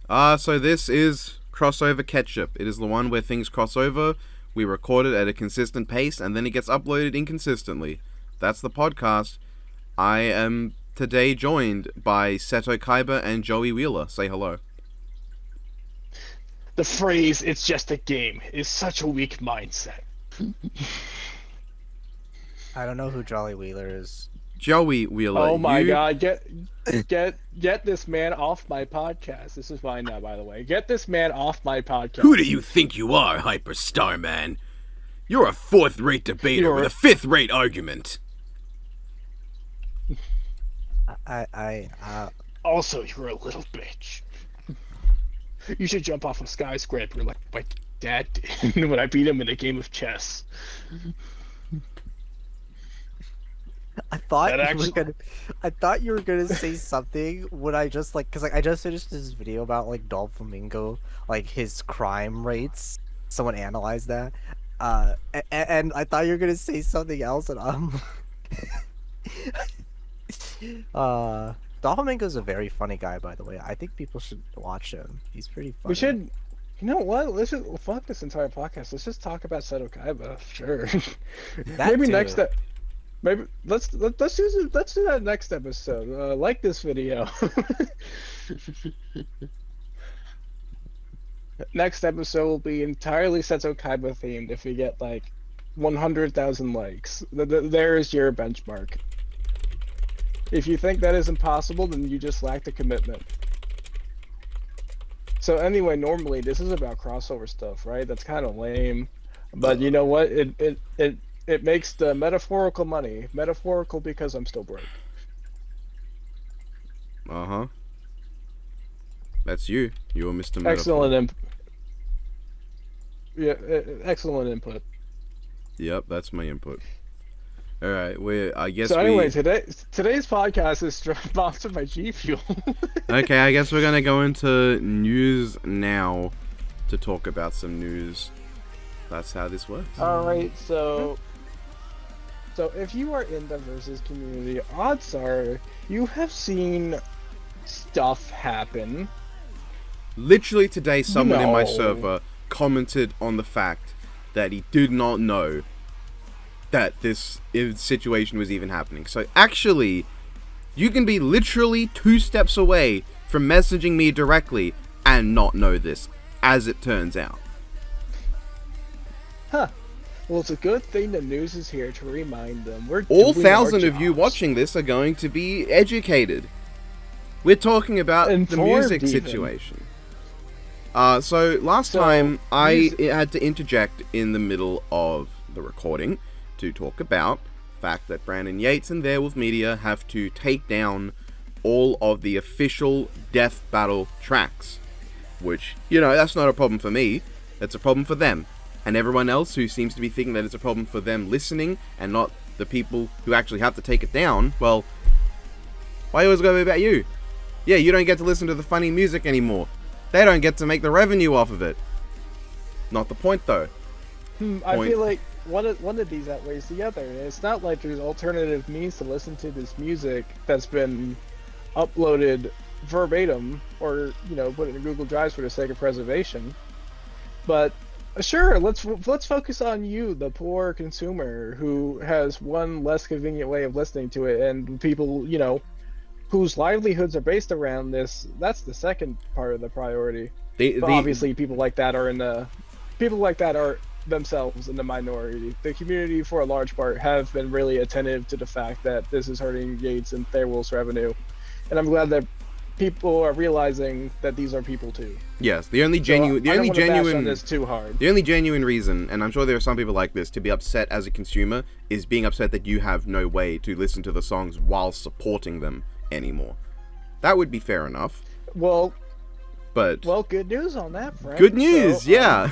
So this is Crossover Catchup. It is the one where things cross over, we record it at a consistent pace, and then it gets uploaded inconsistently. That's the podcast. I am today joined by Seto Kaiba and Joey Wheeler. Say hello. The phrase "it's just a game" is such a weak mindset. I don't know who Jolly Wheeler is. Joey Wheeler. Oh my god, get this man off my podcast. This is mine now, by the way. Get this man off my podcast. Who do you think you are, Hyperstar Man? You're a fourth-rate debater with a fifth-rate argument. Also, you're a little bitch. You should jump off a skyscraper like my dad did when I beat him in a game of chess. I thought you were gonna say something when I just because I just finished this video about Dolphamingo, his crime rates. Someone analyzed that, and I thought you were gonna say something else, and Dolphamingo's a very funny guy, by the way. I think people should watch him. He's pretty funny. We should. You know what? Let's just fuck this entire podcast. Let's just talk about Seto Kaiba. Sure. Maybe next time. Maybe let's do that next episode. Like this video. Next episode will be entirely Seto Kaiba themed. If we get 100,000 likes, there's your benchmark. If you think that is impossible, then you just lack the commitment. So anyway, normally this is about crossover stuff, right? That's kind of lame, but you know what? It makes the metaphorical money. Metaphorical because I'm still broke. Uh-huh. That's you. You're Mr. Metaphor. Excellent input. Yep, that's my input. Alright, I guess so anyway, today's podcast is sponsored by G Fuel. Okay, I guess we're gonna go into news now to talk about some news. That's how this works. Alright, so if you are in the Versus community, odds are you have seen stuff happen. Literally today, someone in my server commented on the fact that he did not know that this situation was even happening. So actually, you can be literally 2 steps away from messaging me directly and not know this, as it turns out. Huh. Well, it's a good thing the news is here to remind them. All 1,000 of you watching this are going to be educated. We're talking about the music situation. So last time I had to interject in the middle of the recording to talk about the fact that Brandon Yates and Therewolf Media have to take down all of the official Death Battle tracks. Which, that's not a problem for me. That's a problem for them. And everyone else who seems to be thinking that it's a problem for them listening and not the people who actually have to take it down, well, why always gotta be about you? Yeah, you don't get to listen to the funny music anymore. They don't get to make the revenue off of it. Not the point, though. I feel like one of these outweighs the other. It's not like there's alternative means to listen to this music that's been uploaded verbatim or, put it in Google Drives for the sake of preservation. But sure, let's focus on you, the poor consumer who has one less convenient way of listening to it, and people, whose livelihoods are based around this. That's the second part of the priority. Obviously, people like that are themselves in the minority. The community, for a large part, have been really attentive to the fact that this is hurting Yates and Therewolf's revenue, and I'm glad that people are realizing that these are people too. Yes, the only genuine reason, and I'm sure there are some people like this, to be upset as a consumer is being upset that you have no way to listen to the songs while supporting them anymore. That would be fair enough. Well, good news on that front. Good news, yeah.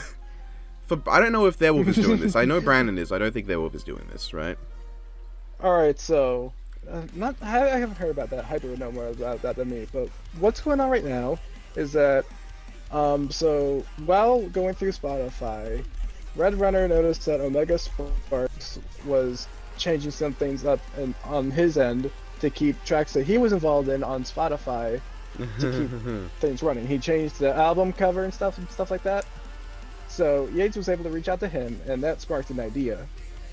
I don't know if Therewolf is doing this. I know Brandon is. I don't think Therewolf is doing this, right? Alright, so I haven't heard about that. Hyper would know more about that than me. But what's going on right now is that, so while going through Spotify, Red Runner noticed that Omega Sparks was changing some things up on his end to keep tracks that he was involved in on Spotify to keep things running. He changed the album cover and stuff like that. So Yates was able to reach out to him, and that sparked an idea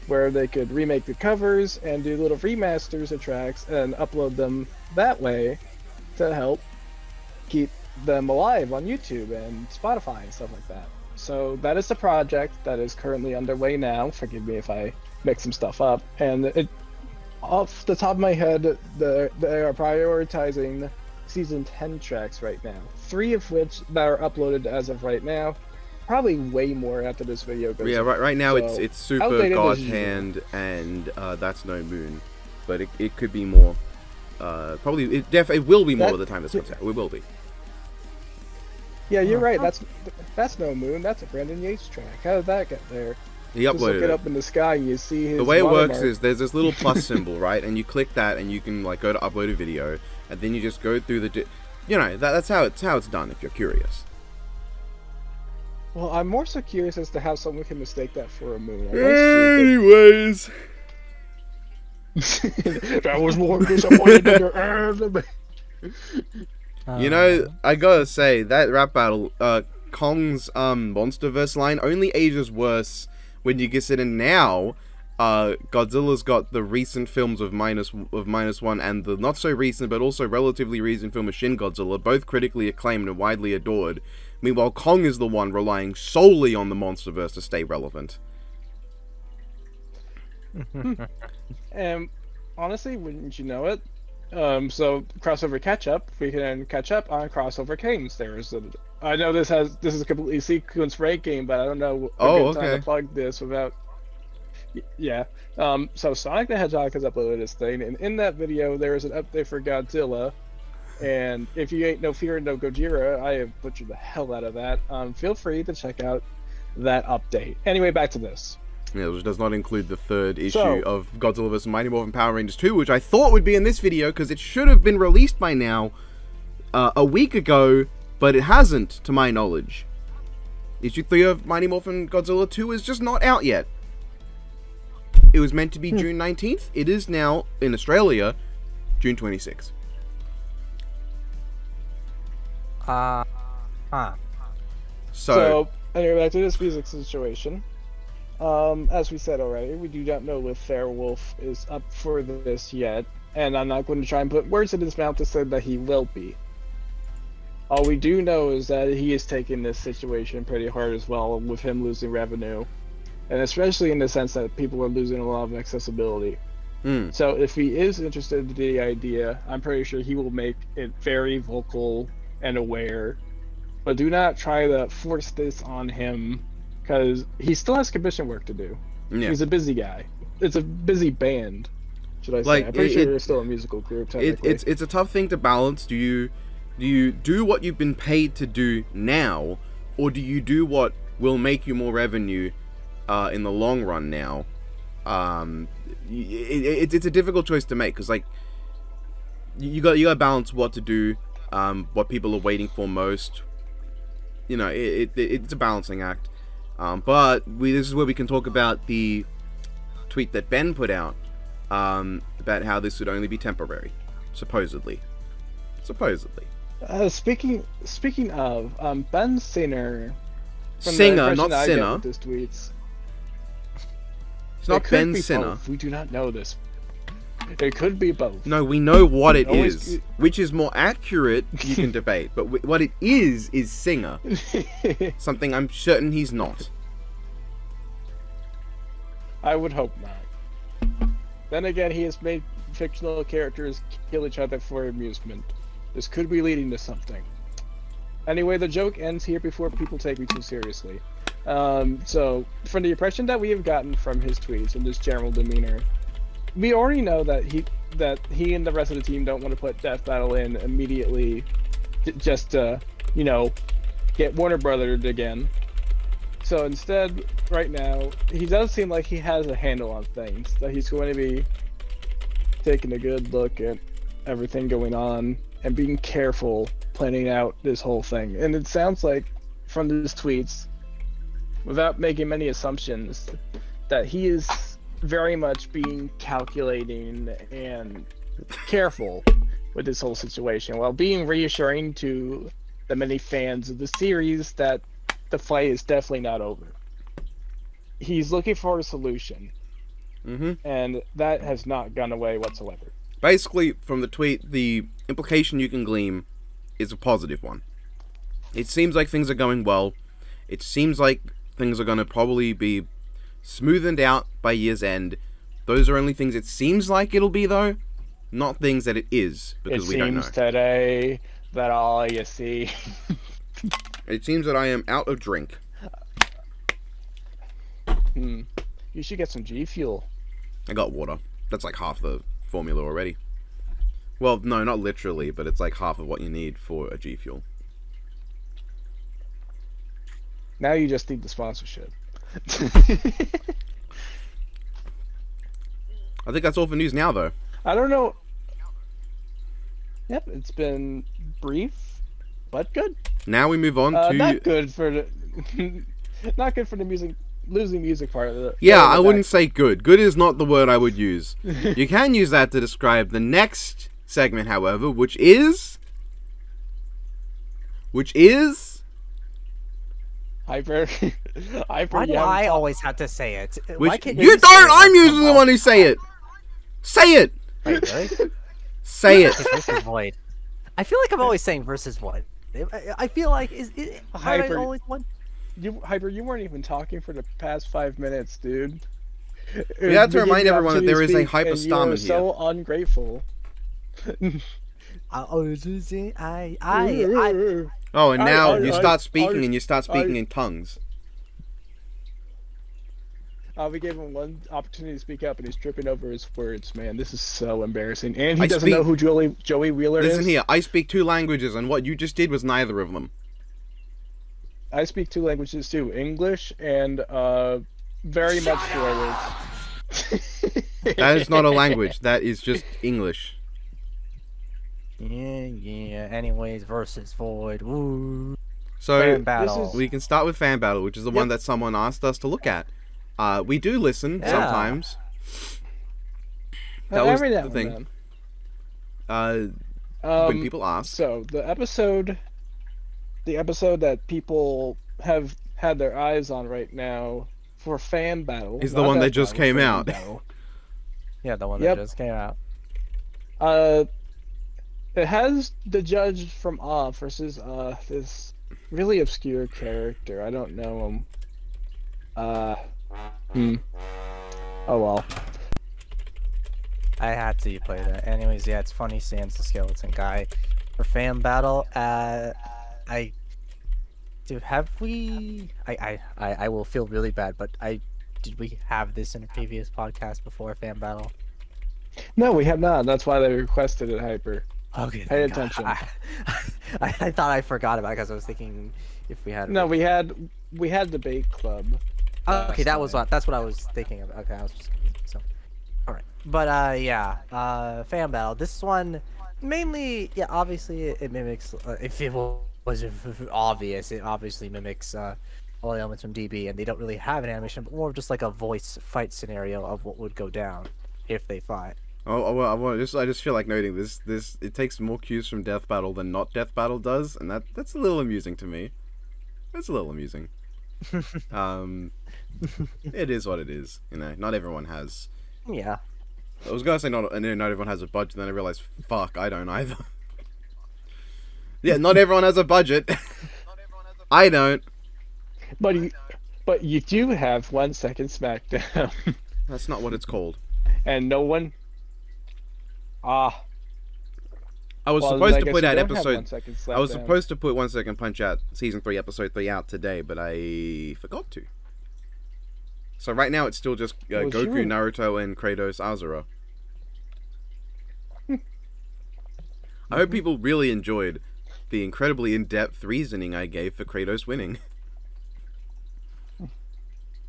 where they could remake the covers and do little remasters of tracks and upload them that way to help keep them alive on YouTube and Spotify and stuff like that. So that is the project that is currently underway now. Forgive me if I mix some stuff up. And off the top of my head, they are prioritizing season 10 tracks right now. 3 of which that are uploaded as of right now. Probably way more after this video goes. Yeah, right now so, it's Super God's Hand and That's No Moon, but it could be more. Probably it will be more by the time this comes out. It will be. Yeah, you're right. That's No Moon. That's a Brandon Yates track. How did that get there? He uploaded Just look it up in the sky and you see his. The way it works is there's this little plus symbol, right? And you click that, and you can like go to upload a video, and then you just go through the, that's how it's done. If you're curious. Well, I'm more so curious as to how someone can mistake that for a moon. Anyways. That was more disappointing than your anime. I gotta say, that rap battle, Kong's Monsterverse line only ages worse when you get it in now. Godzilla's got the recent films of minus one and the not so recent but also relatively recent film of Shin Godzilla, both critically acclaimed and widely adored. Meanwhile, Kong is the one relying solely on the Monsterverse to stay relevant. And honestly, wouldn't you know it? So Crossover Catchup, we can catch up on Crossover Games. I know this is a completely sequence breaking, but I don't know time to plug this without. Yeah. So Sonic the Hedgehog has uploaded this thing, and in that video there is an update for Godzilla. And if you ain't no fear, no Gojira, I have butchered the hell out of that. Feel free to check out that update. Anyway, back to this. Yeah, which does not include the 3rd issue of Godzilla vs. Mighty Morphin Power Rangers 2, which I thought would be in this video because it should have been released by now a week ago, but it hasn't, to my knowledge. Issue 3 of Mighty Morphin Godzilla 2 is just not out yet. It was meant to be June 19th. It is now, in Australia, June 26th. So anyway, back to this music situation. As we said already, we do not know if Therewolf is up for this yet, and I'm not going to try and put words in his mouth to say that he will be. All we do know is that he is taking this situation pretty hard as well, with him losing revenue, and especially in the sense that people are losing a lot of accessibility. So if he is interested in the idea, I'm pretty sure he will make it very vocal and aware, but do not try to force this on him because he still has commission work to do. Yeah. He's a busy guy. It's a busy band, should I say? I'm pretty sure you're still a musical group. It's a tough thing to balance. Do you do what you've been paid to do now, or do you do what will make you more revenue in the long run now? It's a difficult choice to make because you got to balance what to do. What people are waiting for most, it's a balancing act. But this is where we can talk about the tweet that Ben put out about how this would only be temporary, supposedly. Speaking of Ben Singer, not Sinner. Tweets, it's not Ben Singer. We do not know this. It could be both. No, we know what it is. Which is more accurate, you can debate. But what it is Singer. Something I'm certain he's not. I would hope not. Then again, he has made fictional characters kill each other for amusement. This could be leading to something. Anyway, the joke ends here before people take me too seriously. So, from the impression that we have gotten from his tweets and his general demeanor, we already know that he and the rest of the team don't want to put Death Battle in immediately, just to, get Warner Brothered again. So instead, right now, he does seem like he has a handle on things. That he's going to be taking a good look at everything going on and being careful planning out this whole thing. And it sounds like, from his tweets, without making many assumptions, that he is very much being calculating and careful with this whole situation, while being reassuring to the many fans of the series that the fight is definitely not over. He's looking for a solution, and that has not gone away whatsoever. Basically, from the tweet, the implication you can glean is a positive one. It seems like things are going well. It seems like things are going to probably be smoothened out by year's end. Those are only things it seems like it'll be, though. Not things that it is, because we don't know. It seems today that all you see... It seems that I am out of drink. You should get some G Fuel. I got water. That's like half the formula already. Well, no, not literally, but it's like half of what you need for a G Fuel. Now you just need the sponsorship. I think that's all for news now, though. I don't know. Yep, it's been brief, but good. Now we move on to... Not good for the... not good for the music... losing music part of it. Yeah, I wouldn't say good. Good is not the word I would use. You can use that to describe the next segment, however, which is... Hyper. Why do I always have to say it? Which, Why can't you don't! I'm usually the one who say it! Say it! Wait, really? Say it! Versus Void. I feel like I'm always saying versus Void. I feel like... Is Hyper, I always one? Hyper, you weren't even talking for the past 5 minutes, dude. We have to remind everyone that there is a Hyper Starman here. So ungrateful. Oh, and now you start speaking and you start speaking in tongues. We gave him one opportunity to speak up and he's tripping over his words, man. This is so embarrassing. And he doesn't know who Joey Wheeler is. Listen here, I speak 2 languages and what you just did was neither of them. I speak 2 languages too, English and very much forward. That is not a language, that is just English. Yeah. Anyways, versus Void. Woo. So Fan battle. We can start with Fan Battle, which is the one that someone asked us to look at. We do listen sometimes. That was the thing. When people ask. So the episode that people have had their eyes on right now for Fan Battle is the one that just came out. Yeah, the one that just came out. It has the judge from Off versus this really obscure character. I don't know him. Oh well. I had to play that. Anyways, yeah, it's funny Sam's the skeleton guy. For Fan Battle, I will feel really bad, but did we have this in a previous podcast before Fan Battle? No, we have not. That's why they requested it, Hyper. Okay. Pay attention. I thought I forgot about it because I was thinking if we had. No, we had Debate Club. Okay, that's what I was thinking of. Okay, I was just so. All right, but Fan Battle. This one mainly, obviously it mimics. If it was obvious, it obviously mimics all the elements from DB, and they don't really have an animation, but more of just like a voice fight scenario of what would go down if they fight. I just feel like noting this. It takes more cues from Death Battle than not Death Battle does, and that's a little amusing to me. That's a little amusing. It is what it is. You know, not everyone has. Yeah. I was gonna say not everyone has a budget, then I realized, fuck, I don't either. Yeah, not everyone has a budget. I don't. But you do have 1 second SmackDown. That's not what it's called. And no one. I was supposed to put that episode. I was supposed to put 1 Second Punch Out Season 3 Episode 3 out today, but I forgot to. So right now it's still just Goku, Naruto, and Kratos Azura. I hope people really enjoyed the incredibly in-depth reasoning I gave for Kratos winning.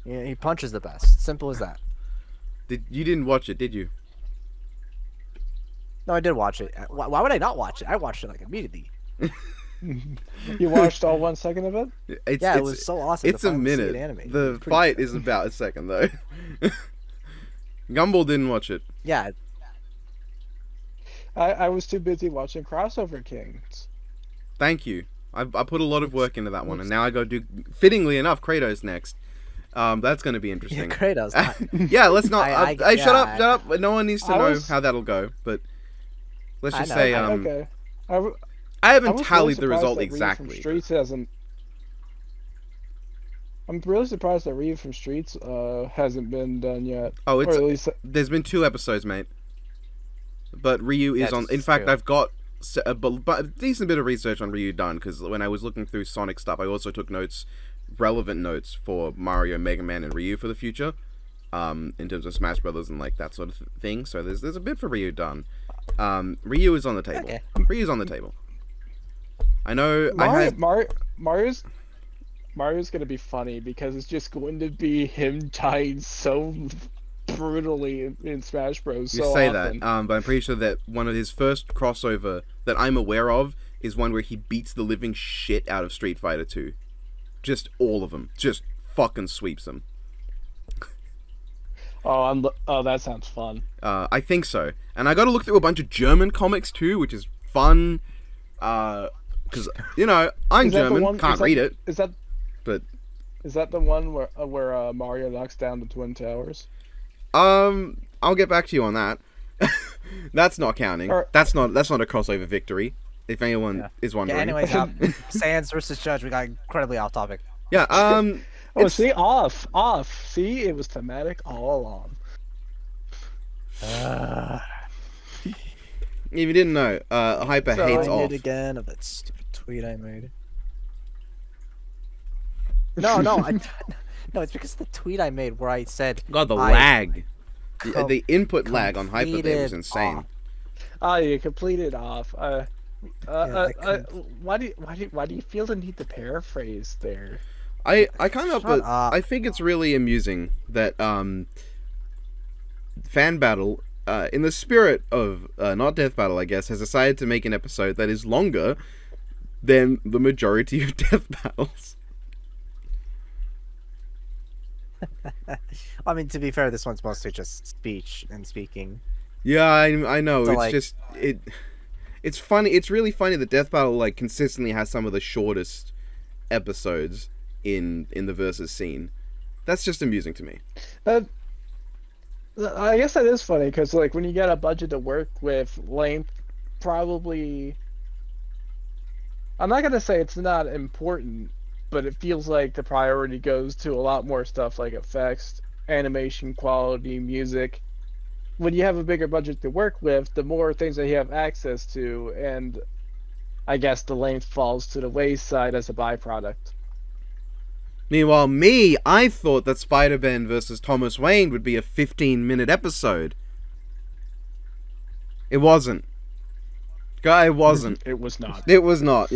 Yeah, he punches the best. Simple as that. You didn't watch it, did you? No, I did watch it. Why would I not watch it? I watched it like immediately. You watched all 1 second of it? It was so awesome. It's a minute. The fight is about a second though. Gumball didn't watch it. Yeah. I was too busy watching Crossover Kings. Thank you. I put a lot of work into that one, and now I go do, fittingly enough, Kratos next. That's going to be interesting. Yeah, Kratos. Yeah, let's not. Shut up. No one needs to know how that'll go. But let's just say, okay. I haven't tallied the result exactly. Streets hasn't. I'm really surprised that Reeve from Streets hasn't been done yet. Oh, there's been 2 episodes, mate. But Ryu is on. In fact, I've got a decent bit of research on Ryu done, because when I was looking through Sonic stuff, I also took notes, relevant notes for Mario, Mega Man, and Ryu for the future, in terms of Smash Brothers and like that sort of thing. So there's a bit for Ryu done. Ryu is on the table. Okay. Ryu's on the table. I know. Mario's gonna be funny because it's just going to be him dying so brutally in Smash Bros. You say that, but I'm pretty sure that one of his first crossover that I'm aware of is one where he beats the living shit out of Street Fighter 2. Just all of them. Just fucking sweeps them. Oh, that sounds fun. I think so. And I got to look through a bunch of German comics too, which is fun. Because I'm German, can't read it. Is that the one where Mario knocks down the Twin Towers? I'll get back to you on that. That's not counting. That's not a crossover victory. If anyone is wondering. Yeah, anyways, Sans versus Judge, we got incredibly off topic. Yeah. See, off. See, it was thematic all along. If you didn't know, Hyper hates off. Again of that stupid tweet I made. No, it's because of the tweet I made where I said... God, the lag. The input lag on Hyper there was insane. Off. Oh, you completed off. Why do you feel the need to paraphrase there? I kind of... I think it's really amusing that Fan Battle, in the spirit of not Death Battle, I guess, has decided to make an episode that is longer than the majority of Death Battles. I mean, to be fair, this one's mostly just speech and speaking. Yeah, I know. So, it's funny. It's really funny that Death Battle like consistently has some of the shortest episodes in the versus scene. That's just amusing to me. I guess that is funny because like when you get a budget to work with, length probably. I'm not gonna say it's not important, but it feels like the priority goes to a lot more stuff like effects, animation quality, music. When you have a bigger budget to work with, the more things that you have access to, and I guess the length falls to the wayside as a byproduct. Meanwhile, I thought that Spider-Man versus Thomas Wayne would be a 15-minute episode. It wasn't. It wasn't. It was not. It was not,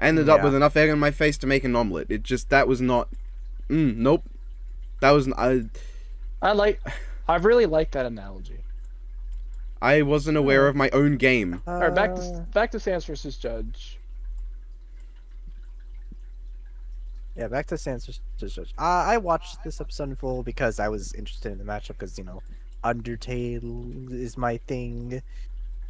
Ended up with enough egg on my face to make an omelet. That was not... nope. That was... I really like that analogy. I wasn't aware of my own game. Alright, back to Sans versus Judge. Yeah, back to Sans versus Judge. I watched this episode in full because I was interested in the matchup because, Undertale is my thing.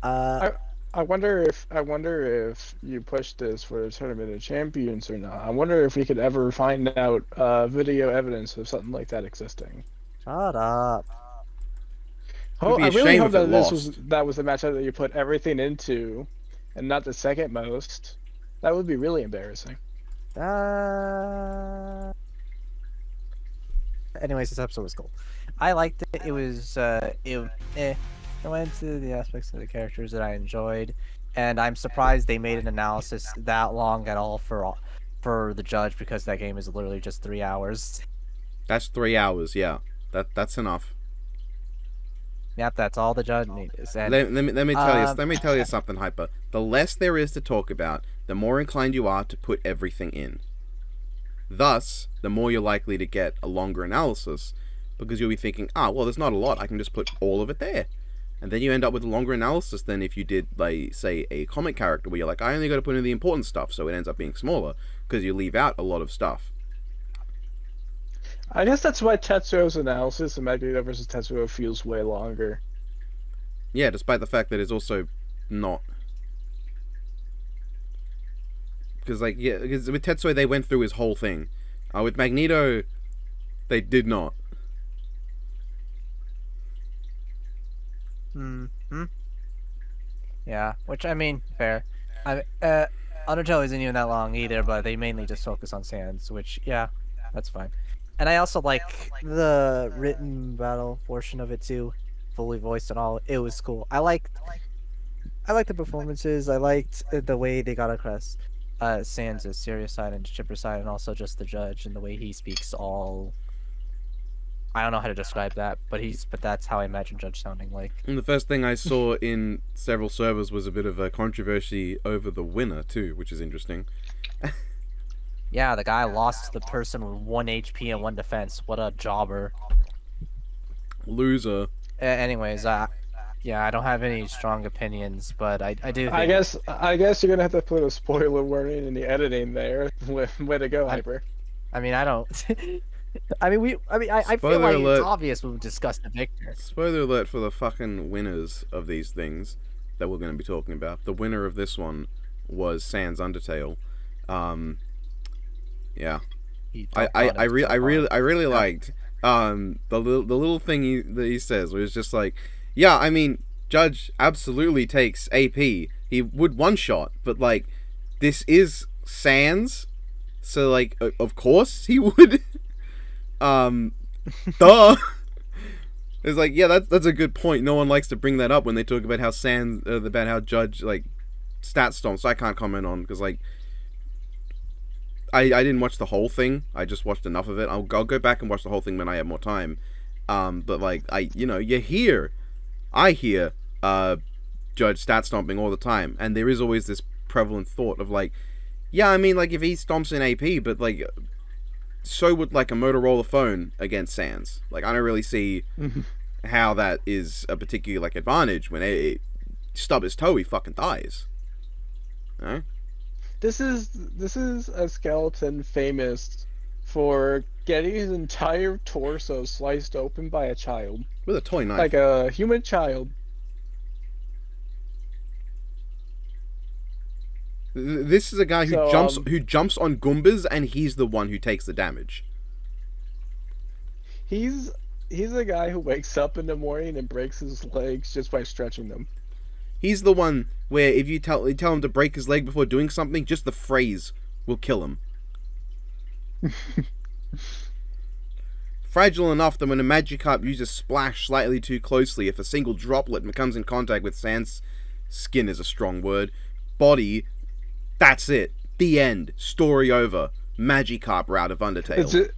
I wonder if you pushed this for the Tournament of Champions or not. I wonder if we could ever find out video evidence of something like that existing. Shut up. I really hope that that was the matchup that you put everything into, and not the second most. That would be really embarrassing. Anyways, this episode was cool. I liked it. It was It went into the aspects of the characters that I enjoyed, and I'm surprised they made an analysis that long at all for the Judge, because that game is literally just 3 hours. That's 3 hours, yeah. That's enough. Yep, that's all the Judge needs. And, let me tell you something, Hyper. The less there is to talk about, the more inclined you are to put everything in. Thus, the more you're likely to get a longer analysis, because you'll be thinking, well, there's not a lot, I can just put all of it there. And then you end up with a longer analysis than if you did, like, say, a comic character, where you're like, I only got to put in the important stuff, so it ends up being smaller, because you leave out a lot of stuff. I guess that's why Tetsuo's analysis of Magneto versus Tetsuo feels way longer. Yeah, despite the fact that it's also not. Because, like, yeah, because with Tetsuo, they went through his whole thing. With Magneto, they did not. Yeah, which, I mean, fair. Undertale isn't even that long either, but they mainly just focus on Sans, which, yeah, that's fine. And I also like the written battle portion of it too, fully voiced and all. It was cool. I liked the performances. I liked the way they got across Sans' serious side and chipper side, and also just the judge and the way he speaks all. I don't know how to describe that, but that's how I imagine Judge sounding like. And the first thing I saw in several servers was a bit of a controversy over the winner too, which is interesting. Yeah, the guy lost the person with 1 HP and 1 defense. What a jobber. Loser. Anyways, yeah, I don't have any strong opinions, but I do think... I guess you're gonna have to put a spoiler warning in the editing there. Way to go, Hyper. I mean, I don't... I feel like it's obvious when we discuss the victor. Spoiler alert for the fucking winners of these things that we're going to be talking about. The winner of this one was Sans Undertale. Yeah. I really liked the little thing that he says, where it's just like, yeah, I mean, Judge absolutely takes AP. He would one shot, but like, this is Sans, so like, of course he would. Duh. It's like, yeah, that's a good point. No one likes to bring that up when they talk about how about how Judge like stat stomps. So I can't comment on, because like I didn't watch the whole thing. I just watched enough of it. I'll go back and watch the whole thing when I have more time. But like I hear Judge stat stomping all the time, and there is always this prevalent thought of like, yeah, I mean, like, if he stomps in AP, but like, so would like a Motorola phone against Sans. Like, I don't really see how that is a particular like advantage. When it stub his toe, he fucking dies. Huh? This is a skeleton famous for getting his entire torso sliced open by a child. With a toy knife. Like a human child. This is a guy who jumps on Goombas, and he's the one who takes the damage. He's a guy who wakes up in the morning and breaks his legs just by stretching them. He's the one where if you tell him to break his leg before doing something, just the phrase will kill him. Fragile enough that when a Magikarp uses Splash slightly too closely, if a single droplet comes in contact with Sans skin is a strong word, body, that's it. The end. Story over. Magikarp route of Undertale.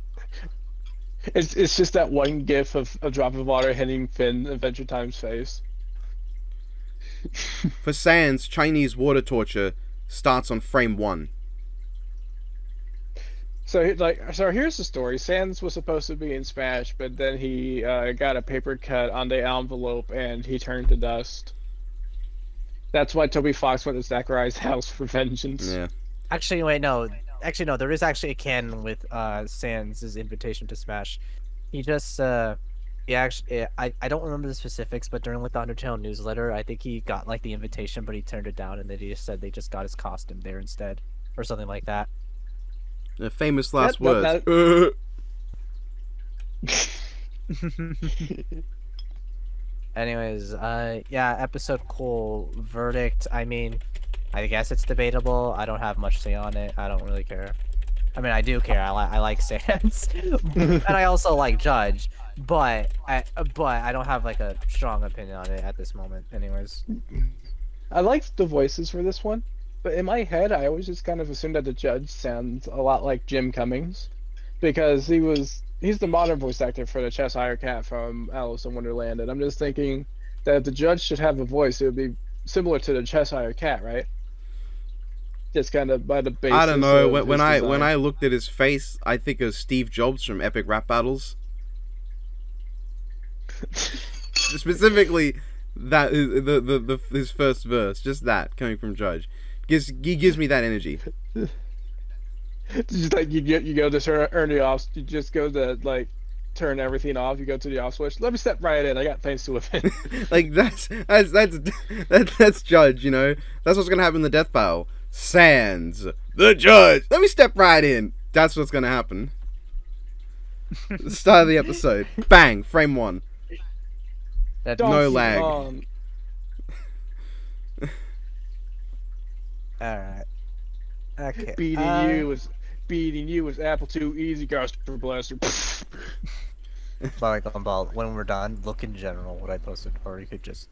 It's just that one gif of a drop of water hitting Finn Adventure Time's face. For Sans, Chinese water torture starts on frame 1. So here's the story. Sans was supposed to be in Smash, but then he got a paper cut on the envelope and he turned to dust. That's why Toby Fox went to Sakurai's house for vengeance. Yeah. Actually, wait, no. Actually, no. There is actually a canon with Sans' invitation to Smash. He just, I don't remember the specifics, but during like the Undertale newsletter, I think he got like the invitation, but he turned it down, and then he just said they just got his costume there instead, or something like that. The famous last words. Anyways, yeah, episode cool. Verdict, I mean, I guess it's debatable. I don't have much to say on it. I don't really care. I mean, I do care. I like Sans, and I also like Judge, but I don't have like a strong opinion on it at this moment. Anyways, I liked the voices for this one, but in my head, I always just kind of assumed that the Judge sounds a lot like Jim Cummings, because he's the modern voice actor for the Cheshire Cat from Alice in Wonderland, and I'm just thinking that if the Judge should have a voice, it would be similar to the Cheshire Cat, right? Just kind of by the basis. I don't know. When I looked at his face, I think of Steve Jobs from Epic Rap Battles. Specifically, that is his first verse, just that coming from Judge, he gives me that energy. Just like you go to Ernie Off, you just go to like turn everything off. You go to the off switch. Let me step right in. I got things to offend. Like that's Judge. You know, that's what's gonna happen in the death battle. Sans the Judge. Let me step right in. That's what's gonna happen. The start of the episode. Bang. Frame 1. No lag. Alright. Okay. Beating you was Apple II Easy Caster Blaster. Sorry, Gumball. When we're done, look in general what I posted, or you could just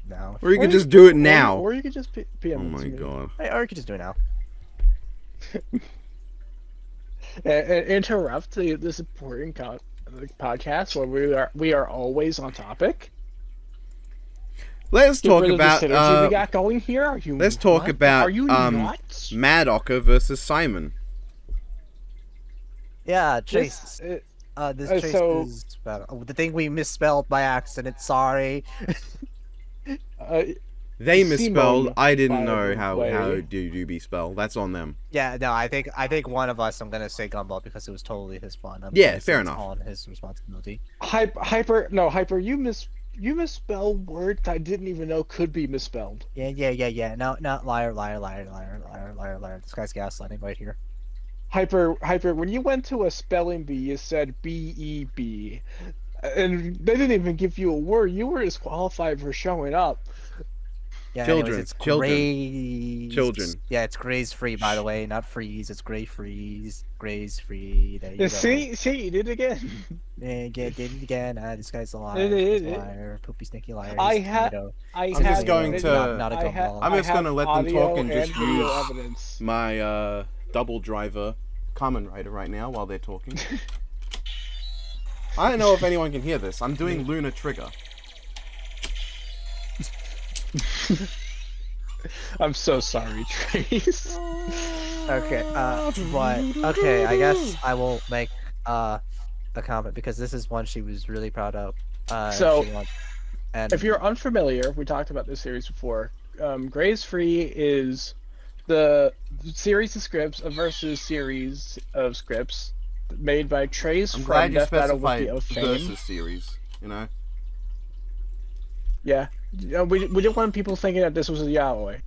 now. Or you could just do it now. Or you could just PM. Oh my god. Hey, or you could just do it now. Interrupt this important podcast where we are always on topic. Let's talk about we got going here. Let's talk about Madoka versus Simon. Yeah, Chase. This Chase is the thing we misspelled by accident. Sorry. They misspelled. I didn't know how do be spelled. That's on them. Yeah, no, I think one of us. I'm gonna say Gumball because it was totally his fun. Yeah, fair enough. On his responsibility. Hyper. You misspell words I didn't even know could be misspelled. Yeah. No, liar. This guy's gaslighting right here. Hyper. When you went to a spelling bee, you said BEB, and they didn't even give you a word. You were disqualified for showing up. Yeah, children. Anyways, it's Grazed. Children. Yeah, it's graze free, by the way, not freeze. It's gray freeze. Graze free. There you go. See, you did it again. Yeah, did it again. This guy's a liar. He's a liar. Poopy, stinky liar. I'm just going to let them talk and just use my double driver Kamen Rider right now while they're talking. I don't know if anyone can hear this. I'm doing Lunar Trigger. I'm so sorry, Trace. Okay, I guess I will make a comment because this is one she was really proud of. If you're unfamiliar, we talked about this series before. Graze Free is the series of scripts, a versus series of scripts made by Trace from Death Battle Wiki of Fame. Versus series, you know. Yeah. We didn't want people thinking that this was a yaoi.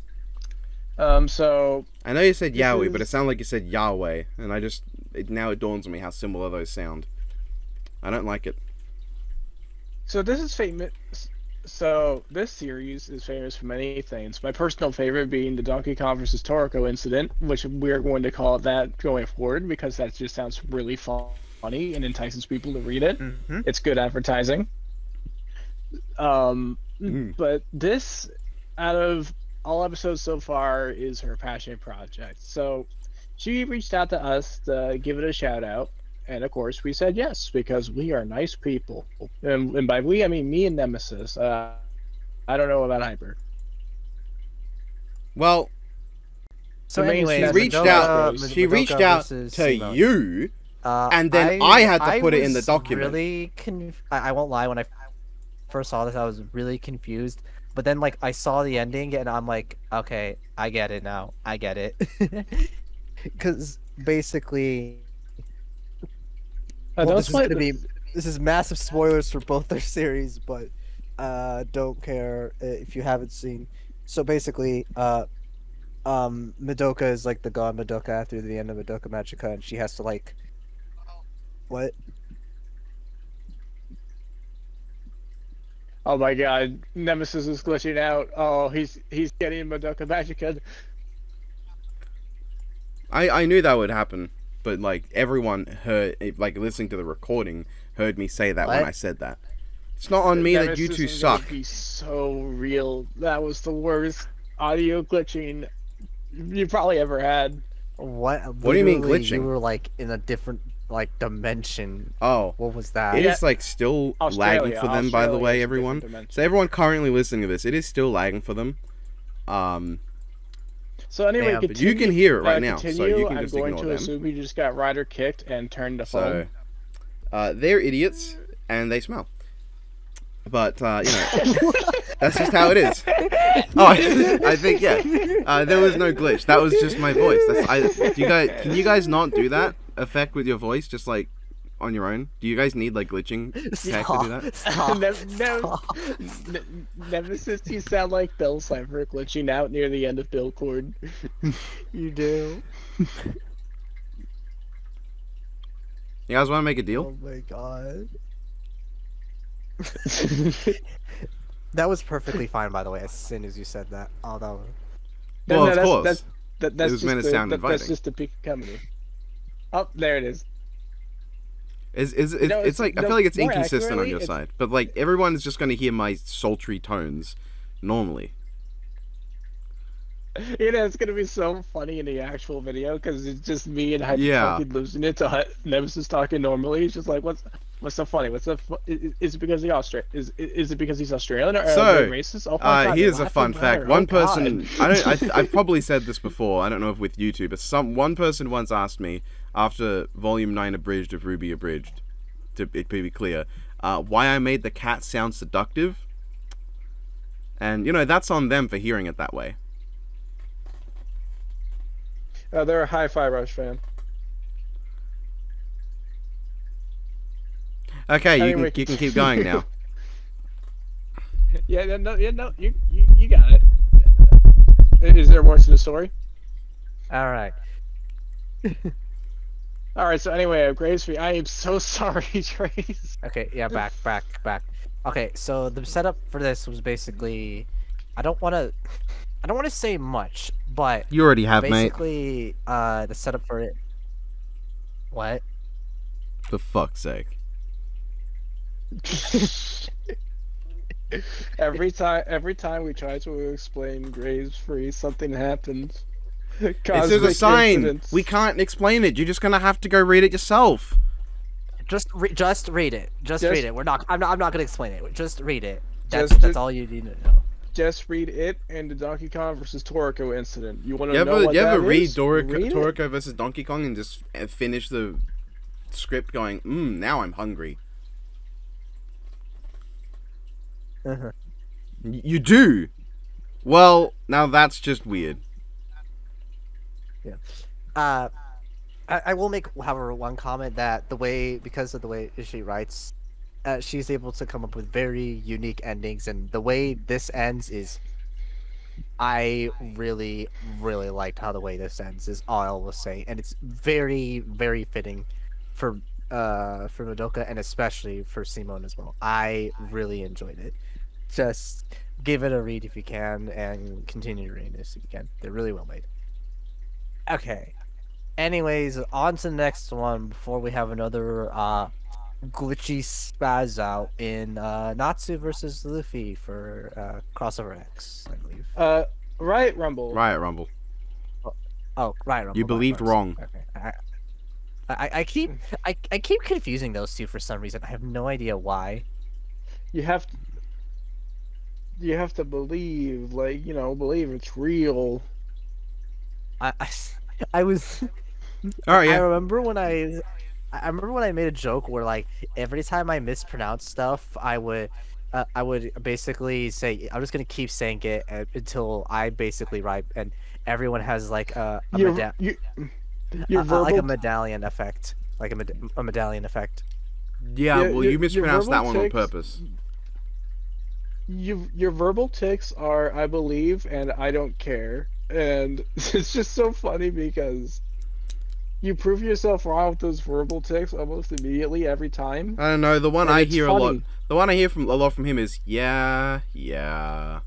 So I know you said yaoi, but it sounded like you said Yahweh, and now it dawns on me how similar those sound. I don't like it. So this is famous. So this series is famous for many things. My personal favorite being the Donkey Kong vs. Toriko incident, which we're going to call that going forward because that just sounds really funny and entices people to read it. Mm-hmm. It's good advertising. But this, out of all episodes so far, is her passion project. So she reached out to us to give it a shout out, and of course we said yes because we are nice people. And by we I mean me and Nemesis. I don't know about Hyper. Well, so anyway, she reached out to you, and then I had to put it in the document. I won't lie, when I first saw this I was really confused, but then like I saw the ending and I'm like, okay, I get it now. I get it. Because basically this is massive spoilers for both their series, but don't care if you haven't seen. So basically Madoka is like the god Madoka after the end of Madoka Magica, and she has to like what? Oh my god, Nemesis is glitching out. Oh, he's getting Madoka Magica. I knew that would happen, but like everyone heard, like listening to the recording, heard me say that when I said that. It's not on me that you two suck. Be so real. That was the worst audio glitching you probably ever had. What? What do you mean glitching? You were like in a different like dimension. Oh, what was that? It is like still lagging for them, by the way, everyone. So everyone currently listening to this, it is still lagging for them. So anyway, but you can hear it right now, so you can just ignore them. I'm going to assume you just got Ryder kicked and turned the phone. They're idiots and they smell. But you know, that's just how it is. Oh, I think there was no glitch. That was just my voice. Can you guys not do that effect with your voice? Just like on your own? Do you guys need like glitching tech to do that? Nemesis, you sound like Bill Cipher glitching out near the end of Billboard. You do. You guys want to make a deal? Oh my god. That was perfectly fine, by the way, as soon as you said that. Oh, that was... Well, of course. That's it was meant to sound inviting. That's just the peak of comedy. Oh, there it is. It's like, I feel like it's inconsistent on your side. But, like, everyone is just going to hear my sultry tones normally. You know, it's going to be so funny in the actual video, because it's just me and Hyper fucking losing it to Nemesis talking normally. He's just like, what's so funny? Is it because he's Australian? Is it because he's Australian or racist? Oh my God, here's a fun fact. One person, I've probably said this before. I don't know if with you two, but one person once asked me after Volume 9 Abridged of Ruby Abridged, to be clear, why I made the cat sound seductive. And you know, that's on them for hearing it that way. They're a Hi-Fi Rush fan. Okay, you can keep going now. You got it. Is there more to the story? All right. All right. So anyway, Grace, I am so sorry, Trace. Okay. Yeah. Back. Okay. So the setup for this was basically, I don't want to say much, but you already have, basically, the setup for it. What? For fuck's sake. Every time we try to explain Graves Free, something happens. This is a sign. Incidents. We can't explain it. You're just gonna have to go read it yourself. Just read it. Just read it. I'm not gonna explain it. Just read it. That's all you need to know. Just read it and the Donkey Kong versus Toriko incident. You want to know what you ever that read is? Toriko versus Donkey Kong and just finish the script going, now I'm hungry. You do? Well, now that's just weird. Yeah. I will make, however, one comment that because of the way she writes, she's able to come up with very unique endings, and the way this ends is, I really, really liked how the way this ends, is all I will say, and it's very, very fitting for Madoka, and especially for Simone as well. I really enjoyed it. Just give it a read if you can, and continue reading this if you can. They're really well made. Okay. Anyways, on to the next one before we have another glitchy spaz out in Natsu versus Luffy for Crossover X, I believe. Riot Rumble. Riot Rumble. Oh, Riot Rumble. You believed wrong. Okay. I keep confusing those two for some reason. I have no idea why. You have to believe, believe it's real. I was. All right. Yeah. I remember when I made a joke where, like, every time I mispronounced stuff, I would basically say, I'm just gonna keep saying it until I basically write, and everyone has like a medallion effect, like a medallion effect. Yeah, well, you mispronounced that one on purpose. Your verbal tics are "I believe" and "I don't care," and it's just so funny because you prove yourself wrong with those verbal tics almost immediately every time. I don't know. The one I hear a lot. The one I hear a lot from him is yeah. In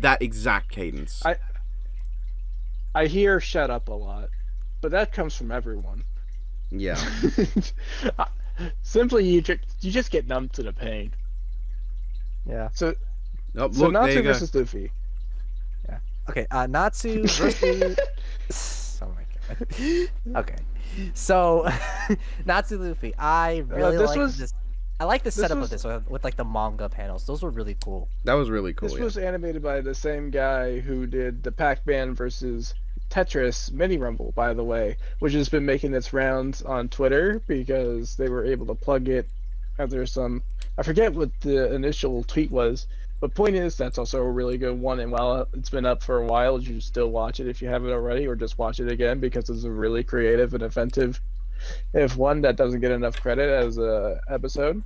that exact cadence. I hear "shut up" a lot, but that comes from everyone. Yeah. Simply, you just get numb to the pain. Yeah. So look, Natsu versus Luffy. Yeah. Okay. Natsu versus. Oh my god. Okay. So, Natsu Luffy. I really like this. I like the setup of this with like the manga panels. Those were really cool. That was really cool. This was animated by the same guy who did the Pac-Man versus Tetris mini rumble, by the way, which has been making its rounds on Twitter because they were able to plug it after some. I forget what the initial tweet was, but point is that's also a really good one. And while it's been up for a while, you should still watch it if you haven't already, or just watch it again because it's a really creative and inventive if one that doesn't get enough credit as a episode.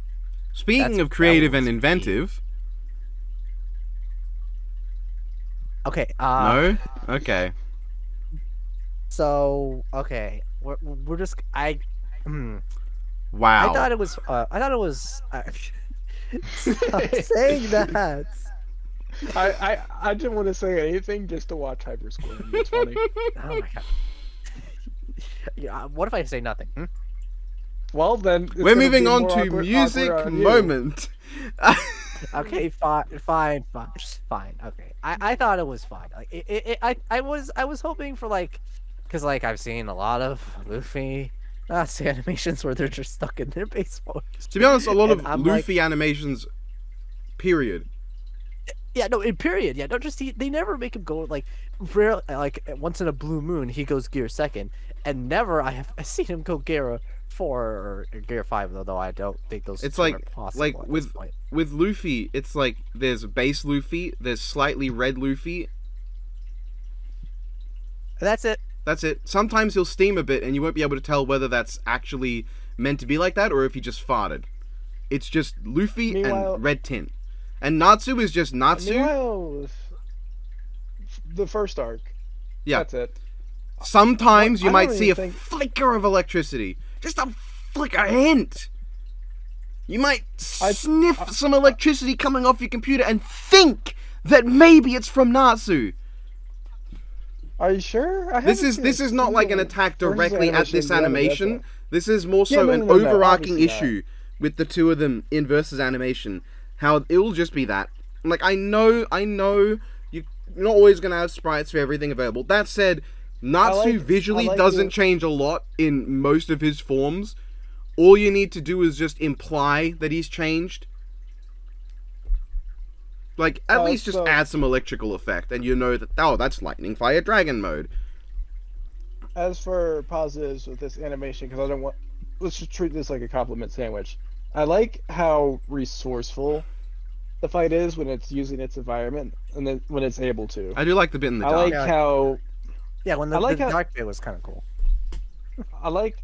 Speaking of creative and inventive. Okay. No. Okay. So we're just Wow. I thought it was. Stop saying that. I didn't want to say anything just to watch Hypersquare. It's funny. Oh my god. Yeah, what if I say nothing? Well, then we're moving on to music moment. Okay, fine. Okay, I thought it was fine. Like I was hoping for like, because like I've seen a lot of Luffy animations where they're just stuck in their base mode. To be honest, a lot of Luffy animations. Period. Yeah, no, in period. Yeah, don't just they never make him go like rare, like once in a blue moon he goes gear 2nd, and never I've seen him go gear 4 or gear 5. Though I don't think those. It's like with Luffy, it's like there's base Luffy, there's slightly red Luffy. That's it. That's it. Sometimes he'll steam a bit, and you won't be able to tell whether that's actually meant to be like that or if he just farted. It's just Luffy and red tint. And Natsu is just Natsu. Meanwhile, the first arc. Yeah. That's it. Sometimes you might see a flicker of electricity. Just a flicker, a hint. You might sniff some electricity coming off your computer and think that maybe it's from Natsu. Are you sure? This is not like an attack directly at this animation. This is more so an overarching issue with the two of them in versus animation. How it'll just be that. Like, I know you're not always going to have sprites for everything available. That said, Natsu visually doesn't change a lot in most of his forms. All you need to do is just imply that he's changed. Like, at least just add some electrical effect, and you know that, oh, that's Lightning Fire Dragon mode. As for positives with this animation, because I don't want... Let's just treat this like a compliment sandwich. I like how resourceful the fight is when it's using its environment, and then when it's able to. I do like the bit in the dark. I like how... Yeah, when the dark bit was kind of cool. I like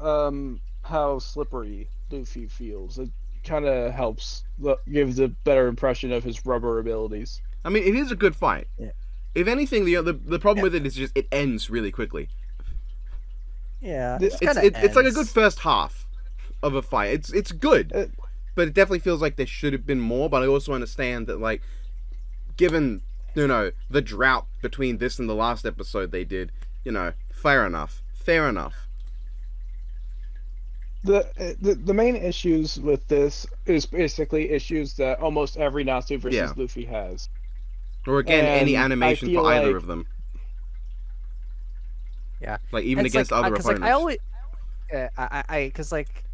how slippery Luffy feels. It kind of helps, gives a better impression of his rubber abilities. I mean, it is a good fight. Yeah. If anything, the problem with it is just it ends really quickly. Yeah, it's like a good first half of a fight. It's good, but it definitely feels like there should have been more. But I also understand that, like, given the drought between this and the last episode they did, fair enough. The main issues with this is basically issues that almost every Natsu versus Luffy has. Or again, any animation for either of them. Yeah, like even against other opponents. Like, I always, because like,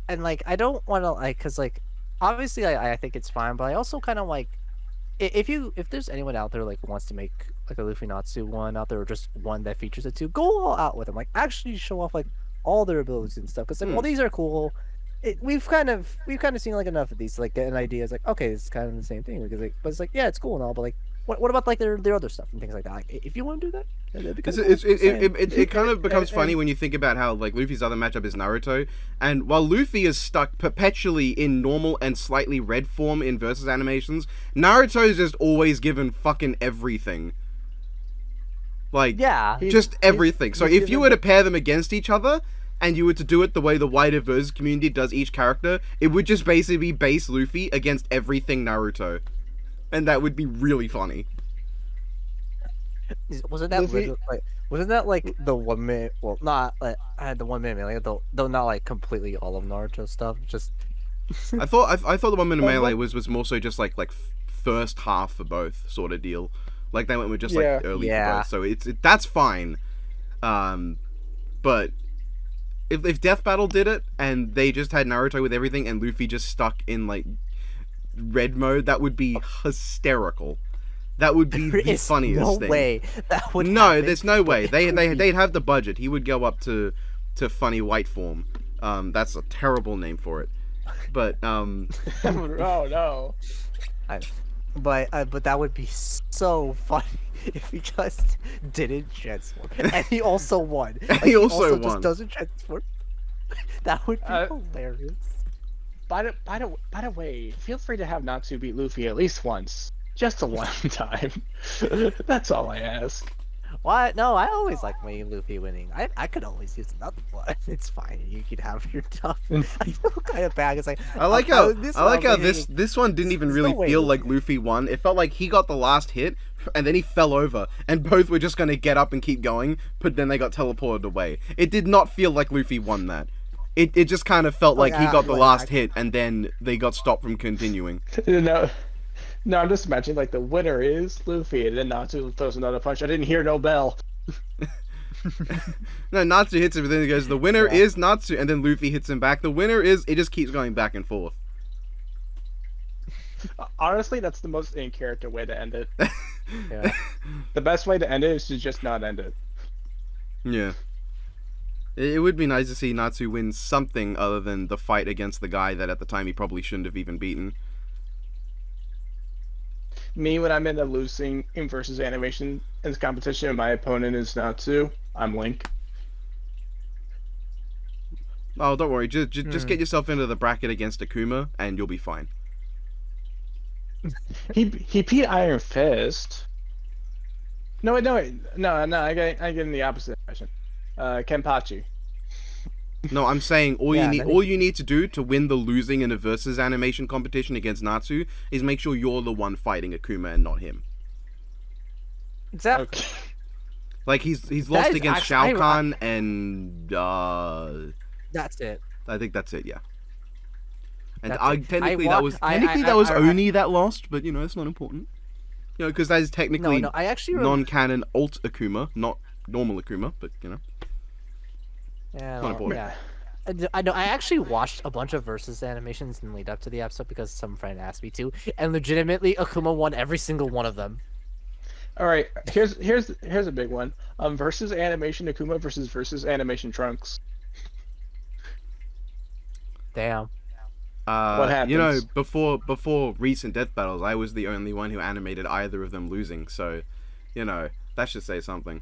and like I don't want to because like, obviously I think it's fine, but I also kind of like, if there's anyone out there like who wants to make like a Luffy Natsu one out there, or just one that features the two, go all out with them. Like actually show off like all their abilities and stuff, because like well, these are cool. We've kind of seen like enough of these, like getting ideas like, okay, it's kind of the same thing, because like, but it's like, yeah, it's cool and all, but like what about like their other stuff and things like that? Like, if you want to do that, it kind of becomes funny when you think about how like Luffy's other matchup is Naruto, and while Luffy is stuck perpetually in normal and slightly red form in versus animations, Naruto is just always given fucking everything. Like, yeah, just everything. So if you were to pair them against each other, and you were to do it the way the wider versus community does each character, it would just basically be base Luffy against everything Naruto. And that would be really funny. Wasn't that like the 1 minute? Well, not like I had the 1 minute melee, though not like completely all of Naruto stuff. Just I thought the 1 minute melee was more so just like first half for both sort of deal. Like they went with just like early for both, so that's fine. But if Death Battle did it and they just had Naruto with everything and Luffy just stuck in like red mode, that would be hysterical. That would be the funniest thing. Way that would there's no way. They'd have the budget. He would go up to funny white form. That's a terrible name for it. But oh no. But that would be so funny if he just didn't transform, and he also won. Like, he also won. Just doesn't transform. That would be hilarious. By the way, feel free to have Natsu beat Luffy at least once. Just a one time. That's all I ask. What? No, I always like my Luffy winning. I could always use another one. It's fine. You could have your stuff. I feel kind of bad. It's like I like how this one didn't even really feel like Luffy won. It felt like he got the last hit and then he fell over and both were just gonna get up and keep going, but then they got teleported away. It did not feel like Luffy won that. It just kind of felt like he got the last hit and then they got stopped from continuing. No, I'm just imagining like the winner is Luffy, and then Natsu throws another punch. I didn't hear no bell. No, Natsu hits him, and then he goes, the winner is Natsu, and then Luffy hits him back. The winner is... It just keeps going back and forth. Honestly, that's the most in-character way to end it. Yeah. The best way to end it is to just not end it. Yeah. It would be nice to see Natsu win something other than the fight against the guy that at the time he probably shouldn't have even beaten. Me, when I'm in the losing in versus animation in this competition, and my opponent is Natsu, I'm Link. Oh, don't worry. Just get yourself into the bracket against Akuma, and you'll be fine. He beat Iron Fist. No, I get in the opposite direction. Kenpachi. No, I'm saying all you need to do to win the losing in a versus animation competition against Natsu is make sure you're the one fighting Akuma and not him. Exactly. Okay. Like he's lost against Shao Kahn and that's it. I think that's it, yeah. And technically that was Oni that lost, but you know, it's not important. You know, because that is technically non-canon alt Akuma, not normal Akuma, but you know. Yeah, not important. Yeah. I know. I actually watched a bunch of versus animations in lead up to the episode because some friend asked me to, and legitimately, Akuma won every single one of them. All right, here's a big one. Versus animation Akuma versus animation Trunks. Damn. What happens? You know, before recent death battles, I was the only one who animated either of them losing. So, you know, that should say something.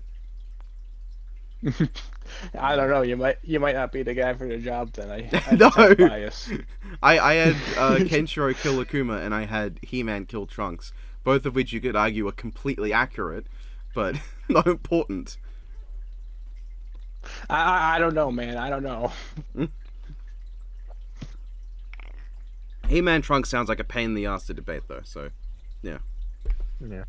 I don't know. You might not be the guy for the job then. I no. Bias. I had Kenshiro kill Akuma and I had He-Man kill Trunks, both of which you could argue are completely accurate, but not important. I don't know, man. I don't know. He-Man Trunks sounds like a pain in the ass to debate, though. So, yeah. Yeah.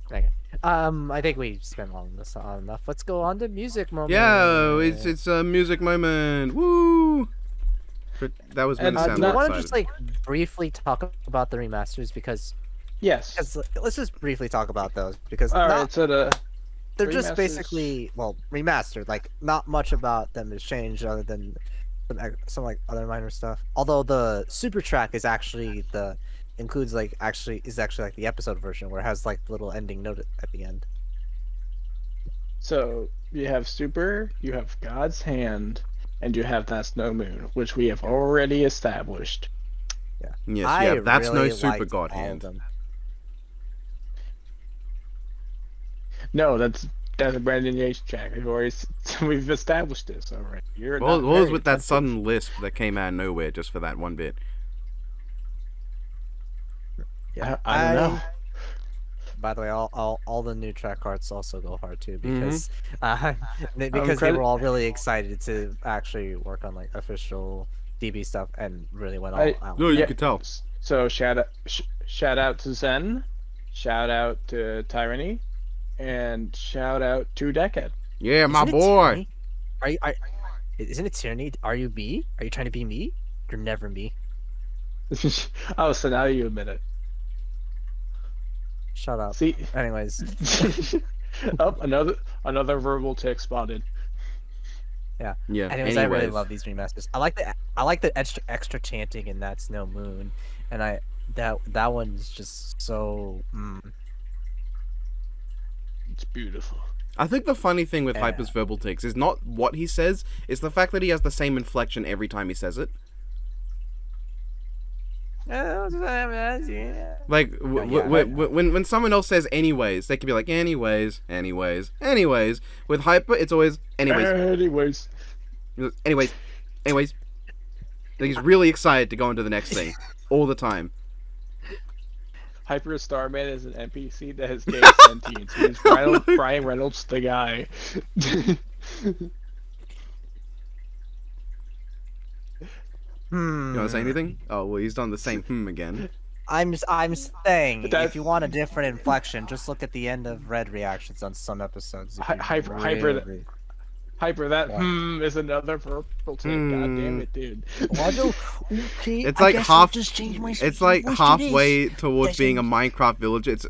Okay. I think we spent long this enough. Let's go on to music moment. Yeah, it's a music moment. Woo! But that was meant to sound do you want to just like briefly talk about the remasters because? Yes. Let's just briefly talk about those because they're just basically remastered. Like not much about them has changed other than some like other minor stuff. Although the super track is actually includes like the episode version where it has like the little ending note at the end. So you have Super, you have God's Hand, and you have That's No Moon, which we have already established. Yeah. Yes, yeah, That's No Super God Hand. No, that's a Brandon Yates track. We've established this already. What was with that sudden lisp that came out of nowhere just for that one bit? Yeah, I don't know. By the way, all the new track arts also go hard too because they were all really excited to actually work on like official DB stuff and really went all out. No, you could tell. So shout out to Zen, shout out to Tyranny, and shout out to Deckhead. Yeah, my boy. Isn't it Tyranny? Are you me? Are you trying to be me? You're never me. Oh, so now you admit it. Shut up. See. Anyways. Oh, another verbal tick spotted. Yeah. Yeah. Anyways, I really love these remasters. I like the extra chanting in That's No Moon, and that one's just so. It's beautiful. I think the funny thing with Hyper's verbal tics is not what he says, it's the fact that he has the same inflection every time he says it. Like when someone else says anyways, they can be like anyways. With Hyper, it's always anyways. Anyways. He's really excited to go on to the next thing all the time. Hyper Starman is an NPC that has gay sentience. He's Brian Reynolds, the guy. You want to say anything? Oh, well, he's done the same again. I'm saying, if you want a different inflection, just look at the end of Red reactions on some episodes. Hyper, that is another purple tip. God damn it, dude. It's like it's like halfway towards being a Minecraft villager. It's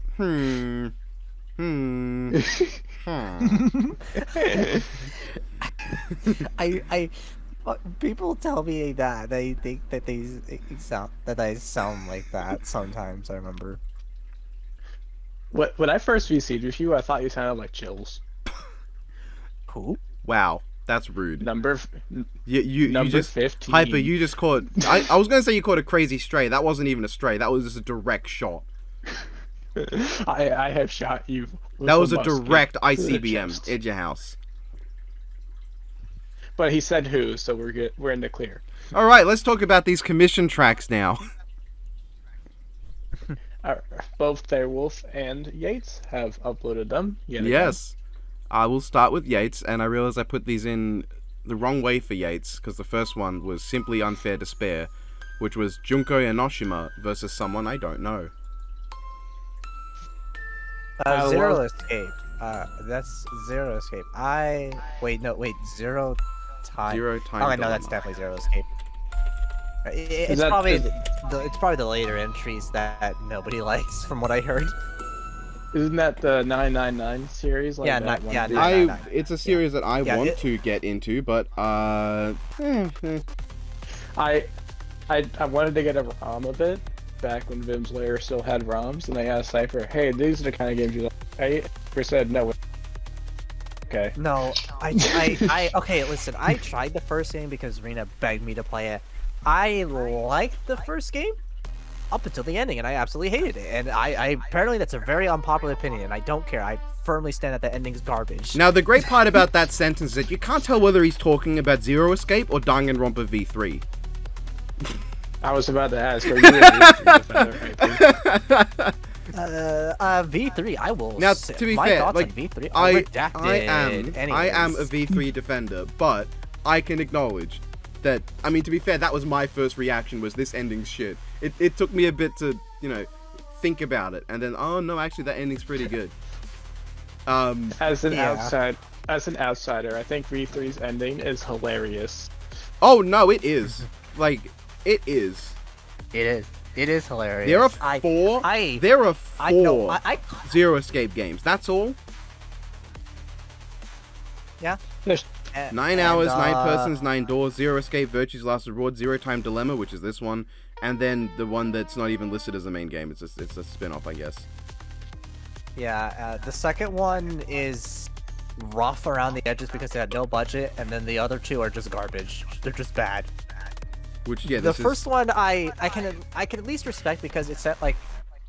People tell me that they think that I sound like that sometimes. I remember. When I first VC'd with you, I thought you sounded like Chills. Who? Wow, that's rude. Number you just 15. Hyper, you just caught. I was gonna say you caught a crazy stray. That wasn't even a stray. That was just a direct shot. I have shot you. That was a direct ICBM in your house. But he said who, so we're good. We're in the clear. All right, let's talk about these commission tracks now. Both Therewolf and Yates have uploaded them. Yes. I will start with Yates, and I realize I put these in the wrong way for Yates, because the first one was simply Unfair Despair, which was Junko Enoshima versus someone I don't know. Zero Escape. That's Zero Escape. Zero Time. Zero Time. Oh, no, that's definitely Zero Escape. It's probably the later entries that nobody likes, from what I heard. Isn't that the 999 series? Like yeah, that 999. It's a series that I want to get into, but I wanted to get a ROM of it back when Vim's Lair still had ROMs, and I asked Cypher, "Hey, these are the kind of games you like." Cypher said no. Okay. No, okay. Listen, I tried the first game because Rena begged me to play it. I liked the first game up until the ending, and I absolutely hated it. And I apparently that's a very unpopular opinion, and I don't care. I firmly stand that the ending's garbage. Now, the great part about that sentence is that you can't tell whether he's talking about Zero Escape or Danganronpa V3. I was about to ask, are you a V3, I will. Now, to be fair, like, V3 I am a V3 defender, but I can acknowledge that, I mean, to be fair, that was my first reaction, was this ending's shit. It took me a bit to, you know, think about it, and then, oh no, actually that ending's pretty good. As an outsider, I think V3's ending is hilarious. Oh no, it is. Like, it is. It is. It is hilarious. There are four Zero Escape games. That's all. Yeah. 9 hours, 9 persons, 9 doors, Zero Escape, Virtue's Last Reward, Zero Time Dilemma, which is this one, and then the one that's not even listed as the main game. It's a spin-off, I guess. Yeah, the second one is rough around the edges because they had no budget, and then the other two are just garbage. They're just bad. Which, yeah, the first one I can at least respect because it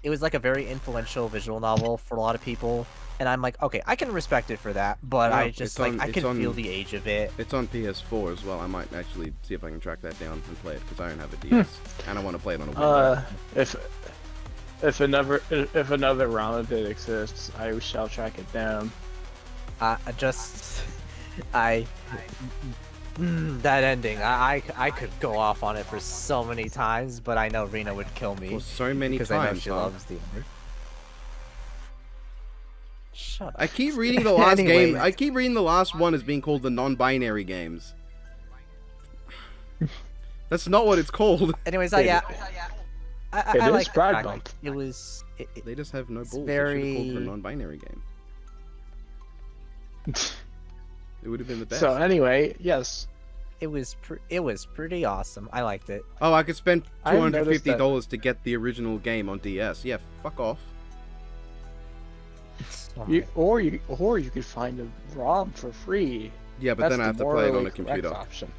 was like a very influential visual novel for a lot of people, and I'm like, okay, I can respect it for that, but I just I can feel the age of it. It's on PS4 as well. I might actually see if I can track that down and play it because I don't have a DS and I want to play it on a Windows. If another ROM of it exists, I shall track it down. That ending, I could go off on it for so many times, but I know Rena would kill me. For so many because times, I know she loves the ending. Shut up. I keep reading the last game. I keep reading the last one as being called the non-binary games. That's not what it's called. Anyways, yeah. I like Pride Month. It was. They just have no balls. Very... They should have called it a non-binary game. It would have been the best. So anyway, yes. It was pretty awesome. I liked it. Oh, I could spend $250 to get the original game on DS. Yeah, fuck off. Or you could find a ROM for free. Yeah, but then I have to play it on a computer. Option.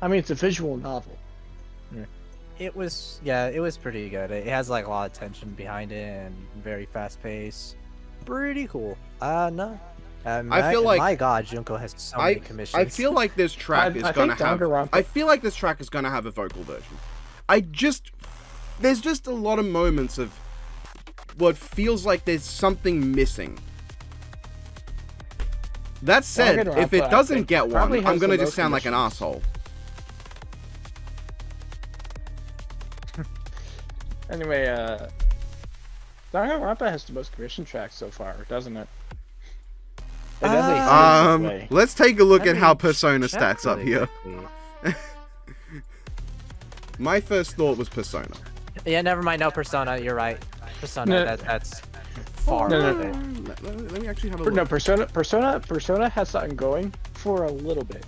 I mean, it's a visual novel. It was, yeah, it was pretty good. It has like a lot of tension behind it and very fast pace. Pretty cool. No. I feel like, my God, Junko has so many commissions. I feel like this track is gonna have. I feel like this track is gonna have a vocal version. There's just a lot of moments of what feels like there's something missing. That said, if it doesn't get one, I'm gonna just sound like an asshole. Anyway, Danganronpa has the most commission tracks so far, doesn't it? Let's take a look at how Persona stacks up here. My first thought was Persona. Yeah, never mind. No, Persona. You're right. Persona. That's far. Let me actually have a look. No, Persona has something going for a little bit.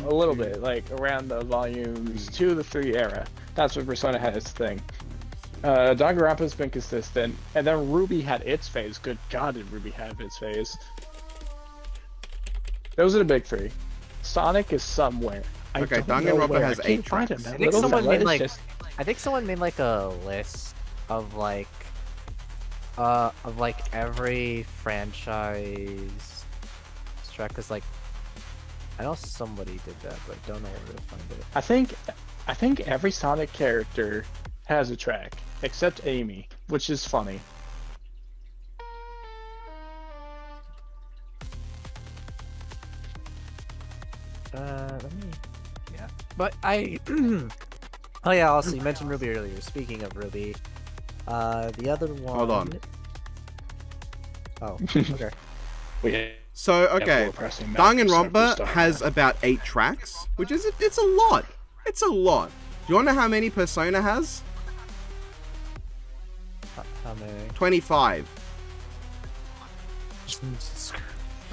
A little bit, like around the volumes 2 to 3 era. That's when Persona had its thing. Danganronpa's been consistent, and then Ruby had its phase. Good God, did Ruby have its phase? Those are the big three. Sonic is somewhere. Okay, Danganronpa has 8 tracks. I think someone made like a list of like every franchise track. Cause like I know somebody did that, but I don't know where to find it. I think every Sonic character has a track, except Amy, which is funny. Yeah. But I... Oh yeah, also you mentioned Ruby earlier. Speaking of Ruby, the other one... Hold on. Oh, okay. So, okay, Danganronpa has about 8 tracks, which is, it's a lot. It's a lot. Do you want to know how many Persona has? How many? 25.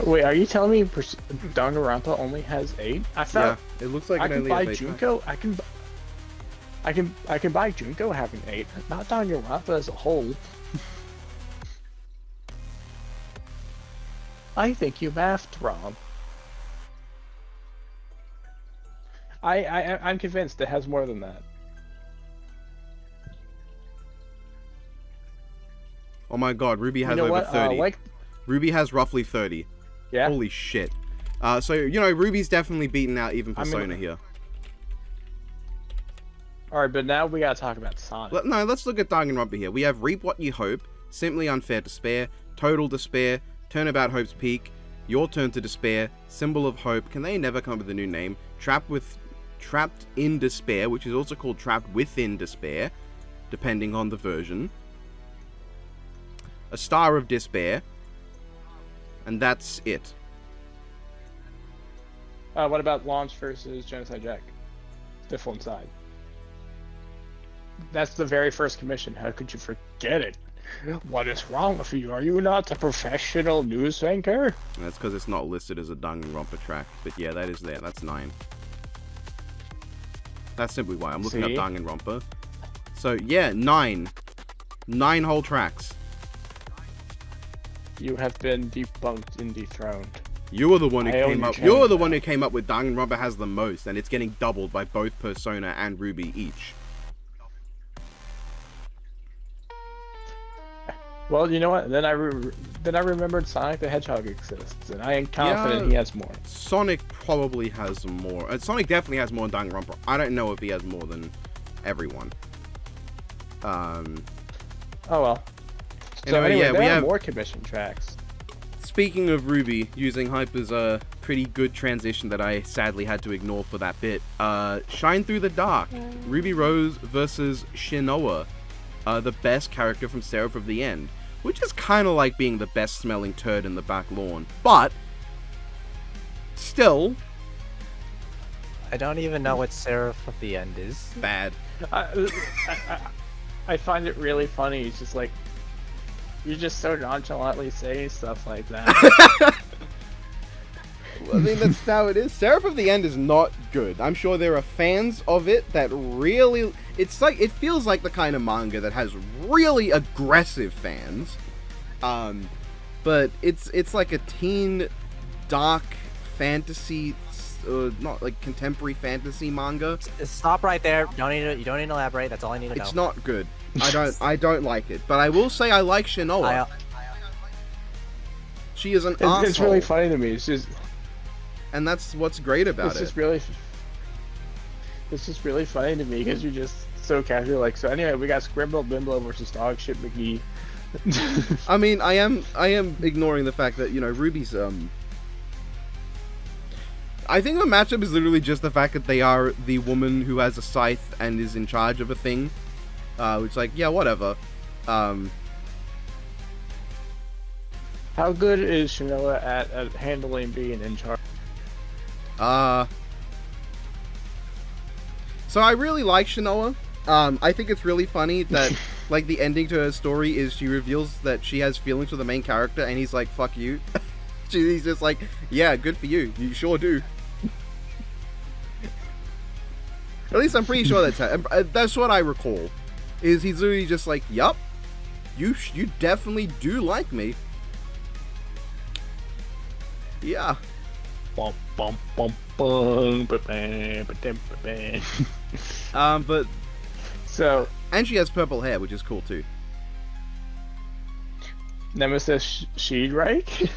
Wait, are you telling me Danganronpa only has 8? I thought it looks like I can buy Junko. I can buy Junko having 8, not Danganronpa as a whole. I think you mathed wrong. I'm convinced it has more than that. Oh my God, Ruby has over 30. Ruby has roughly 30. Yeah. Holy shit. So, you know, Ruby's definitely beaten out even Persona here. Alright, but now we gotta talk about Sonic. No, let's look at Danganronpa here. We have Reap What You Hope, Simply Unfair Despair, Total Despair, Turnabout Hope's Peak, Your Turn to Despair, Symbol of Hope. Can they never come up with a new name? Trapped in Despair, which is also called Trapped Within Despair, depending on the version. A Star of Despair. And that's it. What about Launch versus Genocide Jack? Stiffle Inside. That's the very first commission. How could you forget it? What is wrong with you? Are you not a professional news anchor? That's because it's not listed as a Danganronpa track. But yeah, that is there. That's 9. That's simply why. I'm looking up Danganronpa. So yeah, 9. 9 whole tracks. You have been debunked and dethroned. You were the one who came up. You're the one who came up with Danganronpa has the most, and it's getting doubled by both Persona and Ruby each. Well, you know what? Then I remembered Sonic the Hedgehog exists, and I am confident he has more. Sonic probably has more. Sonic definitely has more than Danganronpa. I don't know if he has more than everyone. Oh well. So anyway, yeah, we have more commission tracks. Speaking of Ruby, using Hyper's pretty good transition that I sadly had to ignore for that bit. Shine Through the Dark. Ruby Rose versus Shinoa. The best character from Seraph of the End, which is kind of like being the best smelling turd in the back lawn, but still, I don't even know what Seraph of the End is. Bad. I find it really funny. It's just like you're just so nonchalantly saying stuff like that. I mean, that's how it is. Seraph of the End is not good. I'm sure there are fans of it that really... It's like, it feels like the kind of manga that has really aggressive fans. But it's like a teen, dark fantasy, not like contemporary fantasy manga. Stop right there. You don't need to elaborate. That's all I need to know. It's not good. I don't like it. But I will say I like Shinoa. She is an asshole. It's really funny to me. It's just, and that's what's great about it. It's just really funny to me because you're just so casual. Like, so anyway, we got Scribble Bimbo versus Dog Shit McGee. I mean, I am ignoring the fact that, you know, Ruby's I think the matchup is literally just the fact that they are the woman who has a scythe and is in charge of a thing. Which, like, yeah, whatever. How good is Shinoa at handling being in charge? So I really like Shinoa. I think it's really funny that, like, the ending to her story is she reveals that she has feelings for the main character, and he's like, fuck you. He's just like, yeah, good for you. You sure do. At least I'm pretty sure that's what I recall. Is he's literally just like, yup, you definitely do like me. Yeah. Bum, bum, bum, bum, but so, and she has purple hair, which is cool too. Nemesis Sheedrake?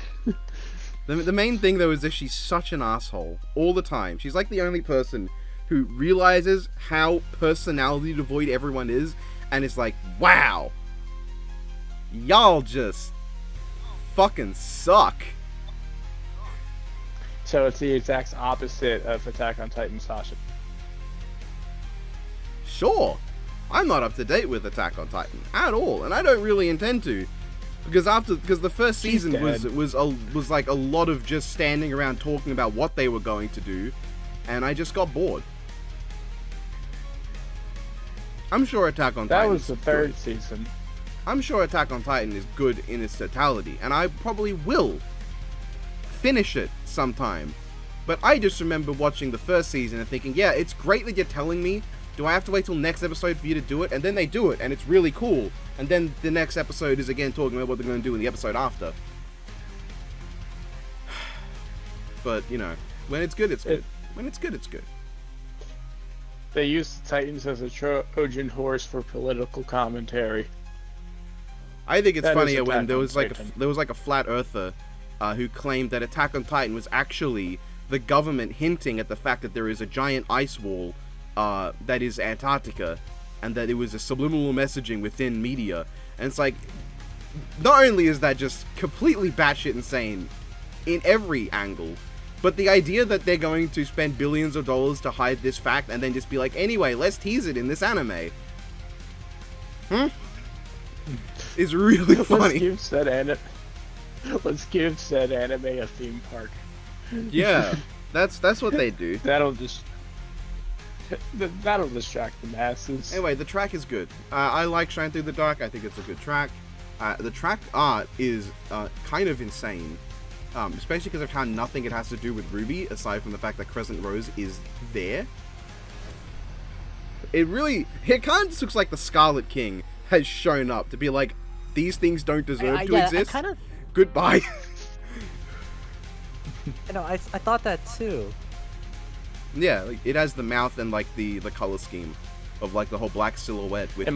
The main thing though is that she's such an asshole all the time. She's like the only person who realizes how personality devoid everyone is, and is like, wow, y'all just fucking suck. So it's the exact opposite of Attack on Titan Sasha. Sure, I'm not up to date with Attack on Titan at all, and I don't really intend to, because the first season was like a lot of just standing around talking about what they were going to do, and I just got bored. I'm sure Attack on Titan. That was the third season. I'm sure Attack on Titan is good in its totality, and I probably will finish it sometime. But I just remember watching the first season and thinking, yeah, it's great that you're telling me. Do I have to wait till next episode for you to do it? And then they do it, and it's really cool. And then the next episode is again talking about what they're going to do in the episode after. But, you know, when it's good, it's good. When it's good, it's good. They used the Titans as a Trojan horse for political commentary. I think it's funnier when there was like a flat earther who claimed that Attack on Titan was actually the government hinting at the fact that there is a giant ice wall that is Antarctica, and that it was a subliminal messaging within media. And it's like, not only is that just completely batshit insane in every angle, but the idea that they're going to spend billions of dollars to hide this fact and then just be like, anyway, let's tease it in this anime. Is really funny. Let's give said anime a theme park. Yeah, that's what they do. That'll distract the masses. Anyway, the track is good. I like Shine Through the Dark. I think it's a good track. The track art is kind of insane. Especially because of how nothing it has to do with Ruby, aside from the fact that Crescent Rose is there. It kind of just looks like the Scarlet King has shown up to be like, these things don't deserve to exist. Goodbye. You know, I thought that too. Yeah, like, it has the mouth and like the color scheme of like the whole black silhouette with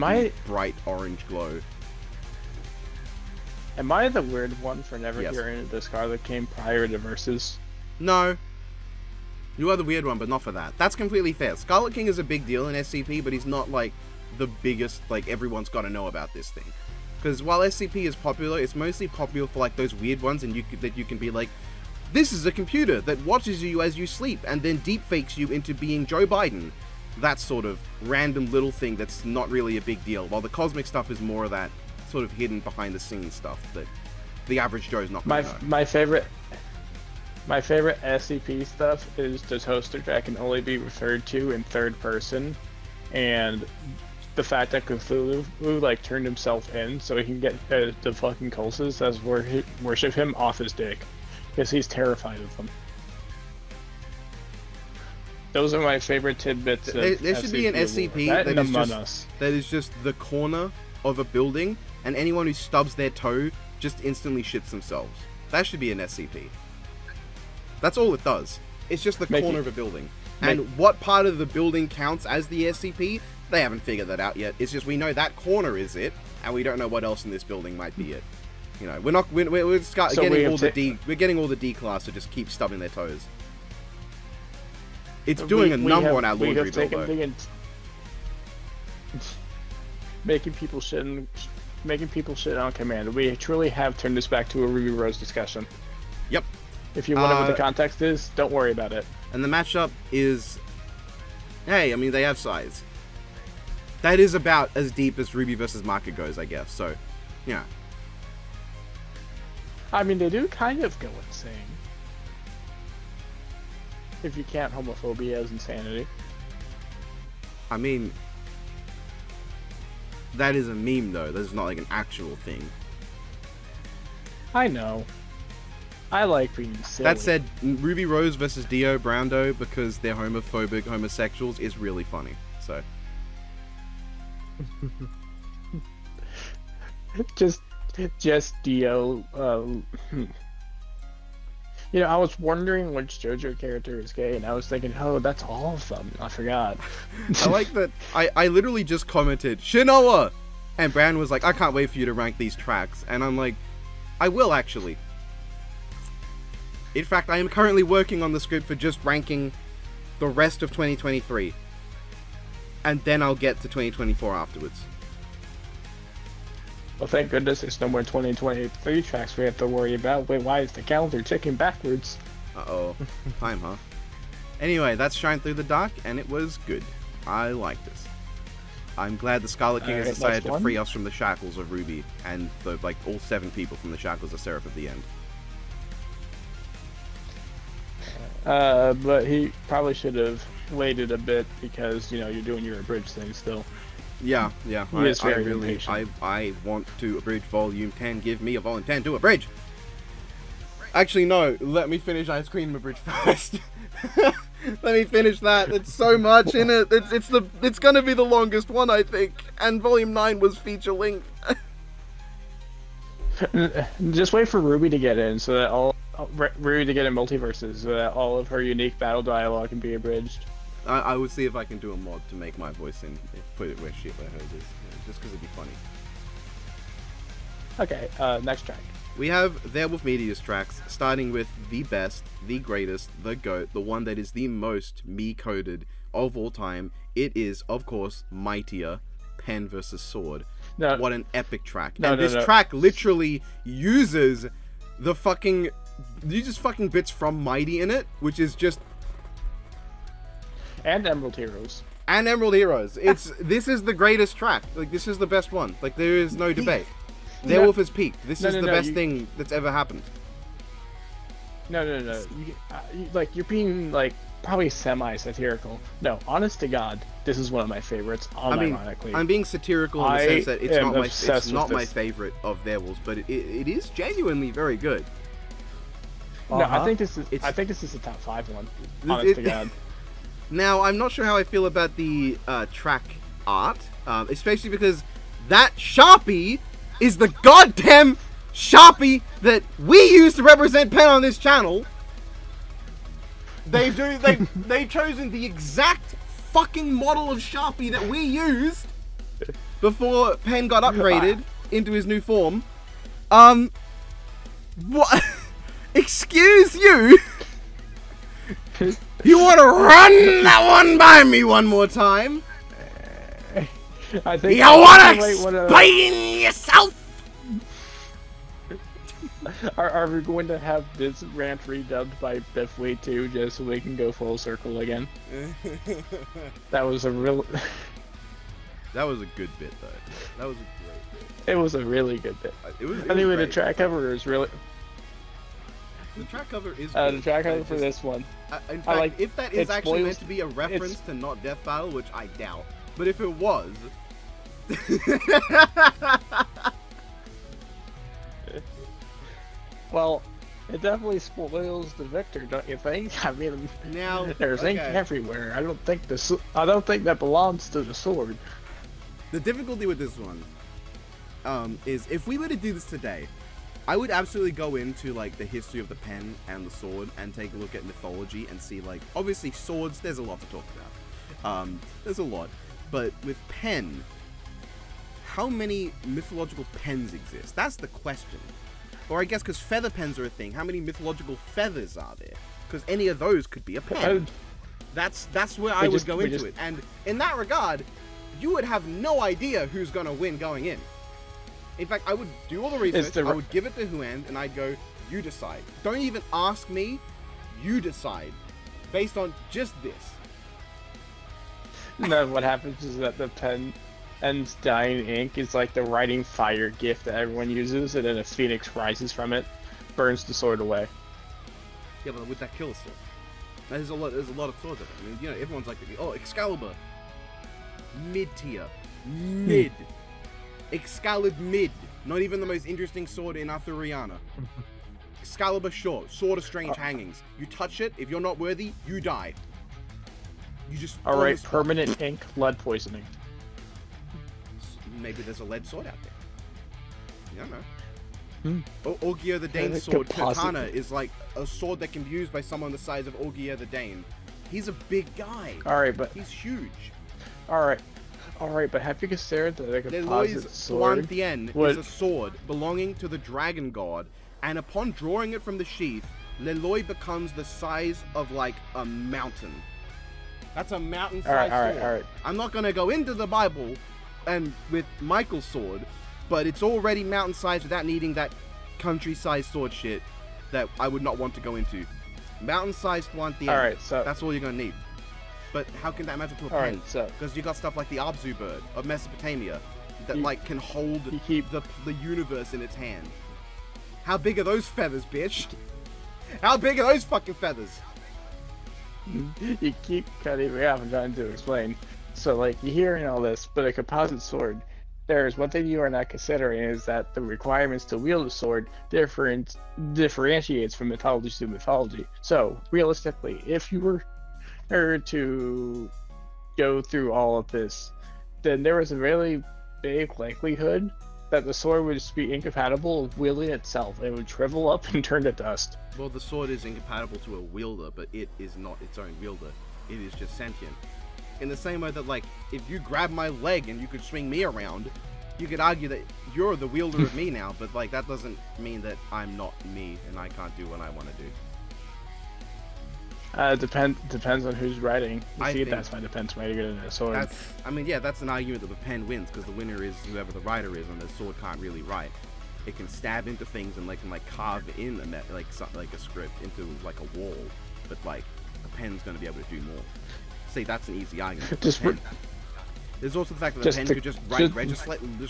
bright orange glow. Am I the weird one for never hearing the Scarlet King prior to Versus? No. You are the weird one, but not for that. That's completely fair. Scarlet King is a big deal in SCP, but he's not like the biggest, like everyone's got to know about this thing. Because while SCP is popular, it's mostly popular for like those weird ones, and that you can be like, this is a computer that watches you as you sleep and then deepfakes you into being Joe Biden. That sort of random little thing that's not really a big deal, while the cosmic stuff is more of that sort of hidden behind the scenes stuff that the average Joe's not gonna know. My favorite SCP stuff is the toaster that can only be referred to in third person, and the fact that Cthulhu like turned himself in so he can get the fucking cultists as worship him off his dick, because he's terrified of them. Those are my favorite tidbits. There should be an SCP that is just the corner of a building, and anyone who stubs their toe just instantly shits themselves. That should be an SCP. That's all it does. It's just the corner of a building. And what part of the building counts as the SCP? They haven't figured that out yet. It's just we know that corner is it, and we don't know what else in this building might be it. You know, we're getting all the D class to just keep stubbing their toes. It's doing a number on our laundry bill, though. Making people shit on command. We truly have turned this back to a Ruby Rose discussion. Yep. If you wonder what the context is, don't worry about it. And the matchup is, hey, I mean, they have size. That is about as deep as Ruby versus Maka goes, I guess. So, yeah. I mean, they do kind of go insane. If you count homophobia as insanity. I mean, that is a meme, though. That's not like an actual thing. I know. I like being silly. That said, Ruby Rose versus Dio Brando, because they're homophobic homosexuals, is really funny. So, just Dio. You know, I was wondering which JoJo character is gay, and I was thinking, oh, that's all of them. I forgot. I like that. I literally just commented Shinoa, and Brandon was like, I can't wait for you to rank these tracks, and I'm like, I will actually. In fact, I am currently working on the script for just ranking the rest of 2023. And then I'll get to 2024 afterwards. Well, thank goodness there's no more 2023 tracks we have to worry about. Wait, why is the calendar ticking backwards? Uh-oh. Time, huh? Anyway, that's Shine Through the Dark, and it was good. I like this. I'm glad the Scarlet King has decided to free us from the shackles of Ruby, and all 7 people from the shackles of Seraph at the end. But he probably should have waited a bit because, you know, you're doing your abridged thing still. Yeah. I want to abridge Volume 10. Give me a Volume 10 to abridge! Actually, no. Let me finish Ice Cream Abridge first. Let me finish that. It's so much in it. It's gonna be the longest one, I think. And Volume 9 was feature length. Just wait for Ruby to get in, so that Ruby to get in multiverses, so that all of her unique battle dialogue can be abridged. I will see if I can do a mod to make my voice in, put it where hers is, just because it'd be funny. Okay, next track. We have Therewolf Media's tracks, starting with the best, the greatest, the GOAT, the one that is the most me-coded of all time. It is, of course, Mightier, Pen vs. Sword. No. What an epic track. This track literally uses the fucking bits from Mighty in it, which is just... And Emerald Heroes. And Emerald Heroes. This is the greatest track. Like, this is the best one. Like, there is no debate. Therewolf has peaked. This is the best thing that's ever happened. No. You're being, probably semi-satirical. No, honest to God, this is one of my favorites, unironically. I'm being satirical in the sense that it's not my favorite of Therewolf's, but it is genuinely very good. No, I think this is a top 5 one. Honest to God. Now, I'm not sure how I feel about the track art, especially because that Sharpie is the goddamn Sharpie that we use to represent Pen on this channel. They've chosen the exact fucking model of Sharpie that we used before Pen got upgraded into his new form. What? Excuse you? You want to run that one by me one more time? I think you want to explain yourself? Are we going to have this rant redubbed by Biffway too, just so we can go full circle again? That was a real... That was a good bit, though. That was a great bit. It was a really good bit. Anyway, the track cover is really... The track cover is good. The track cover for this one. In fact, if that is actually meant to be a reference to Not Death Battle, which I doubt, but if it was... Well, it definitely spoils the victor, don't you think? I mean, now there's ink everywhere. I don't think that belongs to the sword. The difficulty with this one is if we were to do this today, I would absolutely go into, like, the history of the pen and the sword and take a look at mythology and see, like, obviously swords, there's a lot to talk about. There's a lot. But with pen, how many mythological pens exist? That's the question. Or I guess because feather pens are a thing, how many mythological feathers are there? Because any of those could be a pen. That's where I would go into it. And in that regard, you would have no idea who's going to win going in. In fact, I would do all the research, I would give it to Huan, and I'd go, you decide. Don't even ask me, you decide. Based on just this. No, what happens is that the pen ends dying ink is like the writing fire gift that everyone uses, and then a phoenix rises from it, burns the sword away. Yeah, but would that kill a sword? There's a lot of swords of it. I mean, you know, everyone's like, oh, Excalibur. Mid-tier. Mid. Excalibur mid. Not even the most interesting sword in Arthuriana. Excalibur short. Sword of strange hangings. You touch it, if you're not worthy, you die. You just... Alright, permanent ink, lead poisoning. Maybe there's a lead sword out there. I don't know. Orgia the Dane's sword, Katana, is like a sword that can be used by someone the size of Orgia the Dane. He's a big guy. Alright, but... He's huge. Alright, but have you considered that a composite sword is a sword belonging to the dragon god, and upon drawing it from the sheath, Leloy becomes the size of, like, a mountain. That's a mountain-sized sword. Alright. I'm not gonna go into the Bible and with Michael's sword, but it's already mountain-sized without needing that country-sized sword shit that I would not want to go into. Mountain-sized one, so that's all you're gonna need. But how can that matter to a pen? Because you got stuff like the Abzu bird of Mesopotamia that like can hold the universe in its hand. How big are those feathers, bitch? How big are those fucking feathers? You keep cutting me off and trying to explain. So like you're hearing all this, but a composite sword, there's one thing you are not considering is that the requirements to wield a sword differentiates from mythology to mythology. So realistically, if you were to go through all of this, then there was a really big likelihood that the sword would just be incompatible with wielding itself. It would shrivel up and turn to dust. Well, the sword is incompatible to a wielder, but it is not its own wielder. It is just sentient. In the same way that, like, if you grab my leg and you could swing me around, you could argue that you're the wielder of me now, but, like, that doesn't mean that I'm not me and I can't do what I want to do. Depends on who's writing. That's why depends why you're good at a sword. That's an argument that the pen wins, because the winner is whoever the writer is, and the sword can't really write. It can stab into things and can carve in a script into like a wall, but like a pen's going to be able to do more. See, that's an easy argument. There's also the fact that the pen could just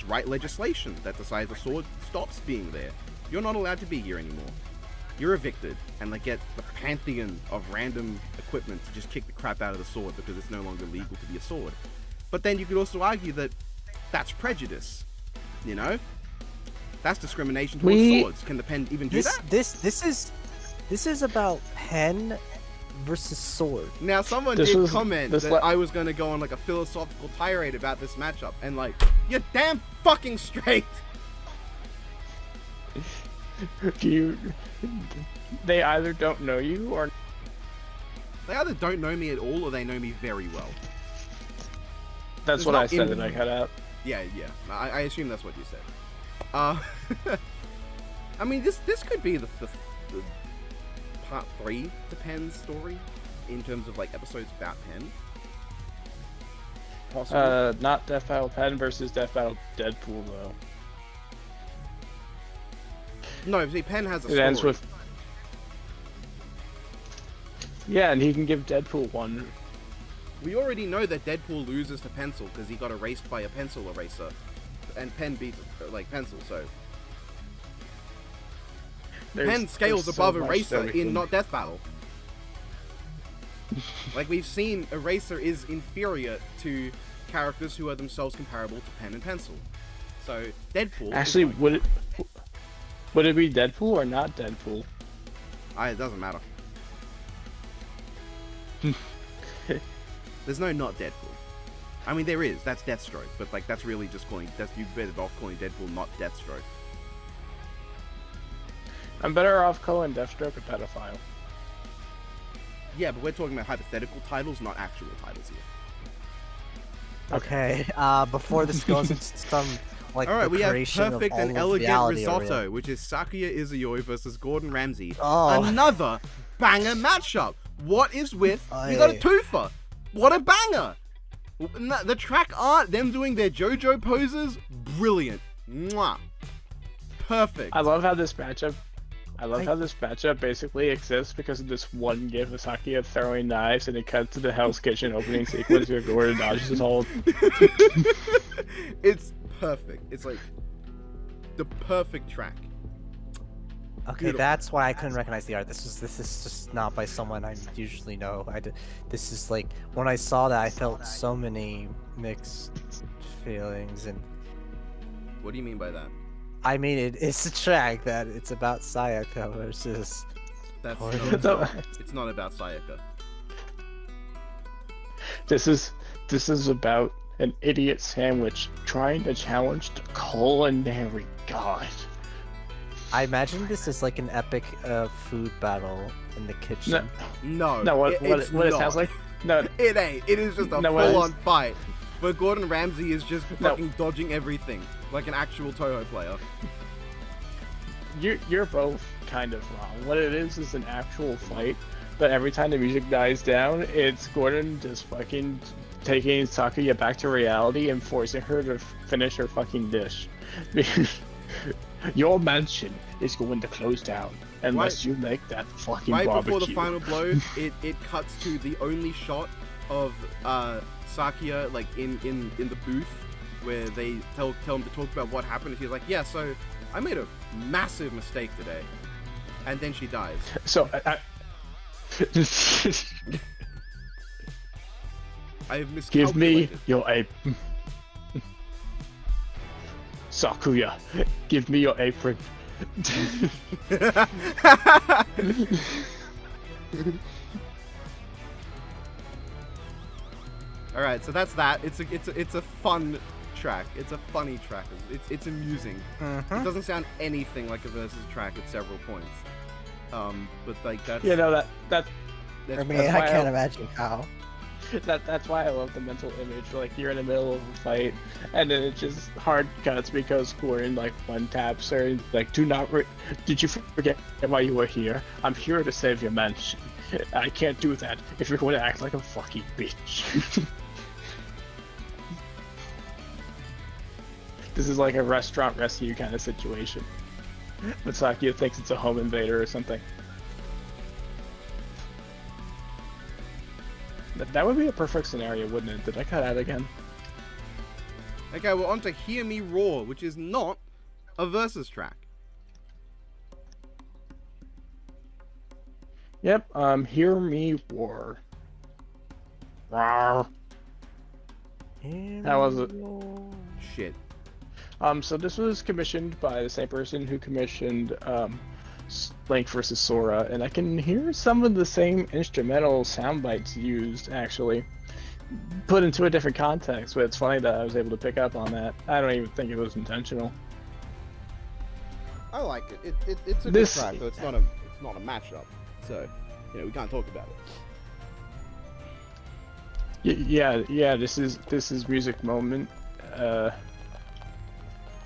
write legislation that decides the sword stops being there. You're not allowed to be here anymore. You're evicted, and like get the pantheon of random equipment to just kick the crap out of the sword because it's no longer legal to be a sword. But then you could also argue that that's prejudice, you know? That's discrimination towards swords. Can the pen even do that? This is about pen versus sword. Now, someone did comment that I was going to go on like a philosophical tirade about this matchup, and like, you're damn fucking straight. They either don't know you or they either don't know me at all or they know me very well. That's what I said that I cut out. Yeah. I assume that's what you said. I mean, this could be the part 3 to Pen's story in terms of like episodes about Pen. Possibly. Not Death Battle Pen versus Death Battle Deadpool though. No, see, Pen has a story. It ends with... Yeah, and he can give Deadpool one. We already know that Deadpool loses to Pencil because he got erased by a pencil eraser. And Pen beats, like, Pencil, so... Pen scales above Eraser in not Death Battle. Like, we've seen Eraser is inferior to characters who are themselves comparable to Pen and Pencil. So, Deadpool... Actually, would it be Deadpool or not Deadpool? It doesn't matter. There's no not Deadpool. I mean, there is. That's Deathstroke, but like that's really just calling. You better off calling Deadpool not Deathstroke. I'm better off calling Deathstroke a pedophile. Yeah, but we're talking about hypothetical titles, not actual titles here. Okay, before this goes into some, like, alright, we have Perfect and Elegant Risotto, which is Sakuya Izuyoi versus Gordon Ramsay. Oh. Another banger matchup! What is with... We got a twofer! What a banger! The track art, them doing their JoJo poses, brilliant. Mwah. Perfect. I love how this matchup basically exists because of this one gif of Sakuya throwing knives, and it cuts to the Hell's Kitchen opening sequence where Gordon dodges his hold. It's perfect. It's like the perfect track. Okay, beautiful. That's why I couldn't recognize the art. This is just not by someone I usually know. This is like, when I saw that, I felt so many mixed feelings. And what do you mean by that? I mean, it's a track that it's about Sayaka versus... It's not about Sayaka. This is about an idiot sandwich trying to challenge the culinary god. I imagine this is like an epic food battle in the kitchen. No, what it sounds like? No, it ain't. It is just a full-on fight where Gordon Ramsay is just fucking dodging everything like an actual Toho player. You're both kind of wrong. What it is an actual fight, but every time the music dies down, it's Gordon just fucking taking Sakuya back to reality and forcing her to finish her fucking dish. Your mansion is going to close down unless you make that fucking barbecue. Right before the final blow, it cuts to the only shot of Sakuya like in the booth where they tell him to talk about what happened. And he's like, yeah, so I made a massive mistake today, and then she dies. So I have miscalculated. Give me your ape. Sakuya, give me your apron. All right, so that's that. It's a fun track. It's a funny track. It's amusing. It doesn't sound anything like a versus track at several points. But like that's I mean, I can't imagine how. That's why I love the mental image. Like, you're in the middle of a fight, and then it just hard cuts because Gordon like one taps her, like, did you forget why you were here? I'm here to save your mansion. I can't do that if you're going to act like a fucking bitch. This is like a restaurant rescue kind of situation. But Sakuya thinks it's a home invader or something. That would be a perfect scenario, wouldn't it? Did I cut out again? Okay, we're on to Hear Me Roar, which is not a versus track. Yep, Hear Me Roar. Rawr. How was it? Shit. So this was commissioned by the same person who commissioned Link vs. Sora, and I can hear some of the same instrumental sound bites used, actually, put into a different context, but it's funny that I was able to pick up on that. I don't even think it was intentional. I like it. It's a good track, though. It's not a matchup, so, we can't talk about it. Yeah, this is music moment.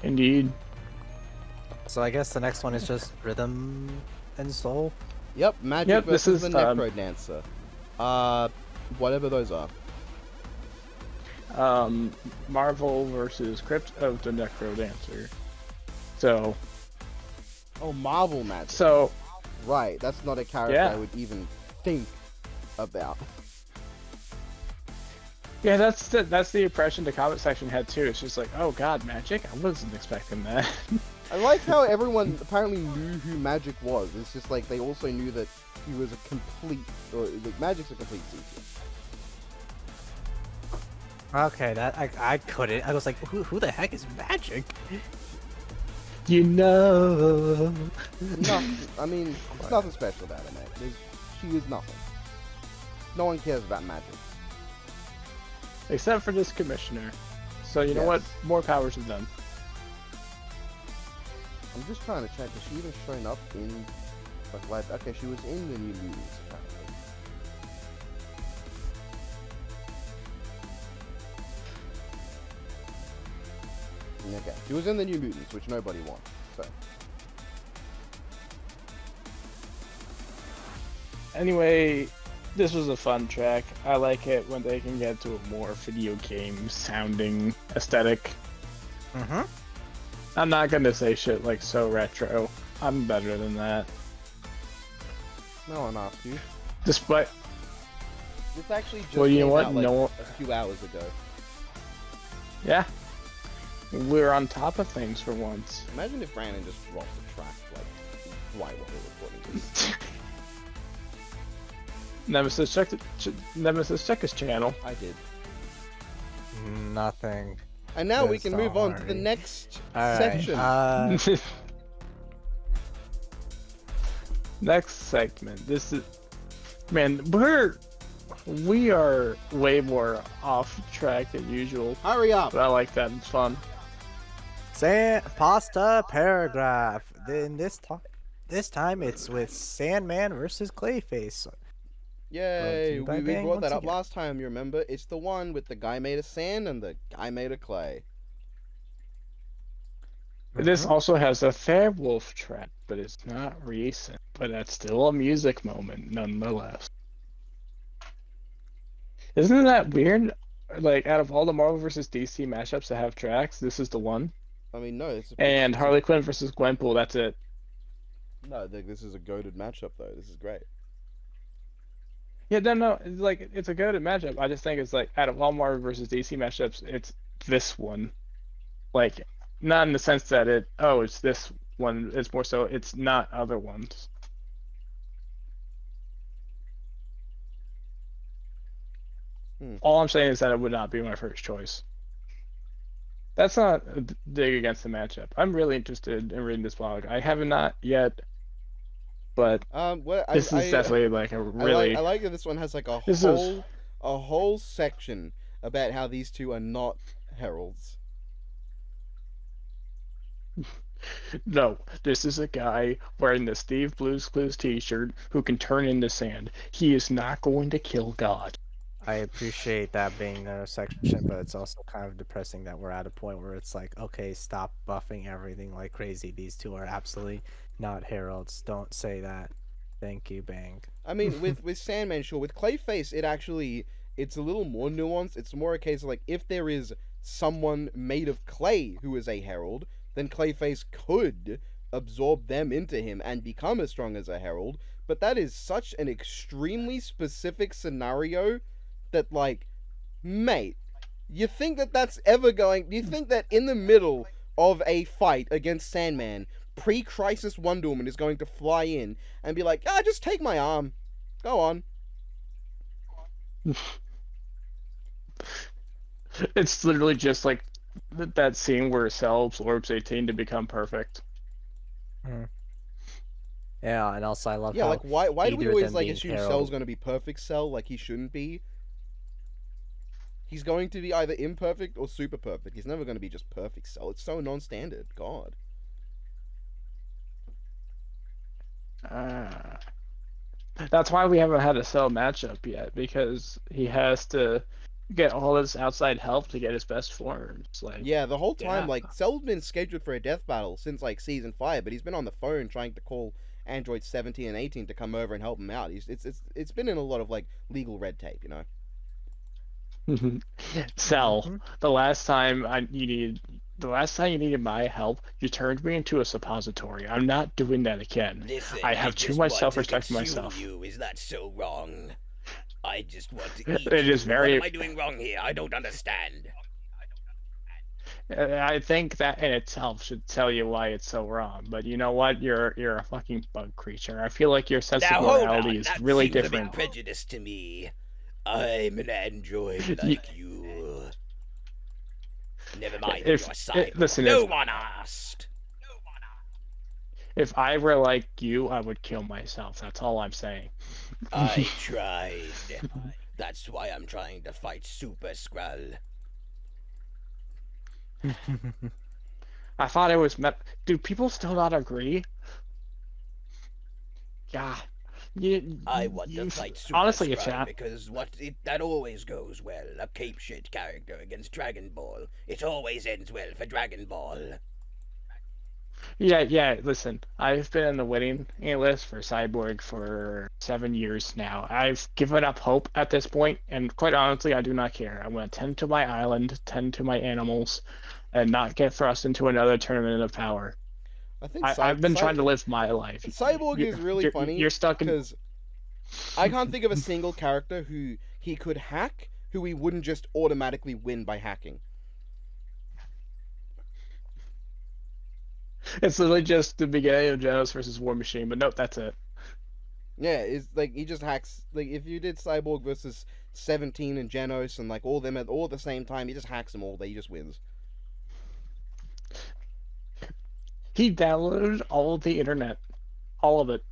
Indeed. So I guess the next one is just Rhythm and Soul? Yep, Magic versus the Necro Dancer. Whatever those are. Marvel versus Crypt of the Necro Dancer. So... Oh, Marvel Magic. So... Right, that's not a character I would even think about. Yeah, that's the impression the comment section had too. It's just like, oh god, Magic? I wasn't expecting that. I like how everyone apparently knew who Magic was. It's just like they also knew that he was a complete, Magic's a complete secret. Okay, that I couldn't. I was like, who the heck is Magic? You know. No, I mean, there's nothing special about her, mate. She is nothing. No one cares about Magic. Except for this commissioner. So you know what? More power to them. I'm just trying to check. Has she even shown up in like live? Okay, she was in the New Mutants apparently. Okay, she was in the New Mutants, which nobody wants. So. Anyway, this was a fun track. I like it when they can get to a more video game sounding aesthetic. I'm not gonna say shit like so retro. I'm better than that. No one asked you. Despite this actually just well, you know what? out, like, no, a few hours ago. Yeah, we're on top of things for once. Imagine if Brandon just drops a track like right while we're recording this. Nemesis, check his channel. I did. Nothing. And now we can move on to the next section. Next segment. This is, man, we are way more off track than usual. Hurry up! But I like that. It's fun. Pasta paragraph. Then this time it's with Sandman versus Clayface. Yay! We brought that up last time, you remember? It's the one with the guy made of sand and the guy made of clay. This also has a Therewolf track, but it's not recent. But that's still a music moment, nonetheless. Isn't that weird? Like, out of all the Marvel vs. DC mashups that have tracks, this is the one. I mean, no. And Harley Quinn vs. Gwenpool, that's it. No, this is a goated matchup, though. This is great. Yeah, no, it's like, it's a goated matchup. I just think it's like, out of all Marvel vs. DC matchups, it's this one. Like, not in the sense that it's this one. It's more so, it's not other ones. All I'm saying is that it would not be my first choice. That's not a dig against the matchup. I'm really interested in reading this blog. I have not yet, but this is definitely like a really. I like that this one has like a whole section about how these two are not heralds. No, this is a guy wearing the Steve Blues Clues t-shirt who can turn into sand. He is not going to kill God. I appreciate that being their section, but it's also kind of depressing that we're at a point where it's like, okay, stop buffing everything like crazy. These two are absolutely not heralds. Don't say that. Thank you, Bang. I mean, with Sandman, sure. With Clayface, it's a little more nuanced. It's more a case of like, if there is someone made of clay who is a herald, then Clayface could absorb them into him and become as strong as a herald. But that is such an extremely specific scenario that, like, mate, you think that that's ever going... Do you think that in the middle of a fight against Sandman, pre-Crisis Wonder Woman is going to fly in and be like, just take my arm. Go on. It's literally just like that scene where Cell absorbs 18 to become perfect. Yeah, and also I love how like, why do we always, like, assume Cell's going to be perfect Cell? Like, he shouldn't be. He's going to be either imperfect or super perfect. He's never going to be just perfect Cell. It's so non-standard. God. That's why we haven't had a Cell matchup yet, because he has to get all this outside help to get his best forms. Like, yeah, the whole time, like, Cell's been scheduled for a death battle since, like, Season 5, but he's been on the phone trying to call Androids 17 and 18 to come over and help him out. It's been in a lot of, like, legal red tape, you know? Cell, the last time you needed my help, you turned me into a suppository. I'm not doing that again. Listen, I have too much self-respect for myself. You. Is that so wrong? I just want to eat. It is very. What am I doing wrong here? I don't understand. I think that in itself should tell you why it's so wrong. But you know what? You're a fucking bug creature. I feel like your sense of morality is really different. That seems a bit prejudiced to me. I'm an android like you. Never mind your side. Listen, no one asked. If I were like you, I would kill myself. That's all I'm saying. I tried. That's why I'm trying to fight Super Skrull. I thought it was Do people still not agree? Yeah. I want to fight Super honestly, Scry because that always goes well. A cape shit character against Dragon Ball. It always ends well for Dragon Ball. Yeah, listen, I've been in the waiting list for Cyborg for 7 years now. I've given up hope at this point, and quite honestly, I do not care. I'm going to tend to my island, tend to my animals, and not get thrust into another tournament of power. I've been trying to live my life. Cyborg is really funny. You're stuck in... because I can't think of a single character who he could hack who he wouldn't just automatically win by hacking. It's literally just the beginning of Genos versus War Machine, but nope, that's it. Yeah, it's like he just hacks. Like if you did Cyborg versus 17 and Genos and like all them at the same time, he just hacks them all. He just wins. He downloaded all of the internet, all of it.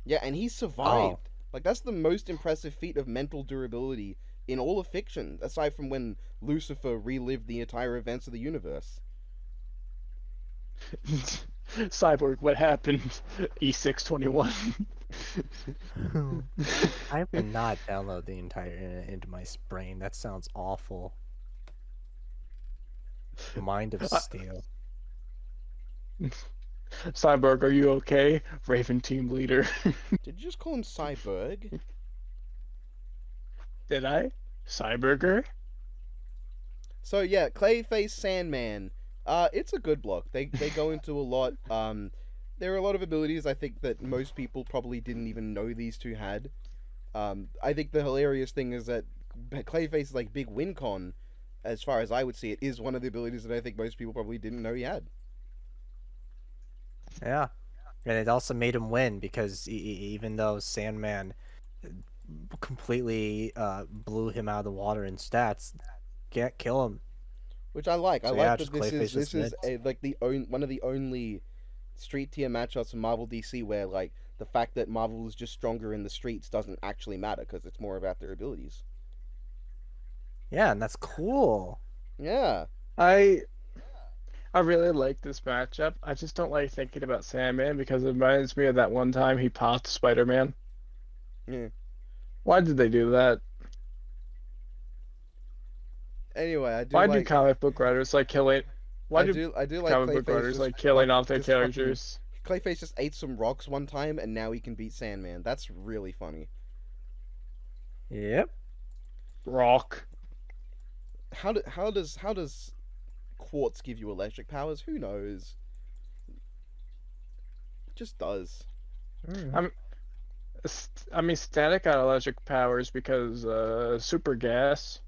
Yeah, and he survived. Oh. Like that's the most impressive feat of mental durability in all of fiction, aside from when Lucifer relived the entire events of the universe. Cyborg, what happened? E621. I would not download the entire internet into my brain. That sounds awful. Mind of steel. Cyborg, are you okay? Raven team leader. Did you just call him Cyborg? Did I? Cyberger? So yeah, Clayface Sandman. It's a good block. They go into a lot. There are a lot of abilities I think that most people probably didn't even know these two had. I think the hilarious thing is that Clayface's like big win con, as far as I would see it, is one of the abilities that I think most people probably didn't know he had. Yeah, and it also made him win because even though Sandman completely blew him out of the water in stats, can't kill him. Which I like. So I yeah, like that this is like one of the only street tier matchups in Marvel DC where like the fact that Marvel is just stronger in the streets doesn't actually matter because it's more about their abilities. Yeah, and that's cool. Yeah. I really like this matchup. I just don't like thinking about Sandman because it reminds me of that one time he popped Spider-Man. Yeah. Why did they do that? Anyway, I do. Why like... do comic book writers like killing? Why do I do like comic book writers like killing off their characters? Clayface just ate some rocks one time, and now he can beat Sandman. That's really funny. Yep. Rock. How does quartz give you electric powers? Who knows? It just does. I mean, static got electric powers because super gas.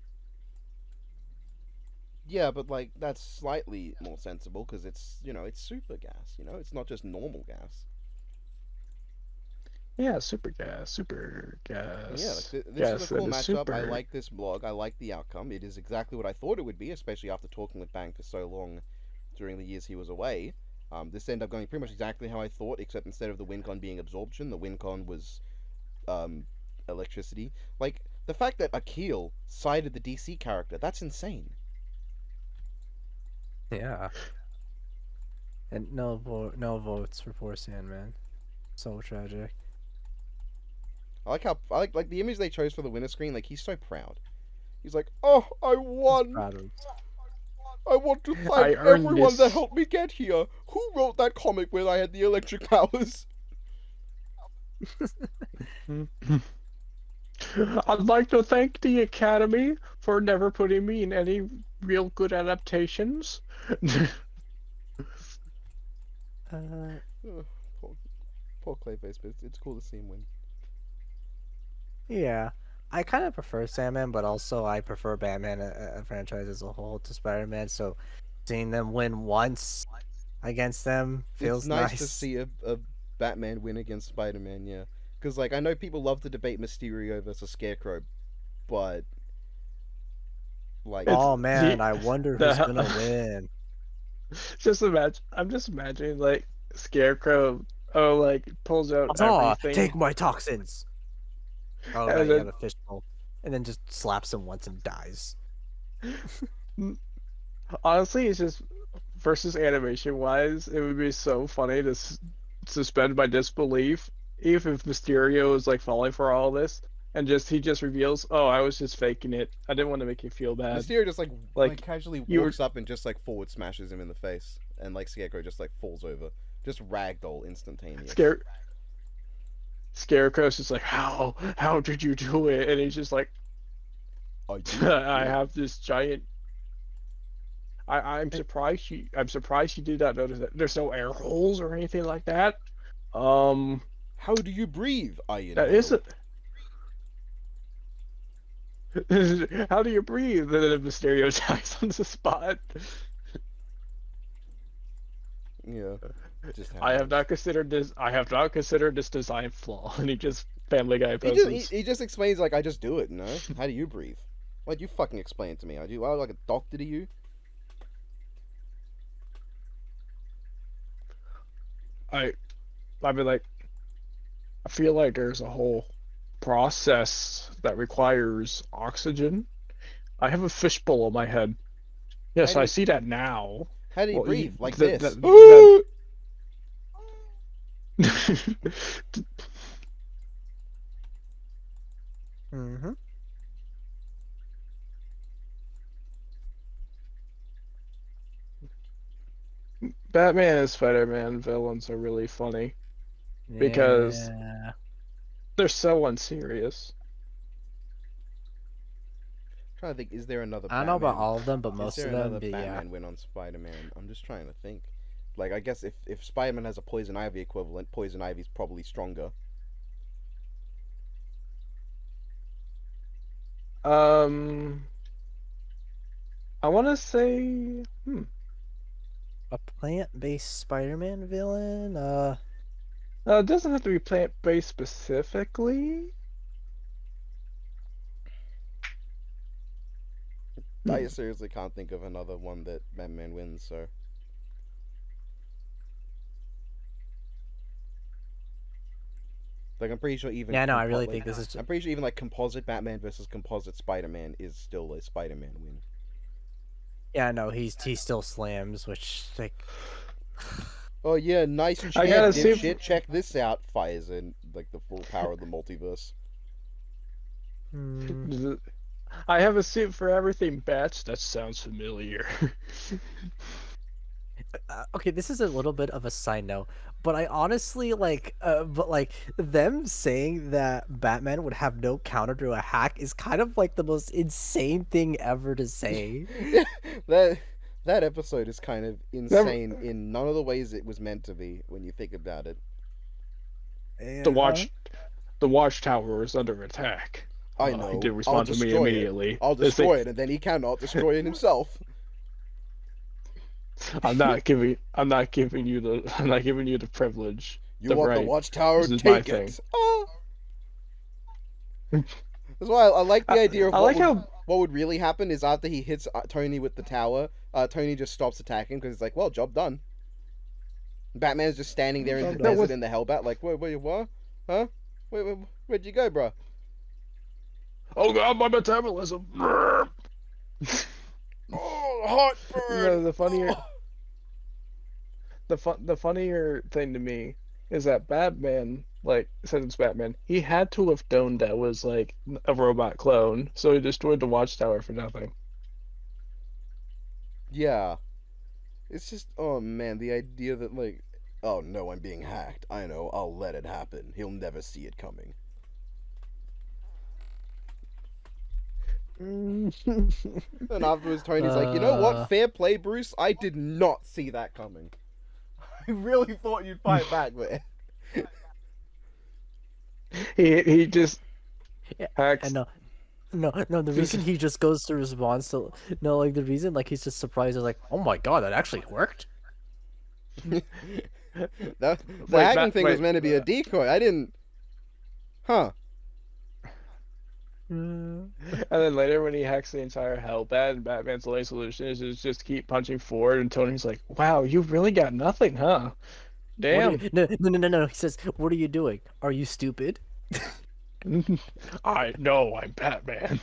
Yeah, but like that's slightly more sensible because it's it's super gas. It's not just normal gas. Yeah, super gas. Yeah, like this is a cool matchup. I like this blog. I like the outcome. It is exactly what I thought it would be, especially after talking with Bang for so long during the years he was away. This ended up going pretty much exactly how I thought, except instead of the win con being absorption, the win con was electricity. Like the fact that Akil sided the DC character, that's insane. Yeah. And no votes for poor Sandman. So tragic. I like the image they chose for the winner screen. Like he's so proud. He's like, "Oh, I won! I want to thank everyone that helped me get here. Who wrote that comic where I had the electric powers?" I'd like to thank the Academy for never putting me in any real good adaptations. Poor Clayface, but it's cool to see him win. Yeah, I kind of prefer Sandman, but also I prefer Batman a franchise as a whole to Spider-Man. So seeing them win once against them feels nice. It's nice to see a Batman win against Spider-Man, yeah. Because like I know people love to debate Mysterio versus Scarecrow, but like, oh man, I wonder who's gonna win. I'm just imagining like Scarecrow, like pulls out everything. Take my toxins. Oh, right, you have a fishbowl, and then just slaps him once and dies. Honestly, it's just versus animation wise, it would be so funny to suspend my disbelief if Mysterio is like falling for all this and he just reveals, oh, I was just faking it. I didn't want to make you feel bad. Mysterio just like casually walks up and just like forward smashes him in the face, and like Scarecrow just like falls over, just ragdoll instantaneous. Scarecrow's just like, how did you do it? And he's just like, I have this giant. I'm surprised you did not notice that there's no air holes or anything like that. How do you breathe? That isn't. How do you breathe? And then Mysterio dies on the spot. Yeah. I have not considered this design flaw, and he just Family Guy poses. He just explains like, I just do it. No, how do you breathe? Why'd you fucking explain it to me? I do. I like a doctor to you. I mean, like, I feel like there's a whole process that requires oxygen. I have a fishbowl on my head. Yes, I see that now. How do you breathe? Like this? Mm-hmm. Batman and Spider-Man villains are really funny because they're so unserious. I'm trying to think, is there another? I don't know about all of them, but most of them. Batman win on Spider-Man? I'm just trying to think. Like, I guess if Spider-Man has a Poison Ivy equivalent, Poison Ivy's probably stronger. I want to say, a plant-based Spider-Man villain? it doesn't have to be plant-based specifically. I seriously can't think of another one that Batman wins, so... Like, I'm pretty sure even... Yeah, no, I really think this is... I'm pretty sure even, like, composite Batman versus composite Spider-Man is still a Spider-Man win. Yeah, no, he still slams, which, like... Oh, yeah, nice and dipshit. Check this out. Fires in, like, the full power of the multiverse. I have a suit for everything, Bats. That sounds familiar. Okay, this is a little bit of a side note, but I honestly but them saying that Batman would have no counter to a hack is kind of like the most insane thing ever to say. that episode is kind of insane in none of the ways it was meant to be when you think about it. The watchtower is under attack. I know. He did respond to me immediately. I'll destroy it, and then he cannot destroy it himself. I'm not giving you the privilege. You want the watchtower? Take it. Oh. That's why I like the idea of what would really happen is after he hits Tony with the tower, Tony just stops attacking because it's like, well, job done. Batman's just standing there in the desert in the Hellbat, like, wait, what? Huh? Where'd you go, bro? Oh God, my metabolism. Oh, hot burn. You know, the funnier thing to me is that Batman, like, since it's Batman, he had to have known that was like a robot clone, so he destroyed the watchtower for nothing. Yeah. It's just, oh man, the idea that, like, oh no, I'm being hacked. I know, I'll let it happen. He'll never see it coming. And afterwards, Tony's like, you know what? Fair play, Bruce. I did not see that coming. I really thought you'd fight back there. He just hacks. No. The reason he just goes to response to the reason he's just surprised is like, oh my God, that actually worked. The hacking thing was meant to be a decoy. I didn't. Huh. And then later when he hacks the entire Hellbat, and Batman's only solution is just keep punching forward, and Tony's like, wow, you really got nothing, huh? Damn. No. He says, what are you doing? Are you stupid? I know, I'm Batman.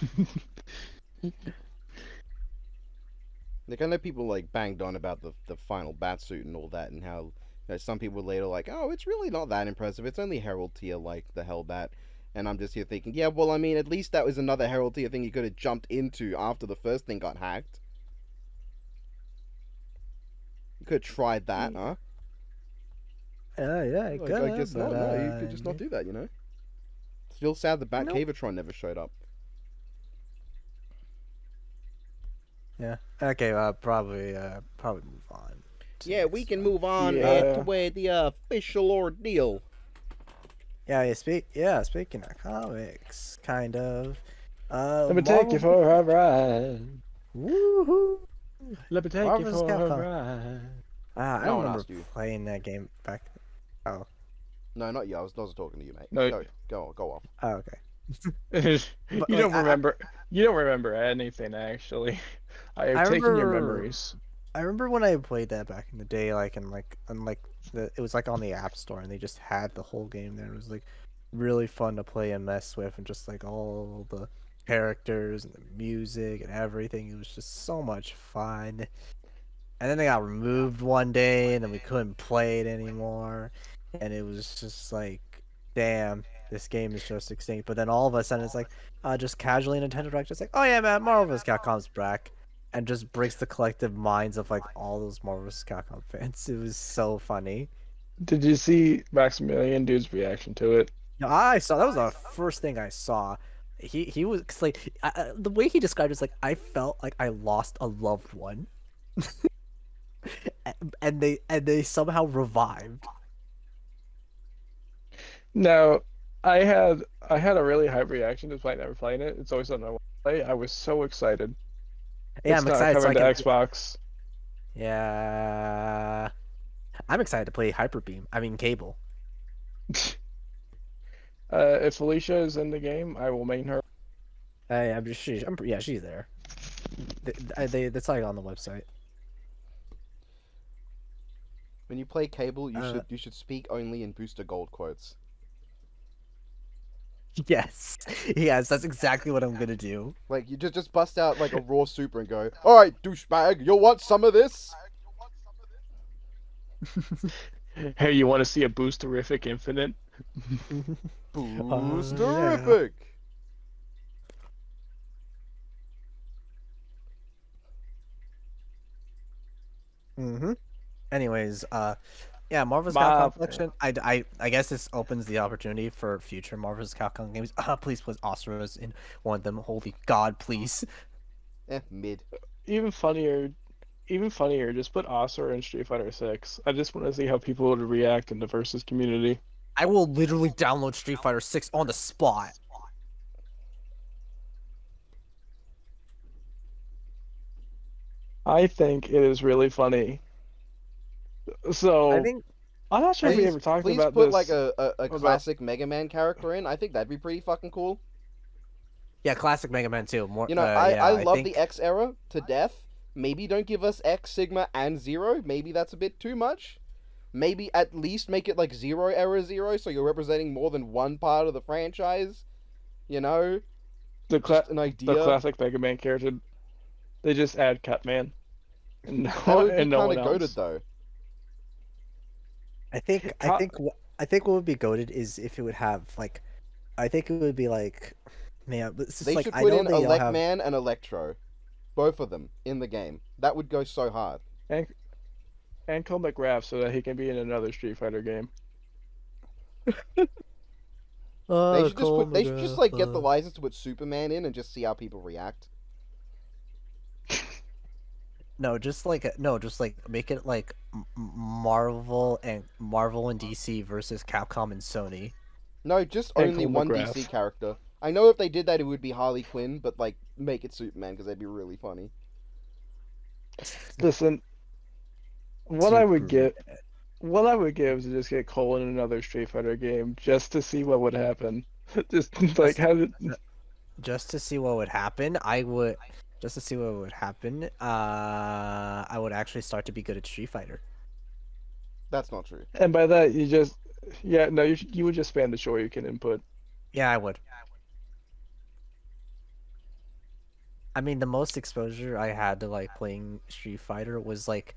Like, I know people, like, banged on about the final Batsuit and all that, and how, you know, some people were later like, oh, it's really not that impressive, it's only Herald tier like the Hellbat. And I'm just here thinking, yeah, well, I mean, at least that was another Herald tier thing you could have jumped into after the first thing got hacked. You could have tried that, huh? Yeah, I could. I guess not. No, you could just not do that, you know? Still sad the Batcavatron never showed up. Yeah. Okay. Probably move on. Yeah, we can move on to where the official ordeal. Yeah. Speaking of comics, kind of. Let me take you for a ride. Woohoo! Let me take you for a ride. I don't remember playing that game back. Oh. No, not you. I wasn't talking to you, mate. No. Go off. Oh, okay. You don't remember. You don't remember anything, actually. I have taken your memories. I remember when I played that back in the day, it was like on the App Store, and they just had the whole game there. It was like really fun to play and mess with, and just like all the characters and the music and everything. It was just so much fun. And then they got removed one day, and then we couldn't play it anymore. And it was just like, damn, this game is just extinct. But then all of a sudden, it's like, just casually Nintendo Direct, just like, oh yeah, man, Marvel vs. Capcom's back. And just breaks the collective minds of like all those Marvel vs. Capcom fans. It was so funny. Did you see Maximilian Dude's reaction to it? No, I saw, that was the first thing I saw. He was, cause like, the way he described it is like, I felt like I lost a loved one. and they somehow revived. No, I had a really high reaction despite never playing it. It's always something I want to play. I was so excited. Yeah, I'm excited. Coming to Xbox. Yeah, I'm excited to play Cable. If Felicia is in the game, I will main her. She's there. That's like on the website. When you play Cable, you should speak only in Booster Gold quotes. Yes, that's exactly what I'm gonna do. Like, you just bust out like a raw super and go, all right, douchebag, you'll want some of this? Hey, you want to see a Boosterific Infinite? Boosterific! Yeah. Anyways, yeah, Marvel's Capcom Collection. I guess this opens the opportunity for future Marvel's Capcom games. Please put Osuros in one of them. Holy God, please. Mid. Even funnier, just put Asura in Street Fighter 6. I just want to see how people would react in the Versus community. I will literally download Street Fighter 6 on the spot. I think it is really funny. So I'm not sure if we ever talked about this. Please put like a classic Mega Man character in. I think that'd be pretty fucking cool. Yeah, classic Mega Man too. More, you know, I love the X era to death. Maybe don't give us X, Sigma, and Zero. Maybe that's a bit too much. Maybe at least make it like Zero era Zero, so you're representing more than one part of the franchise. You know, an idea. The classic Mega Man character. They just add Cutman. That would be kind of goated though. I think what would be goated is if it would have like, I think it would be like, man, it's just they like, should put in Elecman and Electro, both of them in the game. That would go so hard. And Cole McGrath so that he can be in another Street Fighter game. They should just like get the license to put Superman in and just see how people react. Just make it like Marvel and DC versus Capcom and Sony. No, just only one DC character. I know if they did that, it would be Harley Quinn, but like make it Superman because that'd be really funny. Listen, what I would give is to just get Cole in another Street Fighter game just to see what would happen. Just to see what would happen. I would actually start to be good at Street Fighter. That's not true. And by that, you would just spam the Shoryuken input. Yeah, I would. I mean, the most exposure I had to like playing Street Fighter was like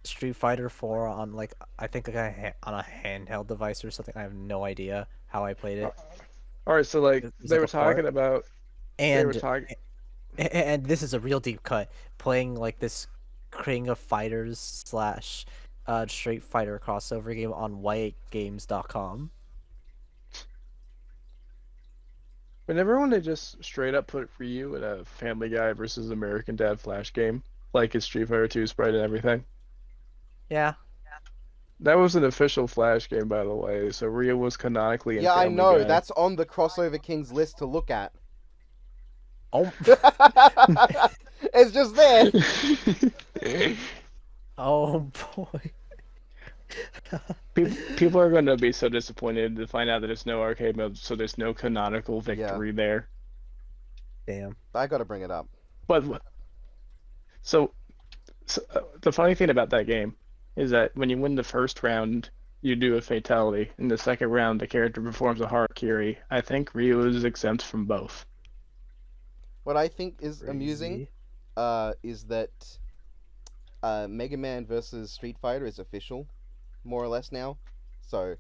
Street Fighter 4 on like I think like on a handheld device or something. I have no idea how I played it. All right, so like they were talking about, and and this is a real deep cut. Playing like this King of Fighters slash Street Fighter crossover game on whitegames.com. Whenever when they just straight up put Ryu in a Family Guy versus American Dad Flash game, like it's Street Fighter 2 sprite and everything. Yeah. That was an official Flash game, by the way, so Ryu was canonically in Family I know, Guy. That's on the Crossover Kings list to look at. Oh. It's just there. Oh boy. People are going to be so disappointed to find out that there's no arcade mode, so there's no canonical victory there. Damn. I gotta bring it up. But so the funny thing about that game is that when you win the first round, you do a fatality. In the second round, the character performs a harakiri. I think Ryu is exempt from both. What I think is amusing is that Mega Man vs. Street Fighter is official, more or less now. So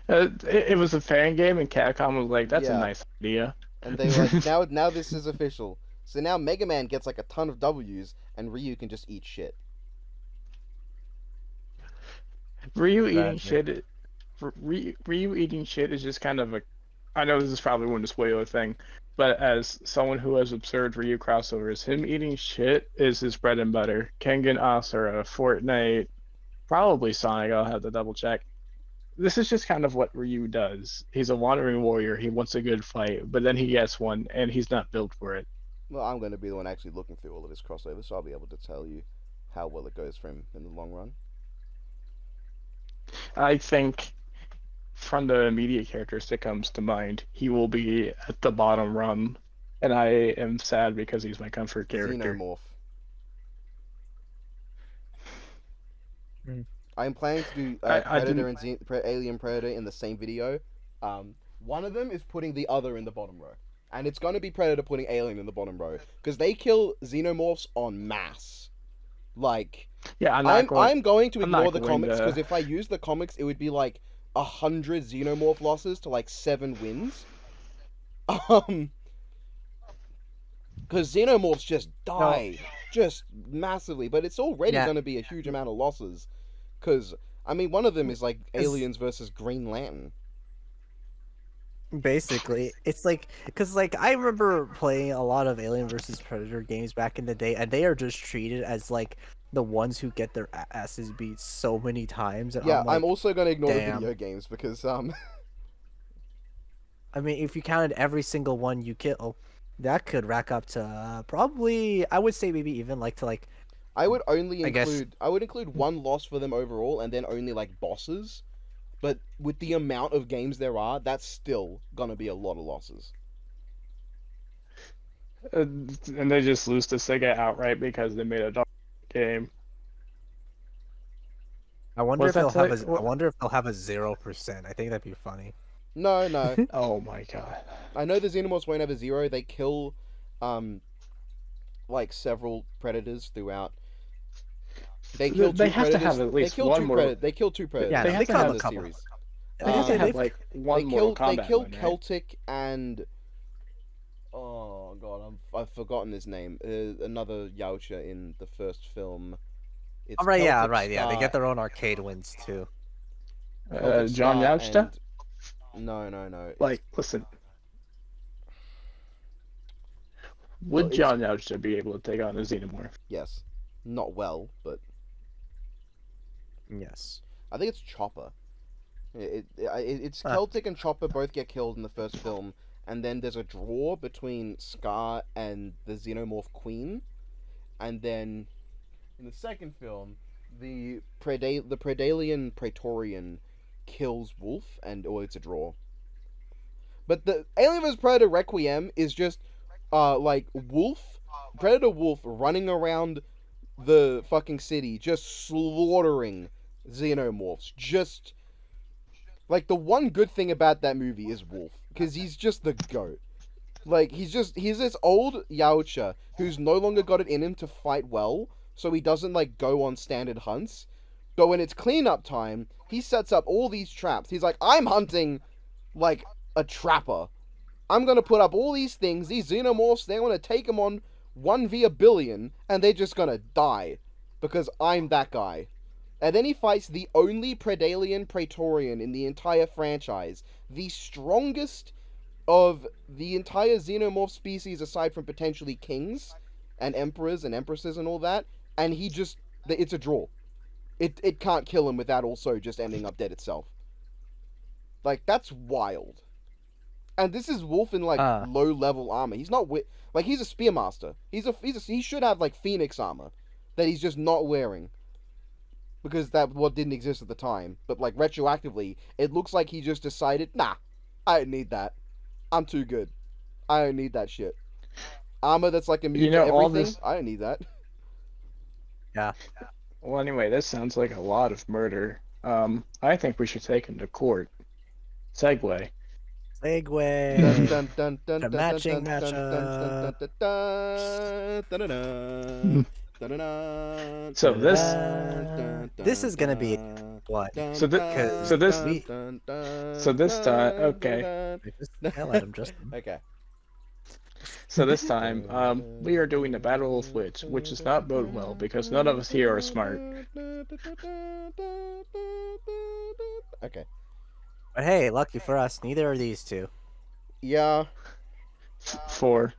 it was a fan game, and Capcom was like, "That's a nice idea." And they were like, "Now this is official." So now Mega Man gets like a ton of W's, and Ryu can just eat shit. Ryu eating shit is just kind of a. I know this is probably one spoiler thing, but as someone who has observed Ryu crossovers, him eating shit is his bread and butter. Kengan Asura, Fortnite, probably Sonic. I'll have to double check. This is just kind of what Ryu does. He's a wandering warrior. He wants a good fight, but then he gets one, and he's not built for it. Well, I'm going to be the one actually looking through all of his crossovers, so I'll be able to tell you how well it goes for him in the long run. I think from the immediate characters that comes to mind, he will be at the bottom rung, and I am sad because he's my comfort character. Xenomorph. I'm planning to do Predator and Alien Predator in the same video. One of them is putting the other in the bottom row. And it's going to be Predator putting Alien in the bottom row. Because they kill Xenomorphs en masse. Like, yeah, I'm going to ignore the comics, because if I use the comics, it would be like 100 Xenomorph losses to like 7 wins. Because Xenomorphs just die. Just massively. But it's already going to be a huge amount of losses. Because, I mean, one of them is like Aliens versus Green Lantern. Basically, it's like, because like I remember playing a lot of Alien versus Predator games back in the day, and they are just treated as like the ones who get their asses beat so many times. And yeah, I'm, like, I'm also going to ignore the video games because I mean, if you counted every single one you kill, that could rack up to probably, I would say maybe even like to like. I would only include one loss for them overall, and then only like bosses. But with the amount of games there are, that's still gonna be a lot of losses. And they just lose to Sega outright because they made a dog game. I wonder if they'll have a. I wonder if they'll have a 0%. I think that'd be funny. No, no. Oh my god. I know the Xenomorphs won't have a 0. They kill, like several predators throughout. They kill 2 they have predators. To have at least one more. They kill 2 predators. Yeah, they kill a couple. Series. They have to have like one more combat. They kill one, right? Celtic and. Oh god, I've forgotten his name. Another Yautja in the first film. It's right, yeah, Celtic right, yeah. Star. They get their own arcade wins too. John Yautja? No. Like, listen. Would John Yautja be able to take on a Xenomorph? Yes. Not well, but... Yes. I think it's Chopper. It's Celtic and Chopper both get killed in the first film, and then there's a draw between Scar and the Xenomorph Queen, and then in the second film, the Predalien Praetorian kills Wolf, or it's a draw. But the Alien vs Predator Requiem is just like Predator Wolf running around the fucking city, just slaughtering Xenomorphs. Just like, the one good thing about that movie is Wolf, because he's just the GOAT. Like, he's this old Yautja who's no longer got it in him to fight well, so he doesn't, like, go on standard hunts. But when it's cleanup time, he sets up all these traps. He's like, I'm hunting, like, a trapper. I'm gonna put up all these things, these xenomorphs, they're gonna take them on 1v1,000,000,000, and they're just gonna die. Because I'm that guy. And then he fights the only Predalien Praetorian in the entire franchise. The strongest of the entire xenomorph species aside from potentially kings and emperors and empresses and all that. And he just... It's a draw. It can't kill him without also just ending up dead itself. Like, that's wild. And this is Wolf in, like, low-level armor. He's not... Like, he's a Spearmaster. He should have, like, Phoenix armor that he's just not wearing. Because that what didn't exist at the time. But, like, retroactively, it looks like he just decided, nah, I don't need that. I'm too good. I don't need that shit. Armor that's, like, immune to everything, all this... I don't need that. Yeah. Well, anyway, this sounds like a lot of murder. I think we should take him to court. Segue. The matching matchup. So this is gonna be what? So this time, okay. Hell at him, Justin. Okay. So this time, we are doing the Battle of Wits, which does not bode well because none of us here are smart. Okay. But hey, lucky for us, neither are these two. Yeah. 4.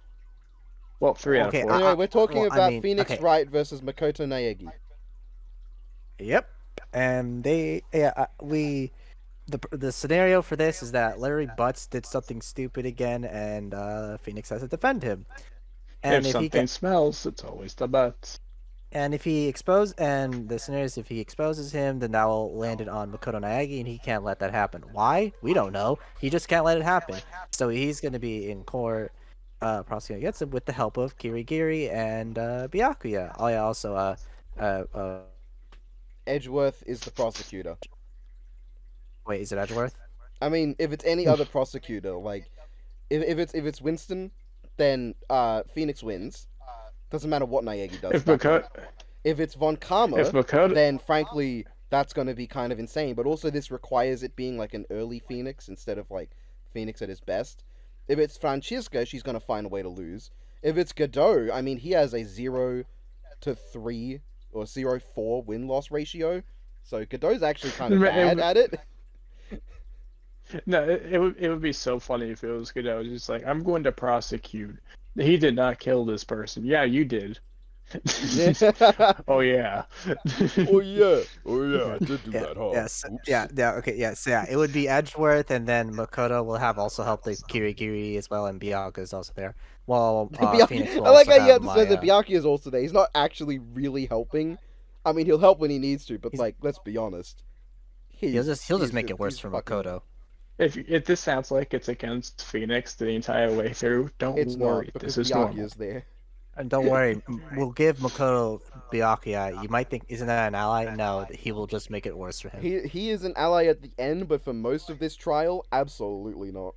Well, 3 out of 4. Anyway, we're talking about Phoenix Wright versus Makoto Naegi. Yep. And the scenario for this is that Larry Butts did something stupid again, and Phoenix has to defend him. And if something smells, it's always the Butts. And if the scenario is if he exposes him, then that will land it on Makoto Naegi, and he can't let that happen. Why? We don't know. He just can't let it happen. So he's going to be in court, prosecuting against him with the help of Kirigiri and Byakuya. Oh yeah, also Edgeworth is the prosecutor. Wait, is it Edgeworth? I mean, if it's any other prosecutor, like if it's Winston, then Phoenix wins. Doesn't matter what Naegi does. If it's Von Karma, then frankly, that's going to be kind of insane. But also, this requires it being like an early Phoenix instead of like Phoenix at his best. If it's Francesca, she's going to find a way to lose. If it's Godot, I mean, he has a 0-3 or 0-4 win-loss ratio. So Godot's actually kind of bad at it. No, it would be so funny if it was Godot. Just like, I'm going to prosecute. He did not kill this person. Yeah, you did. Oh yeah. Oh yeah. I did do that, huh? Yes. Yeah. Okay. Yes. Yeah. It would be Edgeworth, and then Makoto will have also helped the Kirigiri as well, and Byakuya is also there. Well, Phoenix will I like also how you have to say that Byakuya is also there. He's not actually really helping. I mean, he'll help when he needs to, but like, let's be honest. He'll just make it worse for Makoto. If this sounds like it's against Phoenix the entire way through, don't worry. This is normal. There. And don't worry, we'll give Makoto Byakuya. You might think, isn't that an ally? No, he will just make it worse for him. He is an ally at the end, but for most of this trial, absolutely not.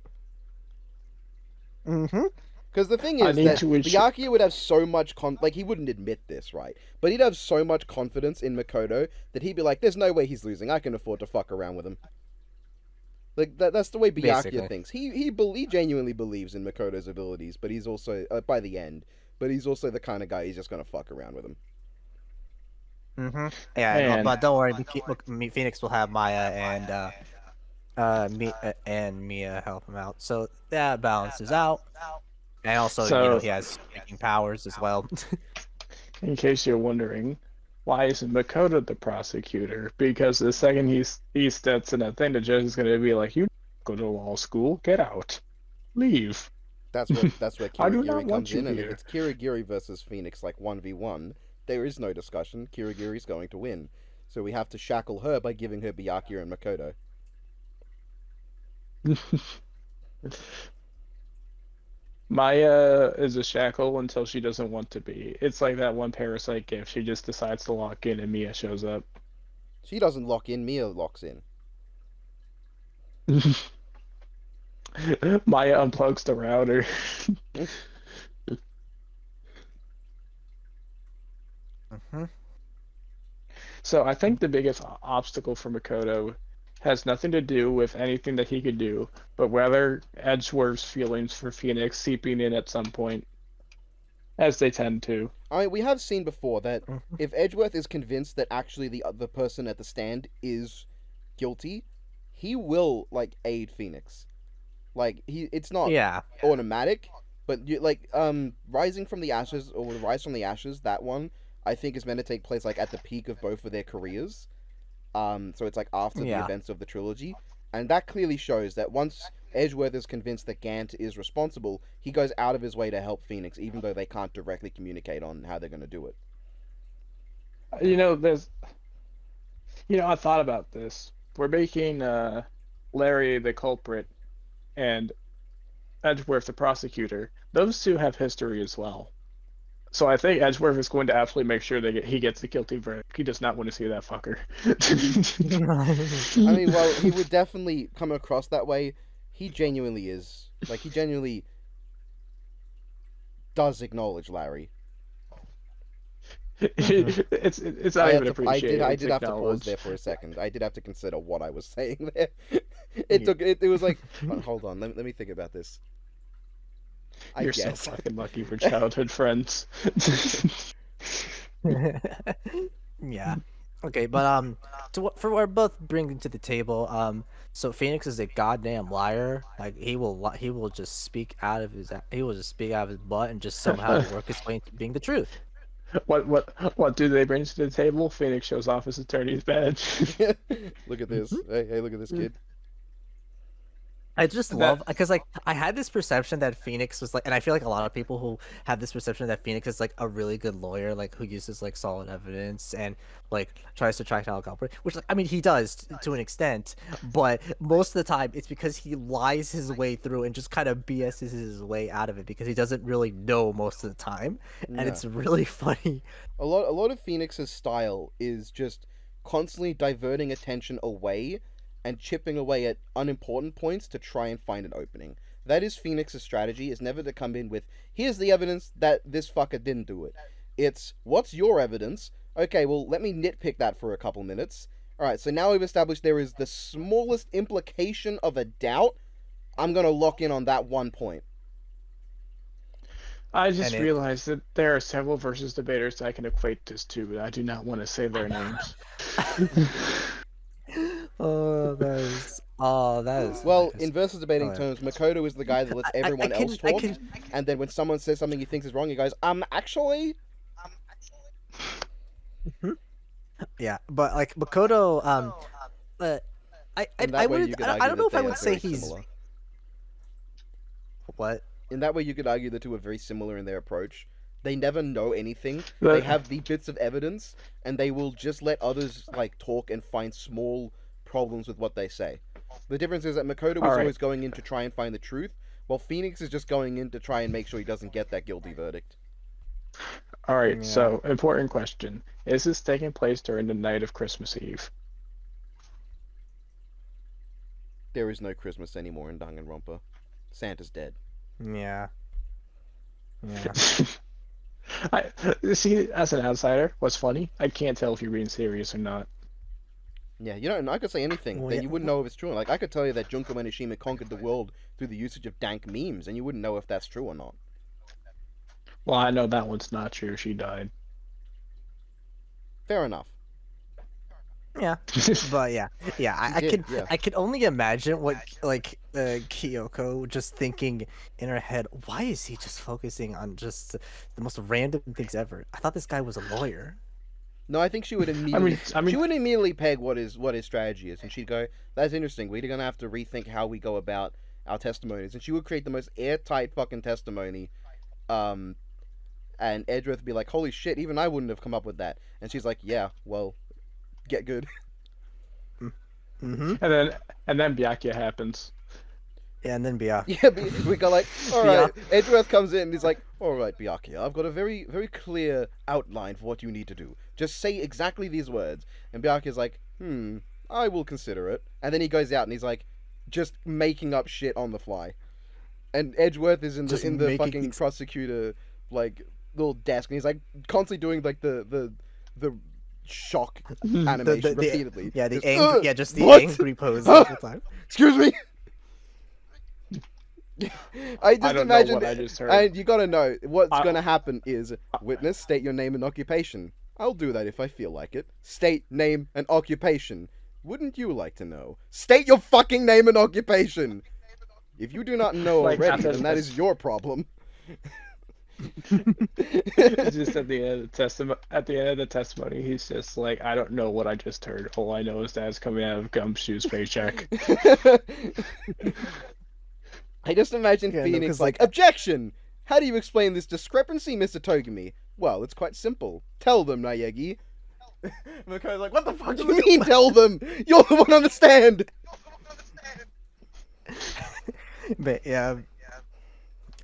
Mm-hmm. Because the thing is that Byakuya would have so much he wouldn't admit this, right? But he'd have so much confidence in Makoto that he'd be like, there's no way he's losing. I can afford to fuck around with him. Like, that's the way Byakuya thinks. He genuinely believes in Makoto's abilities, but he's also, by the end, but he's also the kind of guy he's just gonna fuck around with him. Mm-hmm. Yeah, but don't worry, Phoenix will have Maya and Mia help him out, so that balances out. And also, he has speaking powers as well. In case you're wondering, why isn't Makoto the prosecutor? Because the second he steps in that thing, the judge is going to be like, "You go to law school, get out, leave." That's where Kirigiri comes in, and if it's Kirigiri versus Phoenix, like 1v1, there is no discussion. Kirigiri's going to win, so we have to shackle her by giving her Byakuya and Makoto. Maya is a shackle until she doesn't want to be. It's like that one Parasite gift. She just decides to lock in and Mia shows up. She doesn't lock in, Mia locks in. Maya unplugs the router. So I think the biggest obstacle for Makoto has nothing to do with anything that he could do, but whether Edgeworth's feelings for Phoenix seeping in at some point, as they tend to. I mean, we have seen before that if Edgeworth is convinced that actually the person at the stand is guilty, he will like aid Phoenix. Like it's not automatic, but Rising from the Ashes or Rise from the Ashes, that one I think is meant to take place like at the peak of both of their careers. So it's like after the events of the trilogy, and that clearly shows that once Edgeworth is convinced that Gant is responsible, he goes out of his way to help Phoenix, even though they can't directly communicate on how they're going to do it. I thought about this. We're making Larry the culprit and Edgeworth the prosecutor. Those two have history as well. So I think Edgeworth is going to absolutely make sure that he gets the guilty verdict. He does not want to see that fucker. I mean, well, he would definitely come across that way. He genuinely is. Like, he genuinely does acknowledge Larry. It's not even appreciated. I did have to pause there for a second. I did have to consider what I was saying there. It was like, hold on, let me think about this. You're so fucking lucky for childhood friends. Yeah. Okay, but for what we're both bringing to the table, so Phoenix is a goddamn liar. Like he will just speak out of his butt and just somehow work his way into being the truth. What do they bring to the table? Phoenix shows off his attorney's badge. Look at this. Hey, look at this kid. I just love, because like I had this perception that Phoenix was like, and I feel like a lot of people who have this perception that Phoenix is like a really good lawyer, like who uses like solid evidence and like tries to track down a culprit, which like, I mean he does to an extent, but most of the time it's because he lies his way through and just kind of BS's his way out of it because he doesn't really know most of the time, and it's really funny. A lot of Phoenix's style is just constantly diverting attention away and chipping away at unimportant points to try and find an opening. That is Phoenix's strategy, is never to come in with, here's the evidence that this fucker didn't do it. It's, what's your evidence? Okay, well, let me nitpick that for a couple minutes. Alright, so now we've established there is the smallest implication of a doubt. I'm gonna lock in on that one point. I just realized that there are several versus debaters that I can equate this to, but I do not want to say their names. That is. Well, in versus debating terms, Makoto is the guy that lets everyone else talk, and then when someone says something he thinks is wrong, he goes, actually. Yeah, but like Makoto, I don't know if I would say he's similar. What? In that way, you could argue the two are very similar in their approach. They never know anything. They have the bits of evidence, and they will just let others like talk and find small problems with what they say. The difference is that Makoto was always going in to try and find the truth, while Phoenix is just going in to try and make sure he doesn't get that guilty verdict. Alright, so important question. Is this taking place during the night of Christmas Eve? There is no Christmas anymore in Danganronpa. Santa's dead. Yeah. I see, as an outsider, what's funny? I can't tell if you're being serious or not. Yeah, I could say anything that you wouldn't know if it's true. Like, I could tell you that Junko Enoshima conquered the world through the usage of dank memes, and you wouldn't know if that's true or not. Well, I know that one's not true. She died. Fair enough. Yeah, but I could only imagine what Kyoko just thinking in her head. Why is he just focusing on just the most random things ever? I thought this guy was a lawyer. No, I think she would immediately. She would immediately peg what his strategy is, and she'd go, "That's interesting. We're gonna have to rethink how we go about our testimonies." And she would create the most airtight fucking testimony. And Edgeworth would be like, "Holy shit! Even I wouldn't have come up with that." And she's like, "Yeah, well, get good." And then Byakuya happens. Yeah, and then Byakuya. Yeah, we go like, all right. Edgeworth comes in and he's like, all right, Byakuya, I've got a very, very clear outline for what you need to do. Just say exactly these words. And Byakuya's like, I will consider it. And then he goes out and he's like, just making up shit on the fly. And Edgeworth is in the fucking prosecutor like little desk, and he's like constantly doing like the shock animation repeatedly. Just the angry pose all the time. Excuse me. I don't imagine, know what I just heard. And you gotta know what's gonna happen is witness, state your name and occupation. I'll do that if I feel like it. State name and occupation. Wouldn't you like to know? State your fucking name and occupation. If you do not know already, then that is your problem. Just at the end of the testimony, he's just like, I don't know what I just heard. All I know is that it's coming out of Gumshoe's paycheck. I just imagine Phoenix like, objection! How do you explain this discrepancy, Mr. Togumi? Well, it's quite simple. Tell them, Naegi. Makoto's like, what the fuck do you mean tell them? You're the one understand! But yeah.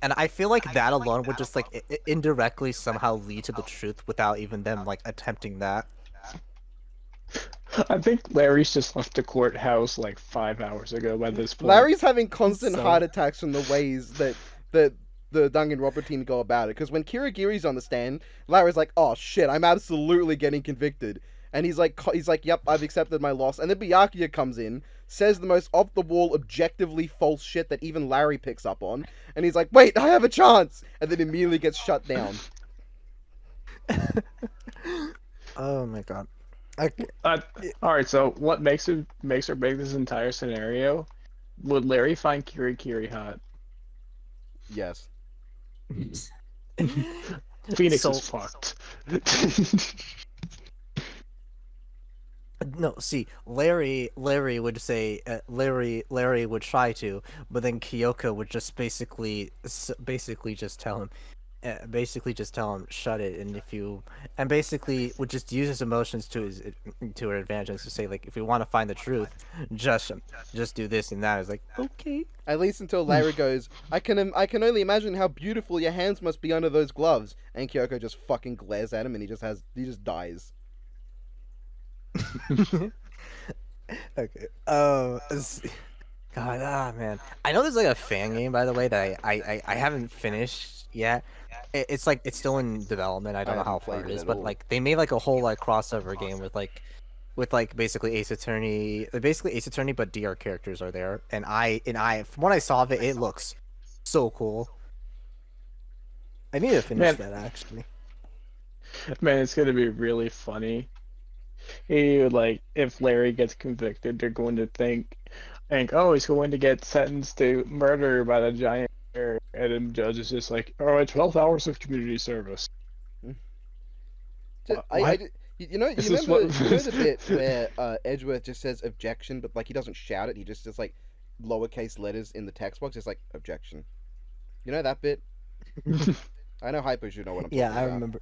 And I feel like that alone would just like indirectly somehow lead to the truth without even them like attempting that. I think Larry's just left the courthouse like 5 hours ago by this point. Larry's having constant heart attacks from the ways that the Danganronpa team go about it. Because when Kirigiri's on the stand, Larry's like, oh shit, I'm absolutely getting convicted. And he's like, yep, I've accepted my loss. And then Byakuya comes in, says the most off-the-wall, objectively false shit that even Larry picks up on. And he's like, wait, I have a chance! And then immediately gets shut down. Oh my god. Alright, so what makes or break this entire scenario? Would Larry find Kirigiri hot? Yes. Phoenix is fucked. No, see, Larry would say, Larry would try to, but then Kyoko would just basically just tell him, shut it, and basically would just use his emotions to her advantage to say like, if we want to find the truth, just do this and that. It's like, okay. At least until Larry goes, I can only imagine how beautiful your hands must be under those gloves, and Kyoko just fucking glares at him and he just dies. Okay. God, man. I know there's like a fan game, by the way, that I haven't finished yet. It's like it's still in development. I don't know how far it is, but like they made like a whole like crossover game with basically Ace Attorney, but DR characters are there. And from what I saw of it, it looks so cool. I need to finish that actually. Man, it's gonna be really funny. If Larry gets convicted, they're going to think, oh, he's going to get sentenced to murder by the giant bear, and then the judge is just like, all right, 12 hours of community service. You remember the bit where Edgeworth just says objection, but like he doesn't shout it, he just says like lowercase letters in the text box, just like objection. You know that bit? I know Hypo should know what I'm talking about. Yeah, I remember.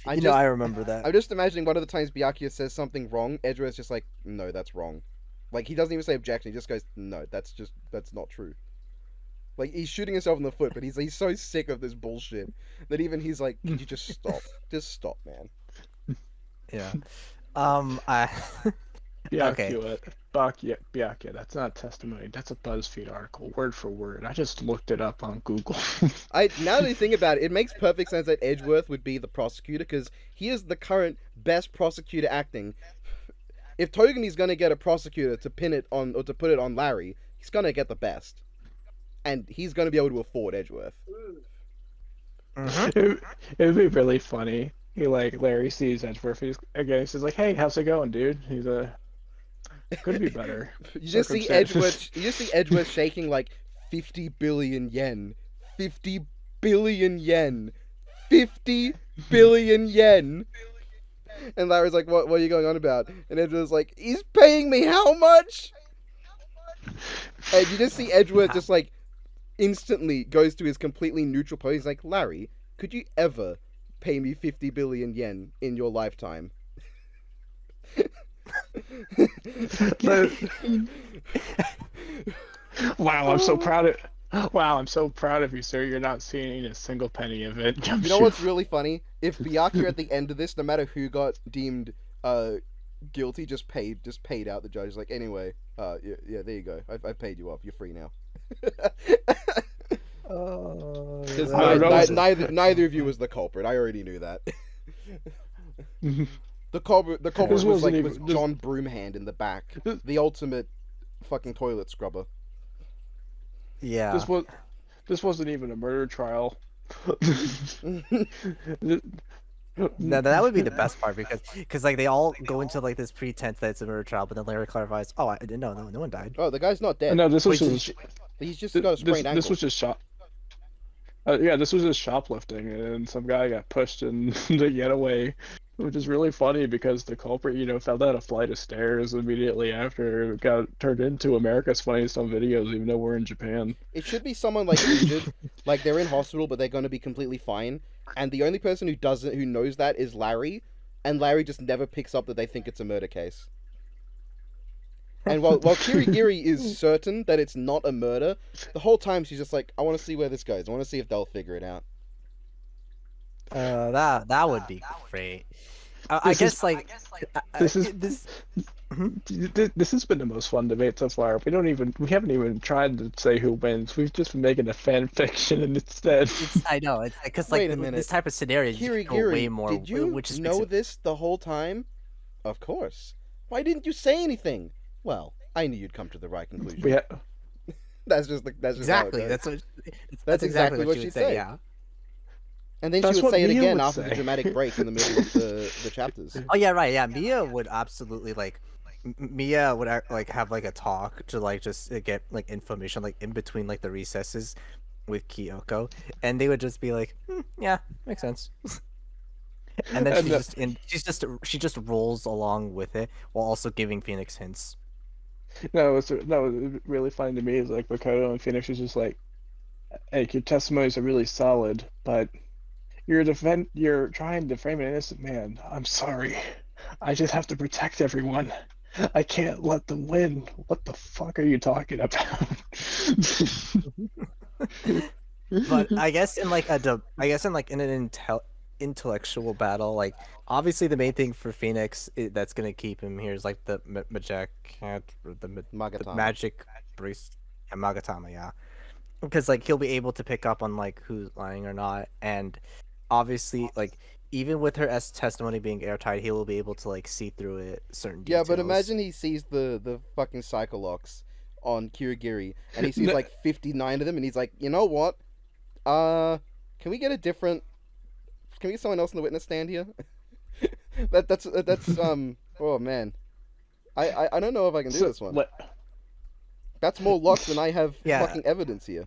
I remember that. I'm just imagining one of the times Byakuya says something wrong, Edgeworth's just like, no, that's wrong. Like, he doesn't even say objection, he just goes, no, that's not true. Like, he's shooting himself in the foot, but he's so sick of this bullshit that even he's like, could you just stop? Just stop, man. Yeah. Byakuya, that's not testimony. That's a BuzzFeed article, word for word. I just looked it up on Google. Now that you think about it, it makes perfect sense that Edgeworth would be the prosecutor, because he is the current best prosecutor acting. If Togumi's gonna get a prosecutor to pin it on, or to put it on Larry, he's gonna get the best. And he's gonna be able to afford Edgeworth. It would be really funny. Larry sees Edgeworth, he's says like, hey, how's it going, dude? He's could be better. You just see Edgeworth shaking like 50 billion yen. 50 billion yen. 50 billion yen. And Larry's like, what are you going on about? And Edgeworth's like, he's paying me how much? And you just see Edgeworth just like instantly goes to his completely neutral pose. He's like, Larry, could you ever pay me 50 billion yen in your lifetime? Wow, I'm so proud of you, sir. You're not seeing a single penny of it. You know what's really funny? If Byakuya at the end of this, no matter who got deemed guilty, just paid out the judge. Like, anyway, Yeah, there you go. I paid you off. You're free now. Because neither of you was the culprit. I already knew that. The culprit was John Broomhand in the back, the ultimate fucking toilet scrubber. Yeah. This wasn't even a murder trial. No, that would be the best part because like they all go into like this pretense that it's a murder trial, but then Larry clarifies, "Oh, no one died." Oh, the guy's not dead. No, this was just he's just got a sprained ankle. This was just yeah, this was just shoplifting, and some guy got pushed in the getaway, which is really funny because the culprit, fell down a flight of stairs immediately after it got turned into America's Funniest Home Videos, even though we're in Japan. It should be someone like injured, like they're in hospital, but they're going to be completely fine. And the only person who knows that is Larry, and Larry just never picks up that they think it's a murder case. And while Kirigiri is certain that it's not a murder, the whole time she's just like, I want to see where this goes. I want to see if they'll figure it out. That would be great. I guess this has been the most fun debate so far. We haven't even tried to say who wins. We've just been making a fan fiction instead. I know it's because this type of scenario you go way more. Did you know this the whole time? Of course. Why didn't you say anything? Well, I knew you'd come to the right conclusion. That's just exactly. That's exactly what she'd say. Yeah. And then she would say it again after the dramatic break in the middle of the chapters. Oh yeah, right. Yeah, Mia would absolutely have like a talk to just get information in between the recesses with Kyoko, and they would just be like, yeah, makes sense. And then she just rolls along with it while also giving Phoenix hints. No, what was really funny to me is Makoto and Phoenix is just like, hey, your testimonies are really solid, but you're trying to frame an innocent man. I'm sorry. I just have to protect everyone. I can't let them win. What the fuck are you talking about? But I guess in an intellectual battle, obviously the main thing for Phoenix that's gonna keep him here is the magic brace and Magatama, yeah, because he'll be able to pick up on who's lying or not, and obviously even with her testimony being airtight, he will be able to see through it certain details. Yeah, but imagine he sees the fucking psycholocks on Kirigiri and he sees 59 of them and he's like, you know what? Can we get someone else in the witness stand here? that's oh man. I don't know if I can do this one. That's more locks than I have fucking evidence here.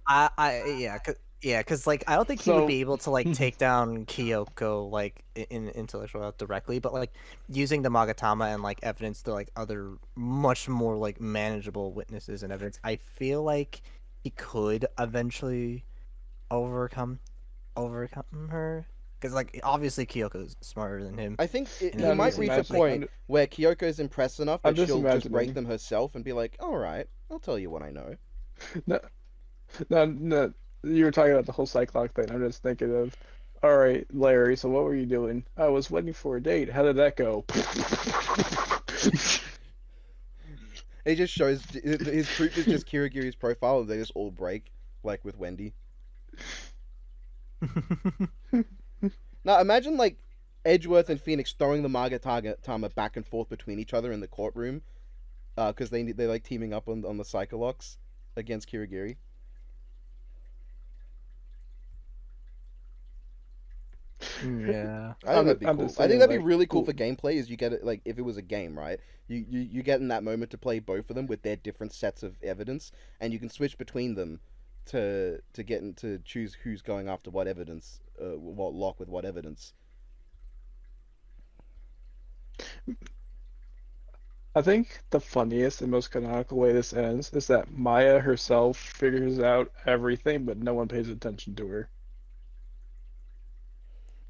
Because I don't think he would be able to take down Kyoko in intellectual directly, but using the Magatama and evidence to other much more manageable witnesses and evidence, I feel like he could eventually overcome her. Because obviously Kyoko's smarter than him. I think he might reach a point where Kyoko's impressed enough that she'll just break them herself and be like, all right, I'll tell you what I know. No. You were talking about the whole Cyclock thing. I'm just thinking of, all right, Larry, so what were you doing? I was waiting for a date. How did that go? It just shows his proof is just Kirigiri's profile, and they just all break, with Wendy. Now imagine Edgeworth and Phoenix throwing the Magatama back and forth between each other in the courtroom, because they're teaming up on the Psycholocs against Kirigiri. Yeah, I think that'd be cool. I think that'd be really cool for gameplay. Is you get it if it was a game, right? You get in that moment to play both of them with their different sets of evidence, and you can switch between them to choose who's going after what evidence, what lock with what evidence. I think the funniest and most canonical way this ends is that Maya herself figures out everything, but no one pays attention to her.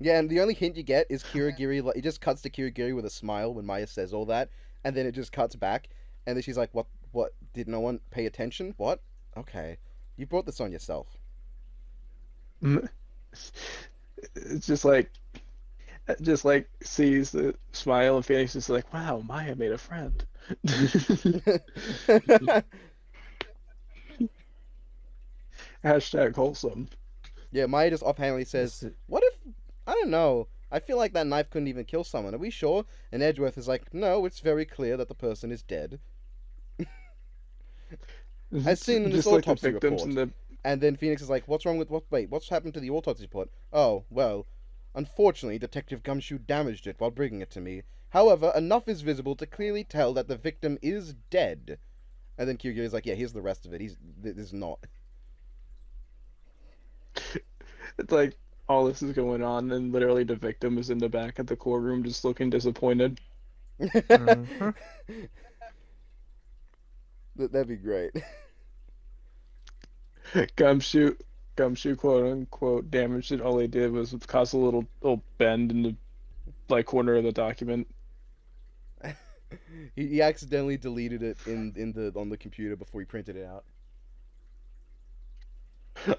Yeah, and the only hint you get is Kirigiri. It just cuts to Kirigiri with a smile when Maya says all that, and then it just cuts back, and then she's like, "What? Did no one pay attention? What? Okay, you brought this on yourself." It's just sees the smile, and Phoenix is like, "Wow, Maya made a friend." Hashtag wholesome. Yeah, Maya just offhandedly says, "What if I don't know? I feel like that knife couldn't even kill someone. Are we sure?" And Edgeworth is like, "No, it's very clear that the person is dead." As seen in this autopsy report. And then Phoenix is like, "What's wrong with what's happened to the autopsy report?" "Oh, well, unfortunately, Detective Gumshoe damaged it while bringing it to me. However, enough is visible to clearly tell that the victim is dead." And then Kyugyo is like, "Yeah, here's the rest of it. This is not." It's like all this is going on, and literally the victim is in the back of the courtroom just looking disappointed. Mm-hmm. That'd be great. Gumshoe, quote unquote, damaged it. All he did was cause a little bend in the corner of the document. he accidentally deleted it on the computer before he printed it out.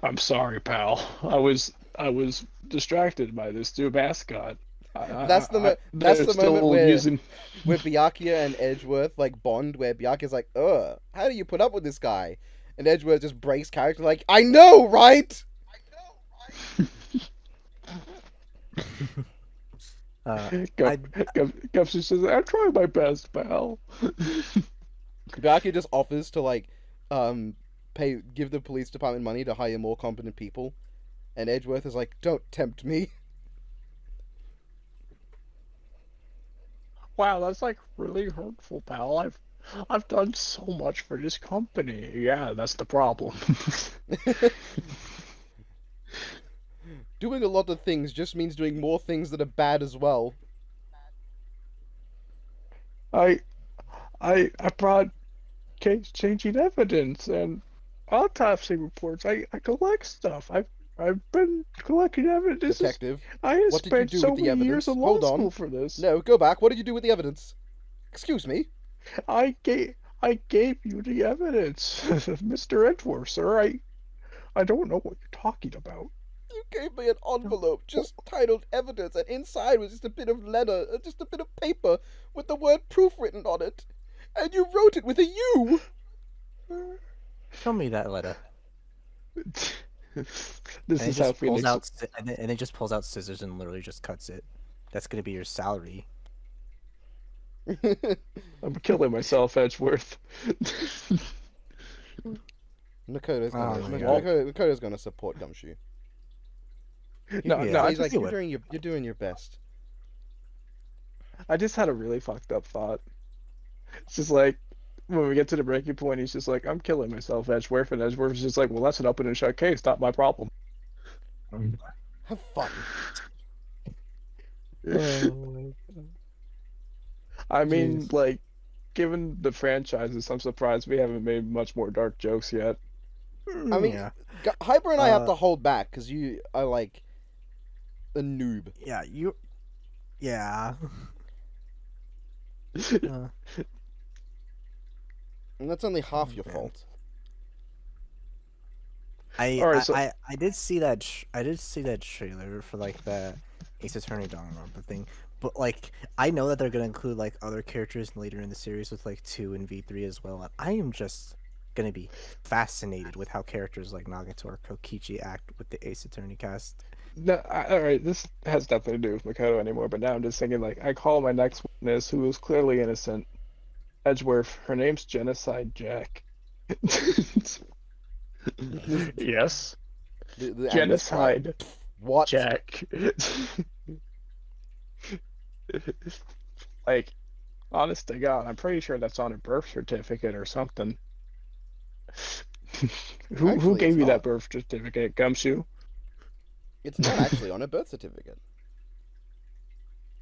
I'm sorry, pal. I was distracted by this new mascot. That's the moment where Byakuya and Edgeworth bond, where Byakuya's like, "Ugh, how do you put up with this guy?" And Edgeworth just breaks character like, "I know, right?" Gumshoe says, "I'm trying my best, pal." Byakuya just offers to give the police department money to hire more competent people, and Edgeworth is like, "Don't tempt me." Wow, that's really hurtful, pal. I've done so much for this company. Yeah, that's the problem. Doing a lot of things just means doing more things that are bad as well. I brought case-changing evidence and autopsy reports. I collect stuff. I've been collecting evidence. Detective, I have spent so many years in law school for this. No, go back. What did you do with the evidence? Excuse me? I gave you the evidence, Mr. Edgeworth, sir. I don't know what you're talking about. You gave me an envelope just titled evidence, and inside was just a bit of letter, just a bit of paper with the word proof written on it. And you wrote it with a U. Show me that letter. This is how Phoenix... and then just pulls out scissors and literally just cuts it. That's gonna be your salary. I'm killing myself, Edgeworth. Makoto's gonna support Gumshoe. No, he's like, you're doing your best. I just had a really fucked up thought. It's just like, when we get to the breaking point, he's just like, "I'm killing myself, Edgeworth," and Edgeworth is just like, "Well, that's an open and shut case, not my problem." Have fun. I mean, given the franchises, I'm surprised we haven't made much more dark jokes yet. I mean, Hyper and I have to hold back because you are like a noob. Yeah, you. Yeah. And that's only half your fault. I did see that trailer for the Ace Attorney Danganronpa thing, but I know that they're gonna include other characters later in the series with 2 and V3 as well, and I am just gonna be fascinated with how characters like Nagato or Kokichi act with the Ace Attorney cast. No, alright, this has nothing to do with Makoto anymore, but now I'm just thinking I call my next witness, who is clearly innocent, Edgeworth. Her name's Genocide Jack. Yes. The Genocide. What? Jack. Honest to God, I'm pretty sure that's on a birth certificate or something. Who gave you that birth certificate, Gumshoe? It's not actually on a birth certificate.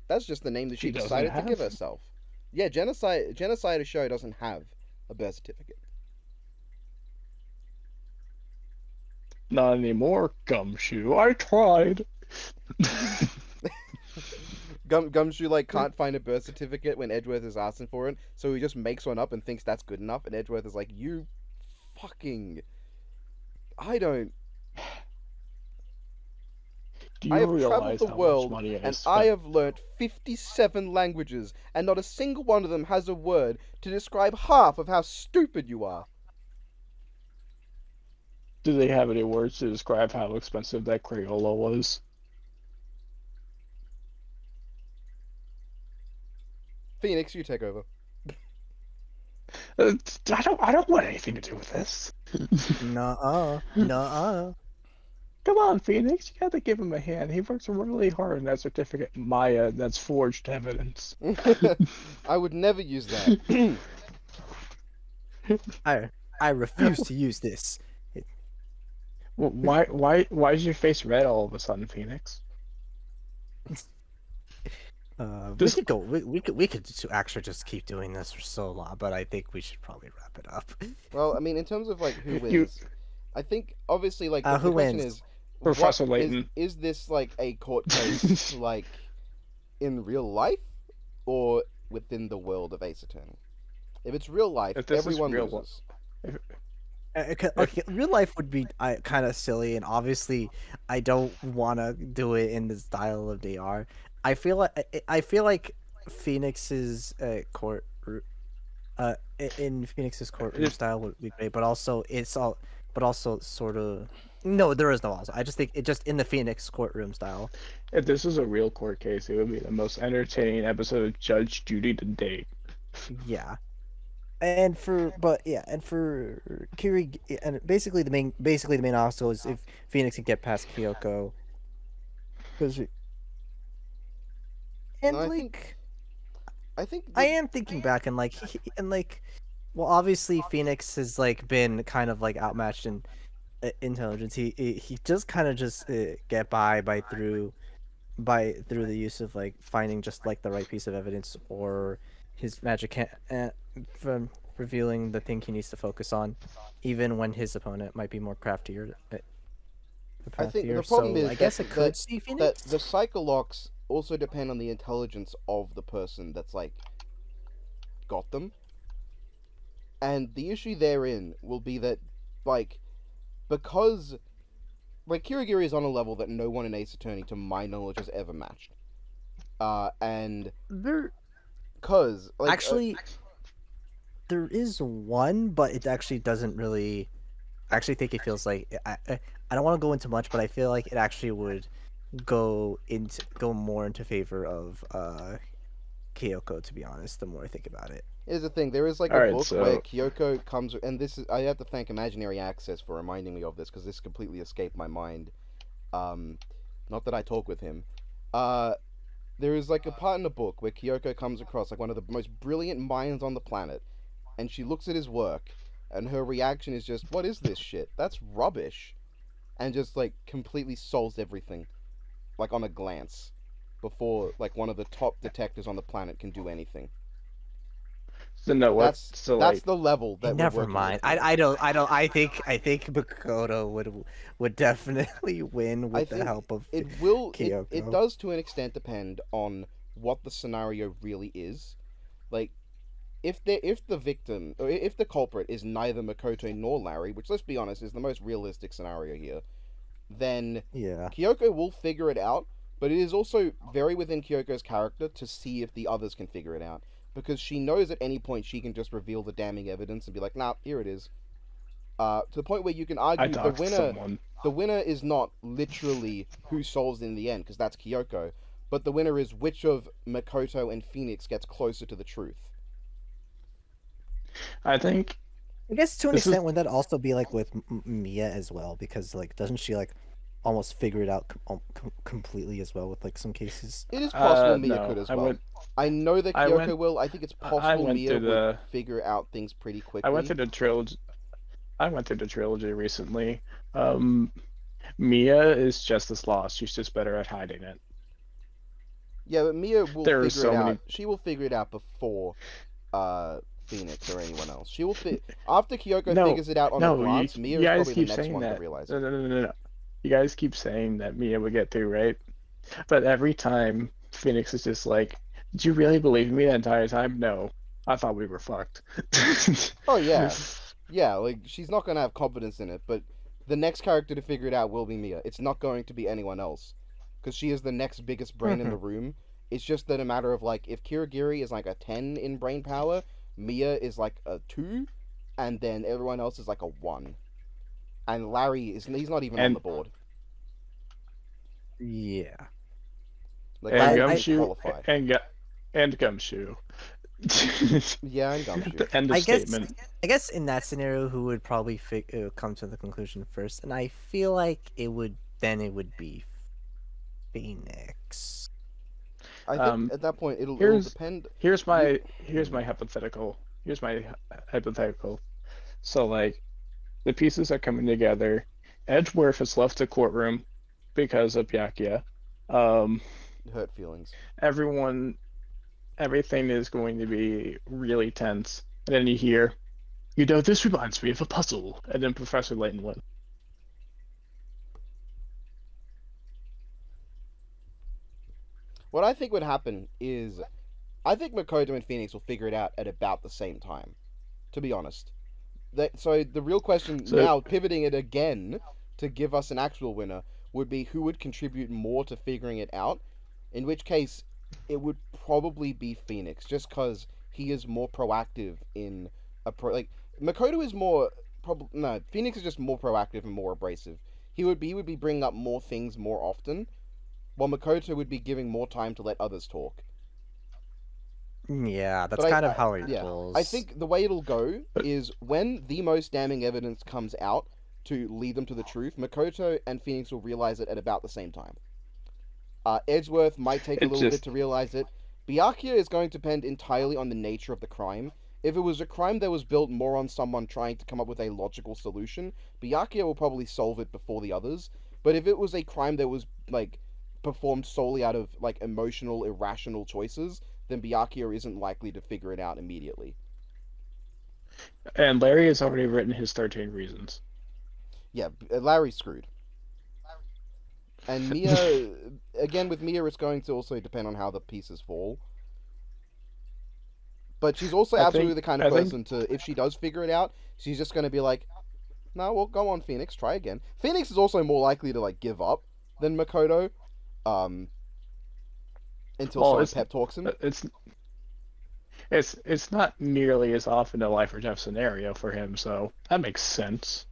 That's just the name that she decided to give herself. Yeah, Genocide Show doesn't have a birth certificate. Not anymore, Gumshoe. I tried. Gumshoe can't find a birth certificate when Edgeworth is asking for it, so he just makes one up and thinks that's good enough, and Edgeworth is like, "You fucking... I don't..." I have traveled the world, and I have learnt 57 languages, and not a single one of them has a word to describe half of how stupid you are. Do they have any words to describe how expensive that Crayola was? Phoenix, you take over. I don't want anything to do with this. Nuh-uh. Come on, Phoenix, you gotta give him a hand. He works really hard on that certificate, Maya. That's forged evidence. I would never use that. I refuse to use this. Well, why is your face red all of a sudden, Phoenix? We could go. We could actually just keep doing this for so long, but I think we should probably wrap it up. Well, I mean, in terms of like who wins, I think obviously like the who question wins? is, Professor Layton. Is this like a court case like in real life or within the world of Ace Attorney? If it's real life, everyone loses. Okay, real life would be kind of silly, and obviously, I don't want to do it in the style of DR. I feel like Phoenix's court, in Phoenix's courtroom style would be great, but also sort of. No, there is no also. I just think it just in the Phoenix courtroom style. If this was a real court case, it would be the most entertaining episode of Judge Judy to date. Yeah. And for Kiri, and basically the main obstacle is if Phoenix can get past Kyoko, because I am thinking back and well, obviously Phoenix has like been kind of like outmatched in intelligence. He just kind of get by through the use of like finding just like the right piece of evidence or his magic from revealing the thing he needs to focus on, even when his opponent might be more craftier. I think the problem is I guess it could see Phoenix. That the psycholocks also depend on the intelligence of the person that's like got them, and the issue therein will be that like because like Kirigiri is on a level that no one in Ace Attorney, to my knowledge, has ever matched, and because like, actually. There is one, but it actually doesn't really. I actually think it feels like I don't want to go into much, but I feel like it actually would go more into favor of Kyoko. To be honest, the more I think about it. Here's the thing: there is like a book where Kyoko comes, and this is I have to thank Imaginary Access for reminding me of this because this completely escaped my mind. Not that I talk with him. There is like a part in the book where Kyoko comes across like one of the most brilliant minds on the planet. And she looks at his work, and her reaction is just, what is this shit? That's rubbish. And just, like, completely solves everything. Like, on a glance. Before, like, one of the top detectives on the planet can do anything. So no, that's the level that never mind. I think Makoto would definitely win with the help of Kyoko. It does to an extent depend on what the scenario really is. Like, if the victim, or if the culprit is neither Makoto nor Larry, which, let's be honest, is the most realistic scenario here, then Kyoko will figure it out, but it is also very within Kyoko's character to see if the others can figure it out, because she knows at any point she can just reveal the damning evidence and be like, nah, here it is. To the point where you can argue the winner is not literally who solves in the end, because that's Kyoko, but the winner is which of Makoto and Phoenix gets closer to the truth. I guess to an extent, would that also be like with Mia as well? Because like, doesn't she like almost figure it out completely as well with like some cases? It is possible Mia could as well. I know that Kyoko will. I think it's possible Mia would figure out things pretty quickly. I went through the trilogy recently. Mia is just as lost. She's just better at hiding it. Yeah, but Mia will figure it out. She will figure it out before Phoenix or anyone else. She will after Kyoko figures it out on a glance. Mia is probably the next one to realize it. No. You guys keep saying that Mia would get through, right? But every time Phoenix is just like, "Did you really believe me that entire time?" No, I thought we were fucked. Oh yeah, yeah. Like she's not gonna have confidence in it, but the next character to figure it out will be Mia. It's not going to be anyone else, because she is the next biggest brain in the room. It's just that a matter of, like, if Kirigiri is, like, a 10 in brain power, Mia is, like, a 2, and then everyone else is, like, a 1. And Larry, he's not even on the board. Yeah. Like, and Gumshoe, and Gumshoe. Yeah, and Gumshoe. End of statement. I guess in that scenario, who would probably come to the conclusion first? And I feel like it would be Phoenix. I think at that point it'll depend. Here's my hypothetical. So, like, the pieces are coming together. Edgeworth has left the courtroom because of Byakuya. Hurt feelings. Everything is going to be really tense. And then you hear, this reminds me of a puzzle. And then Professor Layton wins. What I think would happen is, I think Makoto and Phoenix will figure it out at about the same time, to be honest. So the real question now, pivoting it again to give us an actual winner, would be who would contribute more to figuring it out, in which case it would probably be Phoenix, just because he is more proactive in Makoto is more Phoenix is just more proactive and more abrasive. He would be bringing up more things more often, while Makoto would be giving more time to let others talk. Yeah, that's kind of how it rolls. I think the way it'll go is when the most damning evidence comes out to lead them to the truth, Makoto and Phoenix will realize it at about the same time. Edgeworth might take a little bit to realize it. Byakuya is going to depend entirely on the nature of the crime. If it was a crime that was built more on someone trying to come up with a logical solution, Byakuya will probably solve it before the others. But if it was a crime that was, like, performed solely out of, like, emotional, irrational choices, then Byakuya isn't likely to figure it out immediately. And Larry has already written his 13 reasons. Yeah, Larry's screwed. And Mia, again, with Mia, it's going to also depend on how the pieces fall. But she's also absolutely the kind of person to, if she does figure it out, she's just going to be like, no, well, go on, Phoenix, try again. Phoenix is also more likely to, like, give up than Makoto. Until someone pep talks him. It's not nearly as often a life or death scenario for him, so that makes sense.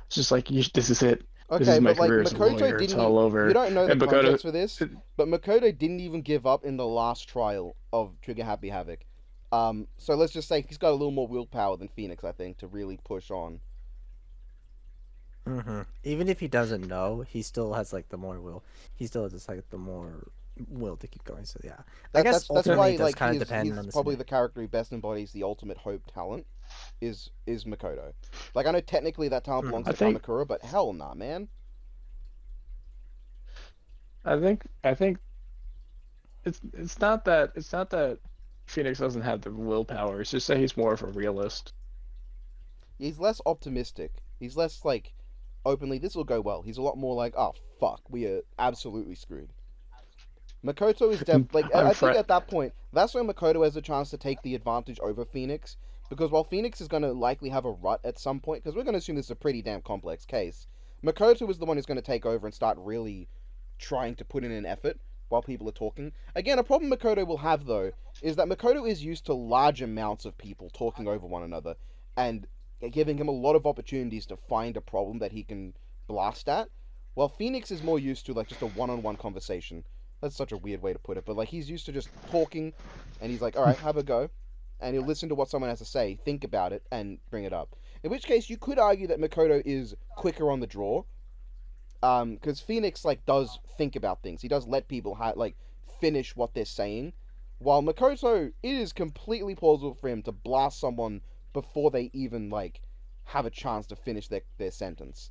It's just like, this is it. Okay, this is my but like career as a lawyer. It's all over. You don't know the context for this, but Makoto didn't even give up in the last trial of Trigger Happy Havoc. So let's just say he's got a little more willpower than Phoenix, I think, to really push on. Even if he doesn't know, he still has, like, the more will. He still has, like, the more will to keep going. So yeah, I guess that's why, like, kind of depend on the probably the character who best embodies the ultimate hope talent is Makoto. Like, I know technically that talent belongs to Kamakura, but hell nah, man. I think it's not that Phoenix doesn't have the willpower. It's just that he's more of a realist. He's less optimistic. He's less, like, openly, this will go well. He's a lot more like, oh, fuck, we are absolutely screwed. Makoto is like, I think at that point, that's when Makoto has a chance to take the advantage over Phoenix, because while Phoenix is going to likely have a rut at some point, because we're going to assume this is a pretty damn complex case, Makoto is the one who's going to take over and start really trying to put in an effort while people are talking. Again, a problem Makoto will have, though, is that Makoto is used to large amounts of people talking over one another, and giving him a lot of opportunities to find a problem that he can blast at, while Phoenix is more used to, like, just a one-on-one conversation. That's such a weird way to put it, but, like, he's used to just talking, and he's like, alright, have a go, and he'll listen to what someone has to say, think about it, and bring it up. In which case, you could argue that Makoto is quicker on the draw, because Phoenix, like, does think about things. He does let people, finish what they're saying, while Makoto, it is completely plausible for him to blast someone before they even, like, have a chance to finish their sentence.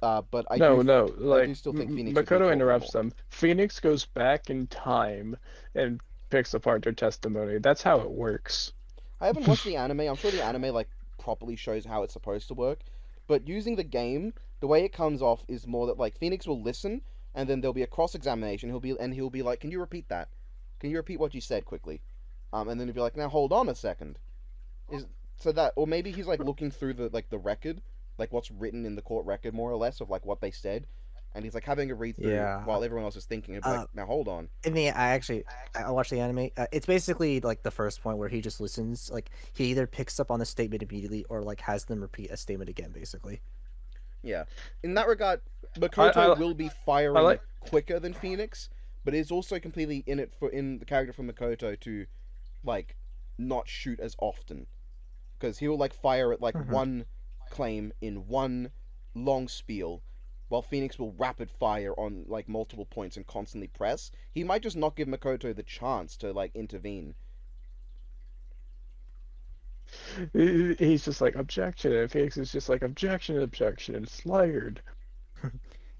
But I do still think Phoenix... Makoto interrupts them. Phoenix goes back in time and picks apart their testimony. That's how it works. I haven't watched the anime. I'm sure the anime, like, properly shows how it's supposed to work. But using the game, the way it comes off is more that, like, Phoenix will listen, and then there'll be a cross-examination. He'll be like, can you repeat that? Can you repeat what you said quickly? And then he'll be like, now hold on a second. Or maybe he's, like, looking through the record, like, what's written in the court record, more or less, of, like, what they said, and he's like having a read through while everyone else is thinking. Like, now hold on. I watched the anime. It's basically like the first point where he just listens. Like he either picks up on the statement immediately or like has them repeat a statement again, basically. Yeah, in that regard, Makoto will be firing quicker than Phoenix, but it's also completely in the character for Makoto to like not shoot as often, because he will like fire at like one claim in one long spiel, while Phoenix will rapid fire on like multiple points and constantly press. He might just not give Makoto the chance to like intervene. He's just like objection, and Phoenix is just like objection, it's fired.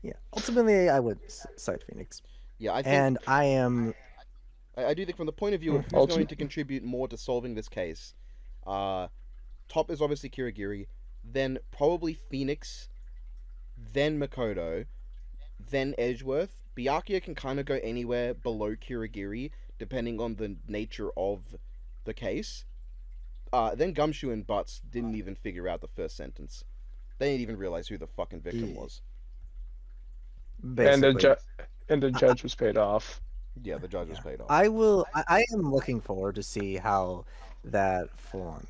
Yeah, ultimately I would cite Phoenix. Yeah, I do think from the point of view of who's going to contribute more to solving this case, top is obviously Kirigiri, then probably Phoenix, then Makoto, then Edgeworth. Byakuya can kind of go anywhere below Kirigiri, depending on the nature of the case. Then Gumshoe and Butts didn't even figure out the first sentence. They didn't even realize who the fucking victim was. Basically. And the judge was paid off. Yeah, the judge was paid off. I am looking forward to see how that full-on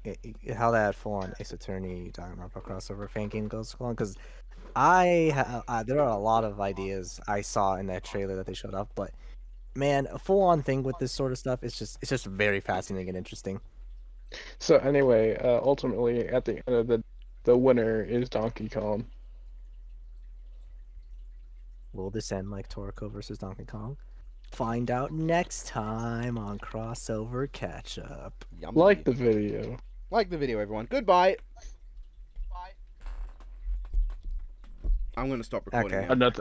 Ace Attorney Danganronpa crossover fan game goes along, because there are a lot of ideas I saw in that trailer that they showed up, but man, a full-on thing with this sort of stuff it's just very fascinating and interesting. So anyway, ultimately at the end of the winner is Donkey Kong. Will this end like Toriko versus Donkey Kong? Find out next time on Crossover Catchup. Yummy. Like the video. Like the video, everyone. Goodbye. I'm going to stop recording now.